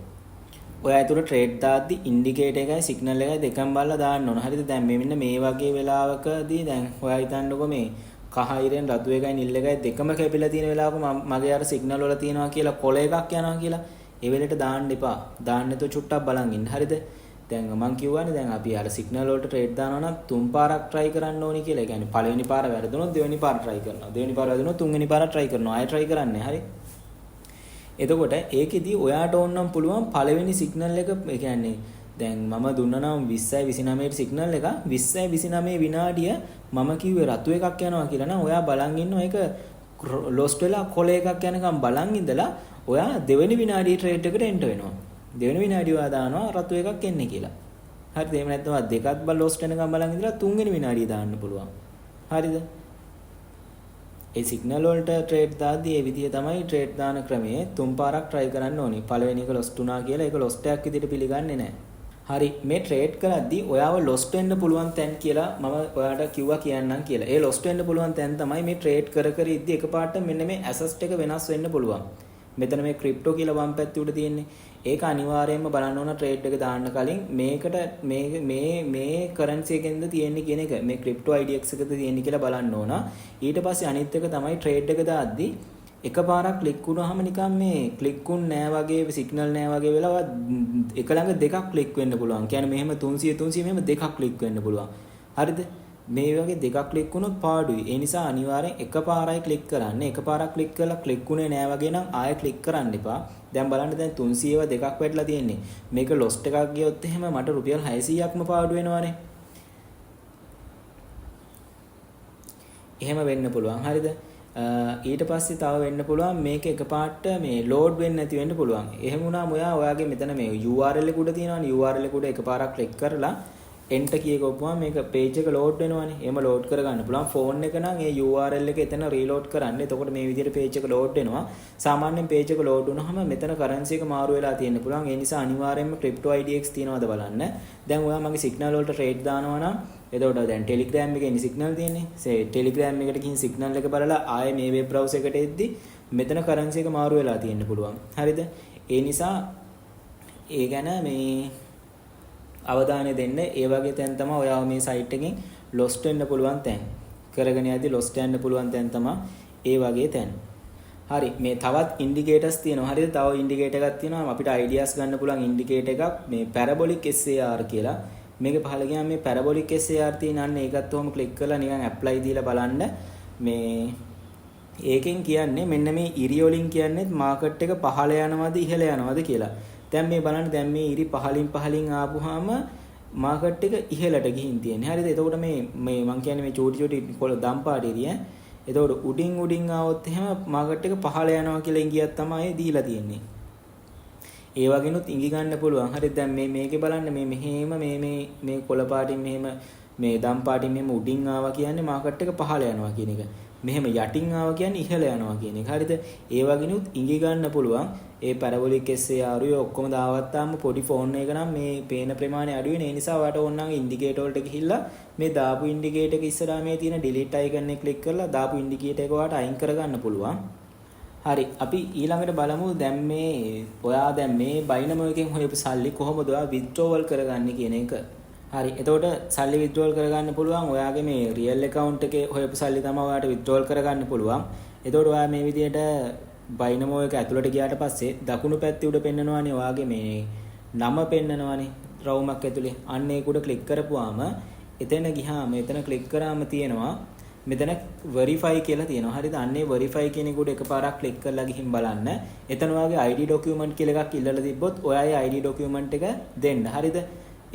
ඔයා ඒතර ට්‍රේඩ් දාද්දි ඉන්ඩිකේටර් එකයි සිග්නල් එකයි දෙකම බලලා දාන්න ඕන. හරිද? දැන් මෙන්න මේ වගේ වෙලාවකදී දැන් ඔයා හිතන්නකෝ මේ කහ ඉරෙන් රතු එකයි නිල් එකයි දෙකම කැපිලා තියෙන වෙලාවක මගේ අර සිග්නල් වල තියෙනවා කියලා කොළ එකක් යනවා කියලා ඒ වෙලෙට දාන්න එපා. දාන්න නැතුව චුට්ටක් බලන් ඉන්න. හරිද? දැන් මම කියවනේ දැන් අපි අර සිග්නල් වලට ට්‍රේඩ් දානවා නම් තුන් පාරක් try කරන්න ඕනි කියලා. ඒ කියන්නේ පළවෙනි පාර වැරදුනොත් දෙවෙනි පාර try කරනවා. දෙවෙනි පාර වැරදුනොත් තුන්වෙනි පාර try කරනවා. ආයෙ try කරන්නේ. හරි? එතකොට ඒකෙදි ඔයාට ඕන නම් පුළුවන් පළවෙනි සිග්නල් එක ඒ කියන්නේ දැන් මම දුන්නා නම් 20යි 29ට සිග්නල් එක 20යි 29 විනාඩිය මම කිව්වේ රතු එකක් යනවා කියලා නම් ඔයා බලන් ඉන්නවා ඒක lost වෙලා කොළ එකක් යනකම් බලන් ඉඳලා ඔයා දෙවෙනි විනාඩියේ ට්‍රේඩ් එකට එන්ටර් වෙනවා. දෙවෙනි විනාඩිය ඔයා දානවා රතු එකක් එන්නේ කියලා. හරිද? එහෙම නැත්නම් දෙකත් බල lost වෙනකම් බලන් ඉඳලා තුන්වෙනි විනාඩිය දාන්න පුළුවන්. හරිද? ඒ සිග්නල් වලට ට්‍රේඩ් දාද්දී ඒ විදිය තමයි ට්‍රේඩ් දාන ක්‍රමයේ තුන් පාරක් try කරන්න ඕනි. පළවෙනි එක lost වුණා කියලා ඒක lost එකක් විදිහට පිළිගන්නේ නැහැ. හරි මේ ට්‍රේඩ් කරද්දී ඔයාව lost වෙන්න පුළුවන් තැන් කියලා මම ඔයාලට කිව්වා කියන්නම් කියලා. ඒ lost වෙන්න පුළුවන් තැන් තමයි මේ ට්‍රේඩ් කර ඉද්දී එකපාරට මෙන්න මේ assets එක වෙනස් වෙන්න පුළුවන්. මෙතන මේ ක්‍රිප්ටෝ කියලා වම් පැත්තේ උඩ තියෙන්නේ. ඒක අනිවාර්යයෙන්ම බලන්න ඕන ට්‍රේඩ් එක දාන්න කලින් මේකට මේ කරන්සි එකෙන්ද තියෙන්නේ කියන එක මේ ක්‍රිප්ටෝ IDX එකද තියෙන්නේ කියලා බලන්න ඕන. ඊට පස්සේ අනිත් එක තමයි ට්‍රේඩ් එක දාද්දී එකපාරක් ක්ලික් වුණාම නිකන් මේ ක්ලික් උන් නෑ වගේ සිග්නල් නෑ වගේ වෙලාව එක ළඟ දෙකක් ක්ලික් වෙන්න පුළුවන්. කියන්නේ මෙහෙම 300 මෙහෙම දෙකක් ක්ලික් වෙන්න පුළුවන්. හරිද? මේ වගේ දෙකක් ක්ලික් වුණොත් පාඩුයි. ඒ නිසා අනිවාර්යෙන් එකපාරයි ක්ලික් කරන්න. එකපාරක් ක්ලික් කරලා ක්ලික් උනේ නෑ වගේ නම් ආයෙ ක්ලික් කරන්න එපා. දැන් බලන්න දැන් 300ව දෙකක් වැටලා තියෙන්නේ. මේක lost එකක් ගියොත් එහෙම මට රුපියල් 600ක්ම පාඩු වෙනවනේ. එහෙම වෙන්න පුළුවන්. හරිද? ඊට පස්සේ තව වෙන්න පුළුවන් මේක එකපාරට මේ load වෙන්නේ නැති වෙන්න පුළුවන්. එහෙම වුණාම ඔයාගේ මෙතන මේ URL එක උඩ තියෙනවනේ URL එක උඩ එකපාරක් ක්ලික් කරලා enter කියක ඔපුවා මේක page එක load වෙනවනේ. එහෙම load කරගන්න පුළුවන්. phone එක නම් ඒ URL එක එතන reload කරන්න. එතකොට මේ විදිහට page එක load වෙනවා. සාමාන්‍යයෙන් page එක load වුණාම මෙතන currency එක මාරු වෙලා තියෙන්න පුළුවන්. ඒ නිසා අනිවාර්යයෙන්ම crypto IDX තියනවාද බලන්න. දැන් ඔයා මගේ signal වලට trade දානවා නම් එතකොට දැන් Telegram එකේ ඉන්නේ signal තියෙන්නේ. Telegram එකට ගිහින් signal එක බලලා ආයේ මේ web browser එකට එද්දි මෙතන currency එක මාරු වෙලා තියෙන්න පුළුවන්. හරිද? ඒ නිසා ඒ ගැන මේ අවධානය දෙන්න. ඒ වගේ තැන් තමයි ඔයාව මේ site එකෙන් lost වෙන්න පුළුවන් තැන්. කරගෙන යද්දි lost වෙන්න පුළුවන් තැන් තමයි ඒ වගේ තැන්. හරි මේ තවත් indicators තියෙනවා. හරිද? තව indicator එකක් තියෙනවා. අපිට ideas ගන්න පුළුවන් indicator එකක් මේ parabolic SAR කියලා. මේක පහළ ගියාම මේ parabolic SAR තියෙනන්න ඒකත් ඔහොම click කරලා නිකන් apply දීලා බලන්න. මේ ඒකෙන් කියන්නේ මෙන්න මේ ඉරි වලින් කියන්නේ මාකට් එක පහළ යනවද ඉහළ යනවද කියලා. දැන් මේ බලන්න දැන් මේ ඉරි පහලින් ආපුවාම මාකට් එක ඉහළට ගිහින් තියෙන්නේ. හරිද? එතකොට මේ මම කියන්නේ මේ චූටි කොළ දම්පාට ඉරිය. එතකොට උඩින් ආවොත් එහෙම මාකට් එක පහළ යනවා කියලා ඉංගියක් තමයි දීලා තියෙන්නේ. ඒ වගේනොත් ඉඟි ගන්න පුළුවන්. හරිද? දැන් මේකේ බලන්න මෙහෙම මේ කොළ පාටින් මෙහෙම මේ දම් පාටින් මෙහෙම උඩින් ආවා කියන්නේ මාකට් එක පහළ යනවා කියන එක. මෙහෙම යටින් ආවා කියන්නේ ඉහළ යනවා කියන එක. හරිද? ඒ වගේනොත් ඉඟි ගන්න පුළුවන්. ඒ parabolic SAR ඔක්කොම දාවත්තාම පොඩි ෆෝන් එක නම් මේ පේන ප්‍රමාණය අඩු වෙන. ඒ නිසා ඔයාලට ඕන නම් ඉන්ඩිකේටර් වලට ගිහිල්ලා මේ දාපු ඉන්ඩිකේටර් එක ඉස්සරහා මේ තියෙන delete icon එක ක්ලික් කරලා දාපු ඉන්ඩිකේටර් එක ඔයාලට අයින් කරගන්න පුළුවන්. හරි අපි ඊළඟට බලමු දැන් මේ ඔයා දැන් මේ බයිනමෝ එකෙන් හොයපු සල්ලි කොහොමද ඔයා withdrawal කරගන්නේ කියන එක. හරි එතකොට සල්ලි withdrawal කරගන්න පුළුවන් ඔයාගේ මේ real account එකේ හොයපු සල්ලි තමයි ඔයාට withdrawal කරගන්න පුළුවන්. එතකොට ඔයා මේ විදිහට බයිනමෝ එක ඇතුළට ගියාට පස්සේ දකුණු පැත්තේ උඩ පෙන්නනවානේ ඔයාගේ මේ නම පෙන්නනවානේ රවුමක් ඇතුලේ. අන්න ඒක උඩ ක්ලික් කරපුවාම එතන ගියාම එතන ක්ලික් කරාම තියෙනවා මෙතන verify කියලා තියෙනවා. හරිද? අන්නේ verify කියන එක උඩ එකපාරක් ක්ලික් කරලා ගිහින් බලන්න. එතන ඔයාගේ ID document කියලා එකක් ඉල්ලලා තිබ්බොත් ඔයාගේ ID document එක දෙන්න. හරිද?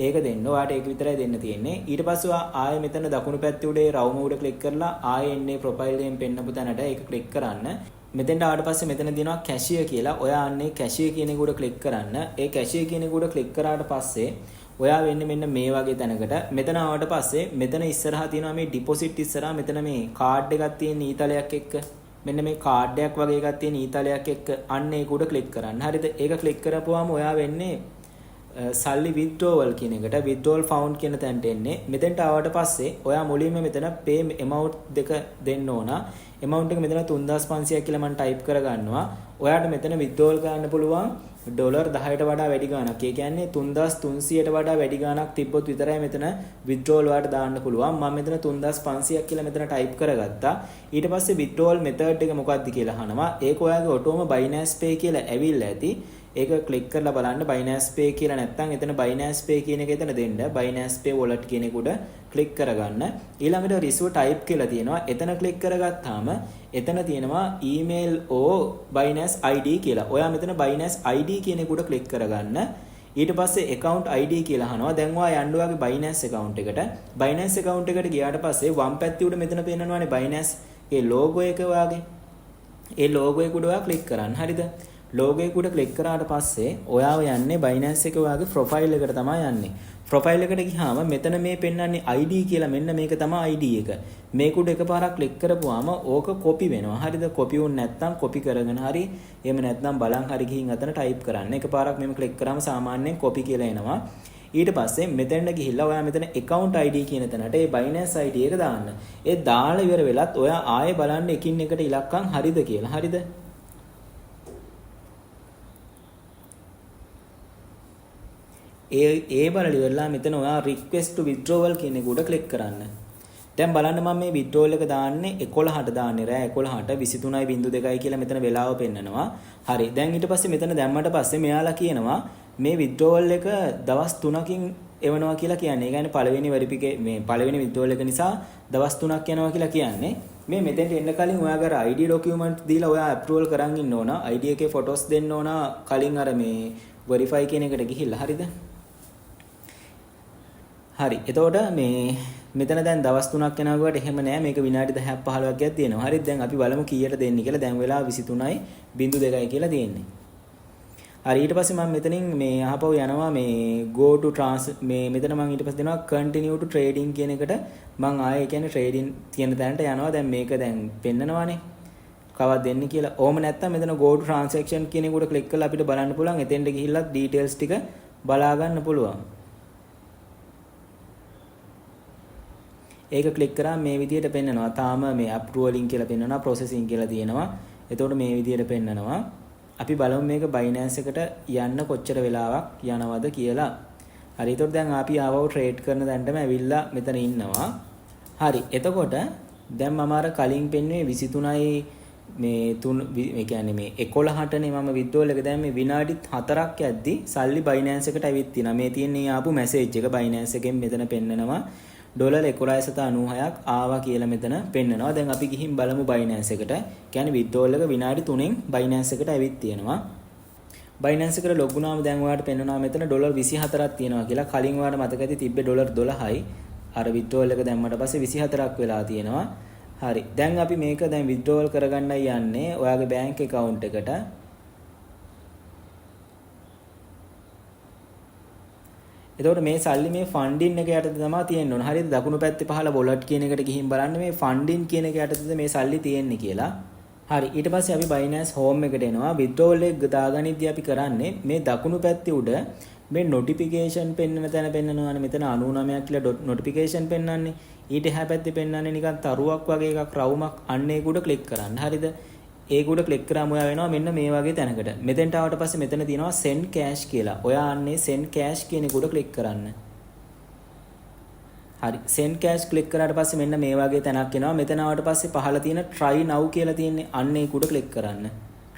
ඒක දෙන්න. ඔයාට ඒක විතරයි දෙන්න තියෙන්නේ. ඊට පස්සේ ඔයා ආයෙ මෙතන දකුණු පැත්තේ උඩේ රවුම උඩ ක්ලික් කරලා ආයෙ එන්නේ profile එකෙන් පෙන්නපු තැනට ඒක ක්ලික් කරන්න. මෙතෙන්ට ආවට පස්සේ මෙතන දිනවා cashier කියලා. ඔයා අන්නේ cashier කියන එක උඩ ක්ලික් කරන්න. ඒ cashier කියන එක උඩ ක්ලික් කරාට පස්සේ ඔයා වෙන්නේ මෙන්න මේ වගේ තැනකට. මෙතන ආවට පස්සේ මෙතන ඉස්සරහා තියෙනවා මේ deposit ඉස්සරහා මෙතන මේ කාඩ් එකක් තියෙන ඊතලයක් එක්ක. මෙන්න මේ කාඩ් එකක් වගේ එකක් තියෙන ඊතලයක් එක්ක අන්න ඒක උඩ ක්ලික් කරන්න. හරිද? ඒක ක්ලික් කරපුවාම ඔයා වෙන්නේ සල්ලි withdrawal කියන එකට withdrawal found කියන තැනට එන්නේ. මෙතෙන්ට ආවට පස්සේ ඔයා මුලින්ම මෙතන pay amount දෙක දෙන්න ඕන. amount එක මෙතන 3500ක් කියලා මම type කරගන්නවා. ඔයාට මෙතන withdrawal කරන්න පුළුවන් $10ට වඩා වැඩි ගාණක්. ඒ කියන්නේ 3300ට වඩා වැඩි ගාණක් තිබ්බොත් විතරයි මෙතන withdrawal වලට දාන්න පුළුවන්. මම මෙතන 3500ක් කියලා මෙතන type කරගත්තා. ඊට පස්සේ withdrawal method එක මොකක්ද කියලා අහනවා. ඒක ඔයාගේ ඔටෝම Binance Pay කියලා ඇවිල්ලා ඇති. ඒක ක්ලික් කරලා බලන්න Binance Pay කියලා නැත්නම් එතන Binance Pay කියන එක එතන දෙන්න. Binance Pay wallet කියන එක උඩ ක්ලික් කරගන්න. ඊළඟට receive type කියලා තියෙනවා. එතන ක්ලික් කරගත්තාම එතන තියෙනවා email or Binance ID කියලා. ඔයා මෙතන Binance ID කියන එක උඩ ක්ලික් කරගන්න. ඊට පස්සේ account ID කියලා අහනවා. දැන් ඔයා යන්න ඔයාගේ Binance account එකට. Binance account එකට ගියාට පස්සේ වම් පැත්තේ උඩ මෙතන පේනවනේ Binance ඒ logo එක ඔයාගේ. ඒ logo එක උඩ ඔයා ක්ලික් කරන්න. හරිද? logo එක උඩ ක්ලික් කරාට පස්සේ ඔයාව යන්නේ Binance එකේ ඔයාගේ profile එකට තමයි යන්නේ. profile එකට ගියාම මෙතන මේ පෙන්වන්නේ ID කියලා මෙන්න මේක තමයි ID එක. මේක උඩ එකපාරක් ක්ලික් කරපුවාම ඕක copy වෙනවා. හරිද? copy වුනේ නැත්නම් copy කරගෙන හරි එහෙම නැත්නම් බලන් හරි ගිහින් අතන type කරන්න. එකපාරක් මෙහෙම ක්ලික් කරාම සාමාන්‍යයෙන් copy කියලා එනවා. ඊට පස්සේ මෙතෙන්ට ගිහිල්ලා ඔයා මෙතන account ID කියන තැනට ඒ Binance ID එක දාන්න. ඒ දාලා ඉවර වෙලත් ඔයා ආයෙ බලන්න එකින් එකට ඉලක්කම් හරිද කියලා. හරිද? ඒ බලලා ඉවරලා මෙතන ඔයා request to withdrawal කියන එක උඩ ක්ලික් කරන්න. දැන් බලන්න මම මේ withdrawal එක දාන්නේ 11ට දාන්නේ රෑ 11ට 23.2යි කියලා මෙතන වෙලාව පෙන්නනවා. හරි. දැන් ඊට පස්සේ මෙතන දැම්මට පස්සේ මෙයාලා කියනවා මේ withdrawal එක දවස් 3කින් එවනවා කියලා කියන්නේ. ඒ කියන්නේ පළවෙනි withdrawal එක නිසා දවස් 3ක් යනවා කියලා කියන්නේ. මේ මෙතෙන්ට එන්න කලින් ඔයාගේ ID document දීලා ඔයා approval කරන් ඉන්න ඕන. ID එකේ photos දෙන්න ඕන කලින් අර මේ verify කියන එකට ගිහිල්ලා. හරිද? හරි. එතකොට මේ මෙතන දැන් දවස් 3ක් යනවා කියවට එහෙම නෑ. මේක විනාඩි 10ක් 15ක් ගියත් තියෙනවා. හරිද? දැන් අපි බලමු කීයට දෙන්නේ කියලා. දැන් වෙලාව 23.02යි කියලා තියෙන්නේ. හරි ඊට පස්සේ මම මෙතනින් මේ අහපව යනවා මේ go to මේ මෙතන මම ඊට පස්සේ දෙනවා continue to trading කියන එකට මම ආයේ කියන්නේ trading තියෙන තැනට යනවා. දැන් මේක දැන් පෙන්නනවානේ. කවද දෙන්නේ කියලා. ඕම නැත්තම් මෙතන go to transaction කියන එකට ක්ලික් කරලා අපිට බලන්න පුළුවන්. එතෙන්ට ගිහිල්ලා details ටික බලා ගන්න පුළුවන්. ඒක ක්ලික් කරාම මේ විදිහට පෙන්නනවා. තාම මේ approvaling කියලා පෙන්නනවා, processing කියලා තියෙනවා. එතකොට මේ විදිහට පෙන්නනවා. අපි බලමු මේක Binance එකට යන්න කොච්චර වෙලාවක් යනවද කියලා. හරි එතකොට දැන් අපි ආවව ට්‍රේඩ් කරන තැනටම ඇවිල්ලා මෙතන ඉන්නවා. හරි එතකොට දැන් මම අර කලින් පෙන්නුවේ 23යි මේ 3 ඒ කියන්නේ මේ 11ටනේ මම withdrawal එක දැන් මේ විනාඩි 4ක් යද්දි සල්ලි Binance එකට ඇවිත් තිනා. මේ තියෙන්නේ ආපු මැසේජ් එක Binance එකෙන් මෙතන පෙන්නනවා. ඩොලර් 11.96ක් ආවා කියලා මෙතන පෙන්නනවා. දැන් අපි ගිහින් බලමු Binance එකට. කියන්නේ withdrawal එක විනාඩි 3න් Binance එකට ඇවිත් තියෙනවා. Binance එකට log වුණාම දැන් ඔයාලට පෙන්නනවා මෙතන ඩොලර් 24ක් තියෙනවා කියලා. කලින් ඔයාලට මතක ඇති තිබ්බේ ඩොලර් 12යි. අර withdrawal එක දැම්මට පස්සේ 24ක් වෙලා තියෙනවා. හරි. දැන් අපි මේක දැන් withdrawal කරගන්නයි යන්නේ ඔයාගේ bank account එකට. එතකොට මේ සල්ලි මේ ෆන්ඩින් එක යටතේ තමයි තියෙන්න ඕන. හරිද? දකුණු පැත්තේ පහළ වොලට් කියන එකට ගිහින් බලන්න මේ ෆන්ඩින් කියන එක යටතේද මේ සල්ලි තියෙන්නේ කියලා. හරි. ඊට පස්සේ අපි Binance Home එකට එනවා. withdrawal එක දාගනිද්දී අපි කරන්නේ මේ දකුණු පැත්තේ උඩ මේ notification පෙන්වන තැන පෙන්නනවානේ. මෙතන 99ක් කියලා notification පෙන්වන්නේ. ඊට එහා පැත්තේ පෙන්වන්නේ නිකන් තරුවක් වගේ එකක් රවුමක්. අන්න ඒක උඩ ක්ලික් කරන්න. හරිද? ඒක උඩ ක්ලික් කරාම ඔයා වෙනවා මෙන්න මේ වගේ තැනකට. මෙතෙන්ට ආවට පස්සේ මෙතන තියෙනවා send cash කියලා. ඔයා අන්නේ send cash කියන එක උඩ ක්ලික් කරන්න. හරි. send cash ක්ලික් කරාට පස්සේ මෙන්න මේ වගේ තැනක් එනවා. මෙතන ආවට පස්සේ පහළ තියෙන try now කියලා තියෙන්නේ. අන්න ඒක උඩ ක්ලික් කරන්න.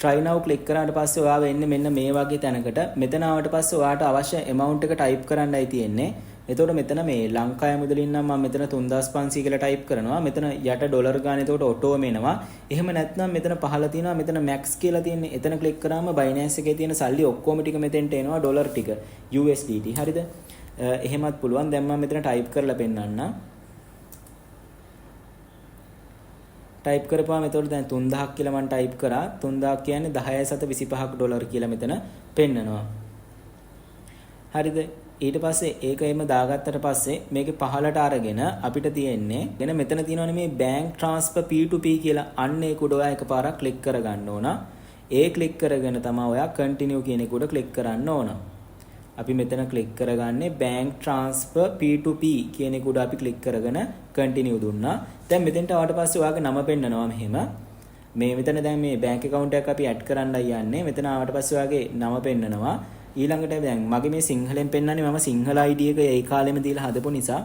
try now ක්ලික් කරාට පස්සේ ඔයා වෙන්නේ මෙන්න මේ වගේ තැනකට. මෙතන ආවට පස්සේ ඔයාට අවශ්‍ය amount එක type කරන්නයි තියෙන්නේ. එතකොට මෙතන මේ ලංකාවේ මුදලින් නම් මම මෙතන 3500 කියලා ටයිප් කරනවා. මෙතන යට ඩොලර් ගාන එතකොට ඔටෝම එනවා. එහෙම නැත්නම් මෙතන පහළ තියෙනවා මෙතන max කියලා තියෙන්නේ. එතන ක්ලික් කරාම Binance එකේ තියෙන සල්ලි ඔක්කොම ටික මෙතෙන්ට එනවා ඩොලර් ටික USDT. හරිද? එහෙමත් පුළුවන්. දැන් මම මෙතන ටයිප් කරලා පෙන්නන්නම්. ටයිප් කරපුවාම එතකොට දැන් 3000ක් කියලා මම ටයිප් කරා. 3000ක් කියන්නේ 10.25ක් ඩොලර් කියලා මෙතන පෙන්නනවා. හරිද? ඊට පස්සේ ඒක එම දාගත්තට පස්සේ මේකේ පහලට අරගෙන අපිට තියෙන්නේ වෙන මෙතන තියෙනවනේ මේ bank transfer P2P කියලා අන්න ඒක උඩ ඔයා එකපාරක් ක්ලික් කරගන්න ඕන. ඒ ක්ලික් කරගෙන තමයි ඔයා continue කියන එක උඩ ක්ලික් කරන්න ඕන. අපි මෙතන ක්ලික් කරගන්නේ bank transfer P2P කියන එක උඩ අපි ක්ලික් කරගෙන continue දුන්නා. දැන් මෙතෙන්ට ආවට පස්සේ ඔයාගේ නම පෙන්නනවා මෙහෙම. මේ මෙතන දැන් මේ bank account එකක් අපි add කරන්නයි යන්නේ. මෙතන ආවට පස්සේ ඔයාගේ නම පෙන්නනවා. ඊළඟට දැන් මගේ මේ සිංහලෙන් පෙන්නන්නේ මම සිංහල ID එක ඒ කාලෙම දීලා හදපු නිසා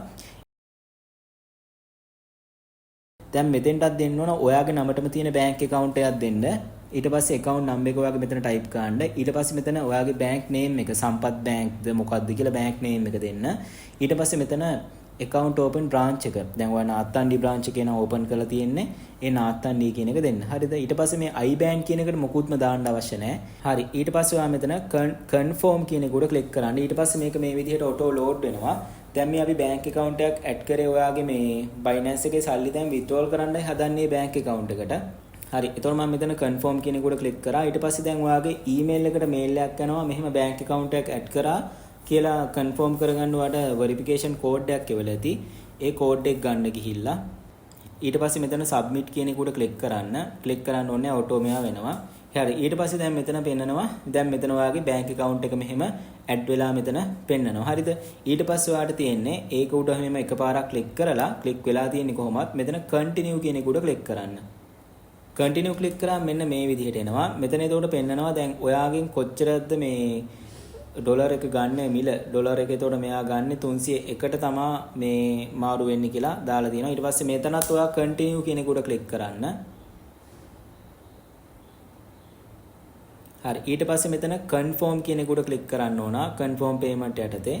දැන් මෙතෙන්ටත් දෙන්න ඕන ඔයාගේ නමටම තියෙන bank account එකක් දෙන්න. ඊට පස්සේ account number එක ඔයාගේ මෙතන type කරන්න. ඊට පස්සේ මෙතන ඔයාගේ bank name එක සම්පත් bankද මොකක්ද කියලා bank name එක දෙන්න. ඊට පස්සේ මෙතන account open branch එක. දැන් ඔයා නාත්තන්ඩි branch එක න open කරලා තියෙන්නේ. ඒ නාත්තන්ඩි කියන එක දෙන්න. හරිද? ඊට පස්සේ මේ IBAN කියන එකට මොකුත්ම දාන්න අවශ්‍ය නැහැ. හරි. ඊට පස්සේ ඔයා මෙතන confirm කියන එක උඩ click කරන්න. ඊට පස්සේ මේක මේ විදිහට auto load වෙනවා. දැන් මේ අපි bank account එකක් add කරේ ඔයාගේ මේ Binance එකේ සල්ලි දැන් withdrawal කරන්නයි හදන්නේ bank account එකට. හරි. එතකොට මම මෙතන confirm කියන එක උඩ click කරා. ඊට පස්සේ දැන් ඔයාගේ email එකට mail එකක් යනවා. මෙහෙම bank account එකක් add කරා කියලා confirm කරගන්න ඔයාට verification code එකක් එවලා ඇති. ඒ code එක ගන්න ගිහිල්ලා ඊට පස්සේ මෙතන submit කියන එක උඩ click කරන්න. click කරන්න ඕනේ auto මෙයා වෙනවා. හරි. ඊට පස්සේ දැන් මෙතන පෙන්නනවා. දැන් මෙතන ඔයාගේ bank account එක මෙහෙම add වෙලා මෙතන පෙන්නනවා. හරිද? ඊට පස්සේ ඔයාට තියෙන්නේ ඒක උඩ මෙහෙම එකපාරක් click කරලා click වෙලා තියෙන්නේ කොහොමත් මෙතන continue කියන එක උඩ click කරන්න. continue click කරාම මෙන්න මේ විදිහට එනවා. මෙතන එතකොට පෙන්නනවා දැන් ඔයාගෙන් කොච්චරද මේ ඩොලර් එක ගන්න මිල ඩොලර් එක එතකොට මෙයා ගන්න 301ට තමා මේ මාරු වෙන්නේ කියලා දාලා තියෙනවා. ඊට පස්සේ මෙතනත් ඔයා continue කියන එක උඩ click කරන්න. හරි. ඊට පස්සේ මෙතන confirm කියන එක උඩ click කරන්න ඕන. confirm payment යටතේ.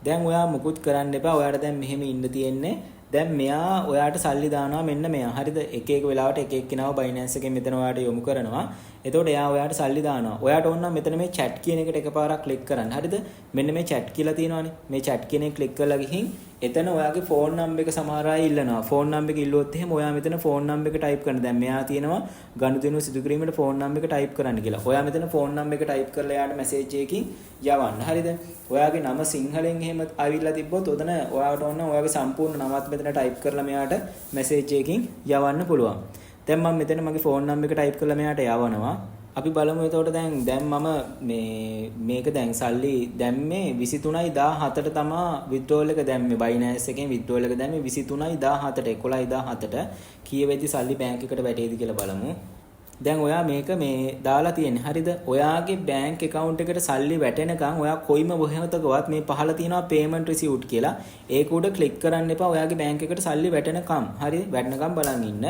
දැන් ඔයා මුකුත් කරන්න එපා. ඔයාට දැන් මෙහෙම ඉන්න තියෙන්නේ. දැන් මෙයා ඔයාට සල්ලි දානවා මෙන්න මෙයා. හරිද? එක එක වෙලාවට එක එක කෙනාව Binance එකෙන් මෙතන ඔයාට යොමු කරනවා. එතකොට එයා ඔයාට සල්ලි දානවා. ඔයාට ඕන නම් මෙතන මේ chat කියන එකට එකපාරක් ක්ලික් කරන්න. හරිද? මෙන්න මේ chat කියලා තියෙනවානේ. මේ chat කියන එක ක්ලික් කරලා ගිහින් එතන ඔයාගේ ෆෝන් නම්බර් එක සමහර අය ඉල්ලනවා. ෆෝන් නම්බර් එක ඉල්ලුවොත් එහෙම ඔයා මෙතන ෆෝන් නම්බර් එක ටයිප් කරන්න. දැන් මෙයා තියෙනවා ගනුදෙනුව සිදු කිරීමට ෆෝන් නම්බර් එක ටයිප් කරන්න කියලා. ඔයා මෙතන ෆෝන් නම්බර් එක ටයිප් කරලා එයාට මැසේජ් එකකින් යවන්න. හරිද? ඔයාගේ නම සිංහලෙන් එහෙම ආවිල්ලා තිබ්බොත් ඔතන ඔයාට ඕන ඔයාගේ සම්පූර්ණ නමත් මෙතන ටයිප් කරලා මෙයාට මැසේජ් එකකින් යවන්න පුළුවන්. දැන් මම මෙතන මගේ ෆෝන් නම්බර් එක ටයිප් කරලා මෙයාට යවනවා. අපි බලමු එතකොට දැන් මම මේක දැන් සල්ලි දැම්මේ 23.17ට තමයි withdrawal එක දැම්මේ Binance එකෙන් withdrawal එක දැම්මේ 23.17ට 11.17ට කීයේදී සල්ලි බැංක් එකට වැටේද කියලා බලමු. දැන් ඔයා මේක මේ දාලා තියෙන්නේ හරිද? ඔයාගේ බැංක් account එකට සල්ලි වැටෙනකන් ඔයා කොයිම වහතකවත් මේ පහළ තියෙනවා payment receipt කියලා ඒක උඩ ක්ලික් කරන්න එපා. ඔයාගේ බැංක් එකට සල්ලි වැටෙනකම් හරි වැටෙනකම් බලන් ඉන්න.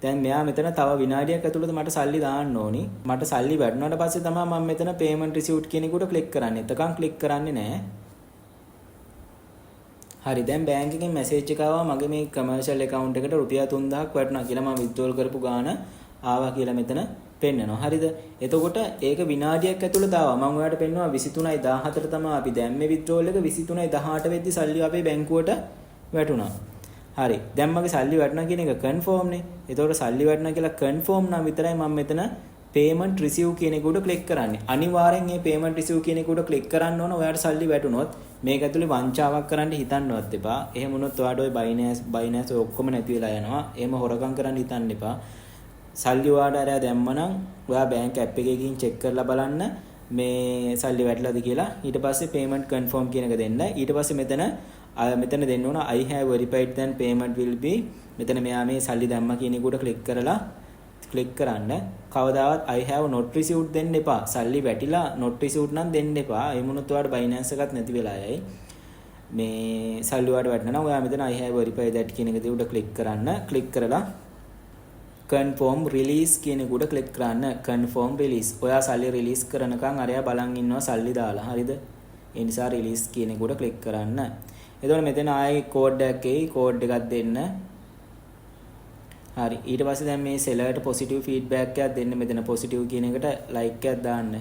දැන් මෙයා මෙතන තව විනාඩියක් ඇතුළත මට සල්ලි දාන්න ඕනි. මට සල්ලි වැටුණාට පස්සේ තමයි මම මෙතන payment receipt කියන එකට ක්ලික් කරන්නේ. එතකන් ක්ලික් කරන්නේ නැහැ. හරි දැන් බැංක් එකෙන් මැසේජ් එක ආවා මගේ මේ commercial account එකට රුපියල් 3000ක් වැටුණා කියලා මම withdrawal කරපු ගාණ ආවා කියලා මෙතන පෙන්නනවා. හරිද? එතකොට ඒක විනාඩියක් ඇතුළත ආවා. මම ඔයාලට පෙන්නවා 23.17ට තමයි අපි දැම්මේ withdrawal එක 23.18 වෙද්දි සල්ලි අපේ බැංකුවට වැටුණා. හරි දැන් මගේ සල්ලි වැටුණා කියන එක කන්ෆර්ම් නේ. ඒතකොට සල්ලි වැටුණා කියලා කන්ෆර්ම් නම් විතරයි මම මෙතන payment receive කියන එක උඩ ක්ලික් කරන්නේ. අනිවාර්යෙන් මේ payment receive කියන එක උඩ ක්ලික් කරන්න ඕන. ඔයාලට සල්ලි වැටුණොත් මේක ඇතුලේ වංචාවක් කරන්න හිතන්නවත් එපා. එහෙම වුණොත් ඔයාලට ওই Binance ඔය ඔක්කොම නැති වෙලා යනවා. එහෙම හොරගම් කරන්න හිතන්න එපා. සල්ලි ඔයාලට අරයා දැම්මනම් ඔයා බැංක් app එකේ ගිහින් check කරලා බලන්න මේ සල්ලි වැටලාද කියලා. ඊට පස්සේ payment confirm කියන එක දෙන්න. ඊට පස්සේ මෙතන දෙන්න ඕන I have verified then payment will be මෙතන මෙයා මේ සල්ලි දැම්මා කියන එක උඩ ක්ලික් කරන්න. කවදාවත් I have not received දෙන්න එපා. සල්ලි වැටිලා not received නම් දෙන්න එපා. ඒ මොනොත් ඔයාලට Binance එකත් නැති වෙලා යයි. මේ සල්ලි ඔයාලට වැටෙනවා නම් ඔයා මෙතන I have verified that කියන එක උඩ ක්ලික් කරන්න. ක්ලික් කරලා confirm release කියන එක උඩ ක්ලික් කරන්න. confirm release. ඔයා සල්ලි release කරනකන් අරයා බලන් ඉන්නවා සල්ලි දාලා. හරිද? ඒ නිසා release කියන එක උඩ ක්ලික් කරන්න. එතකොට මෙතන ආයේ කෝඩ් එකක් එයි කෝඩ් එකක් දෙන්න. හරි ඊට පස්සේ දැන් මේ සෙලර්ට පොසිටිව් ෆීඩ්බැක් එකක් දෙන්න. මෙතන පොසිටිව් කියන එකට ලයික් එකක් දාන්න.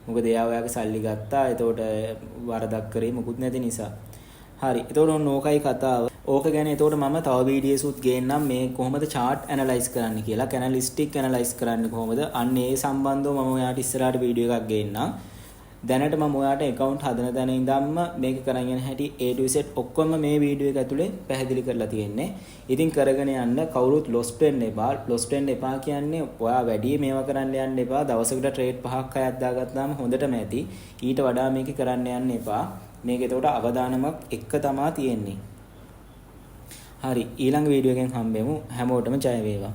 මොකද එයා ඔයාගේ සල්ලි ගත්තා. එතකොට වරදක් කරේ මොකුත් නැති නිසා. හරි එතකොට ඔන්න ඕකයි කතාව. ඕක ගැන එතකොට මම තව වීඩියෝස් උත් ගේන්නම් මේ කොහොමද chart analyze කරන්න කියලා. candlestick analyze කරන්න කොහොමද? අන්න ඒ සම්බන්ධව මම ඔයාලට ඉස්සරහට වීඩියෝ එකක් ගේන්නම්. දැනට මම ඔයාලට account හදන තැන ඉඳන්ම මේක කරගෙන යන හැටි A to Z ඔක්කොම මේ වීඩියෝ එක ඇතුලේ පැහැදිලි කරලා තියෙන්නේ. ඉතින් කරගෙන යන්න කවුරුත් lost වෙන්න එපා. lost වෙන්න එපා කියන්නේ ඔයා වැඩි මේවා කරන්න යන්න එපා. දවසකට trade 5ක් 6ක් දාගත්තාම හොඳටම ඇති. ඊට වඩා මේක කරන්න යන්න එපා. මේක එතකොට අවදානමක් එක තමයි තියෙන්නේ. හරි ඊළඟ වීඩියෝ එකෙන් හම්බෙමු. හැමෝටම ජය වේවා.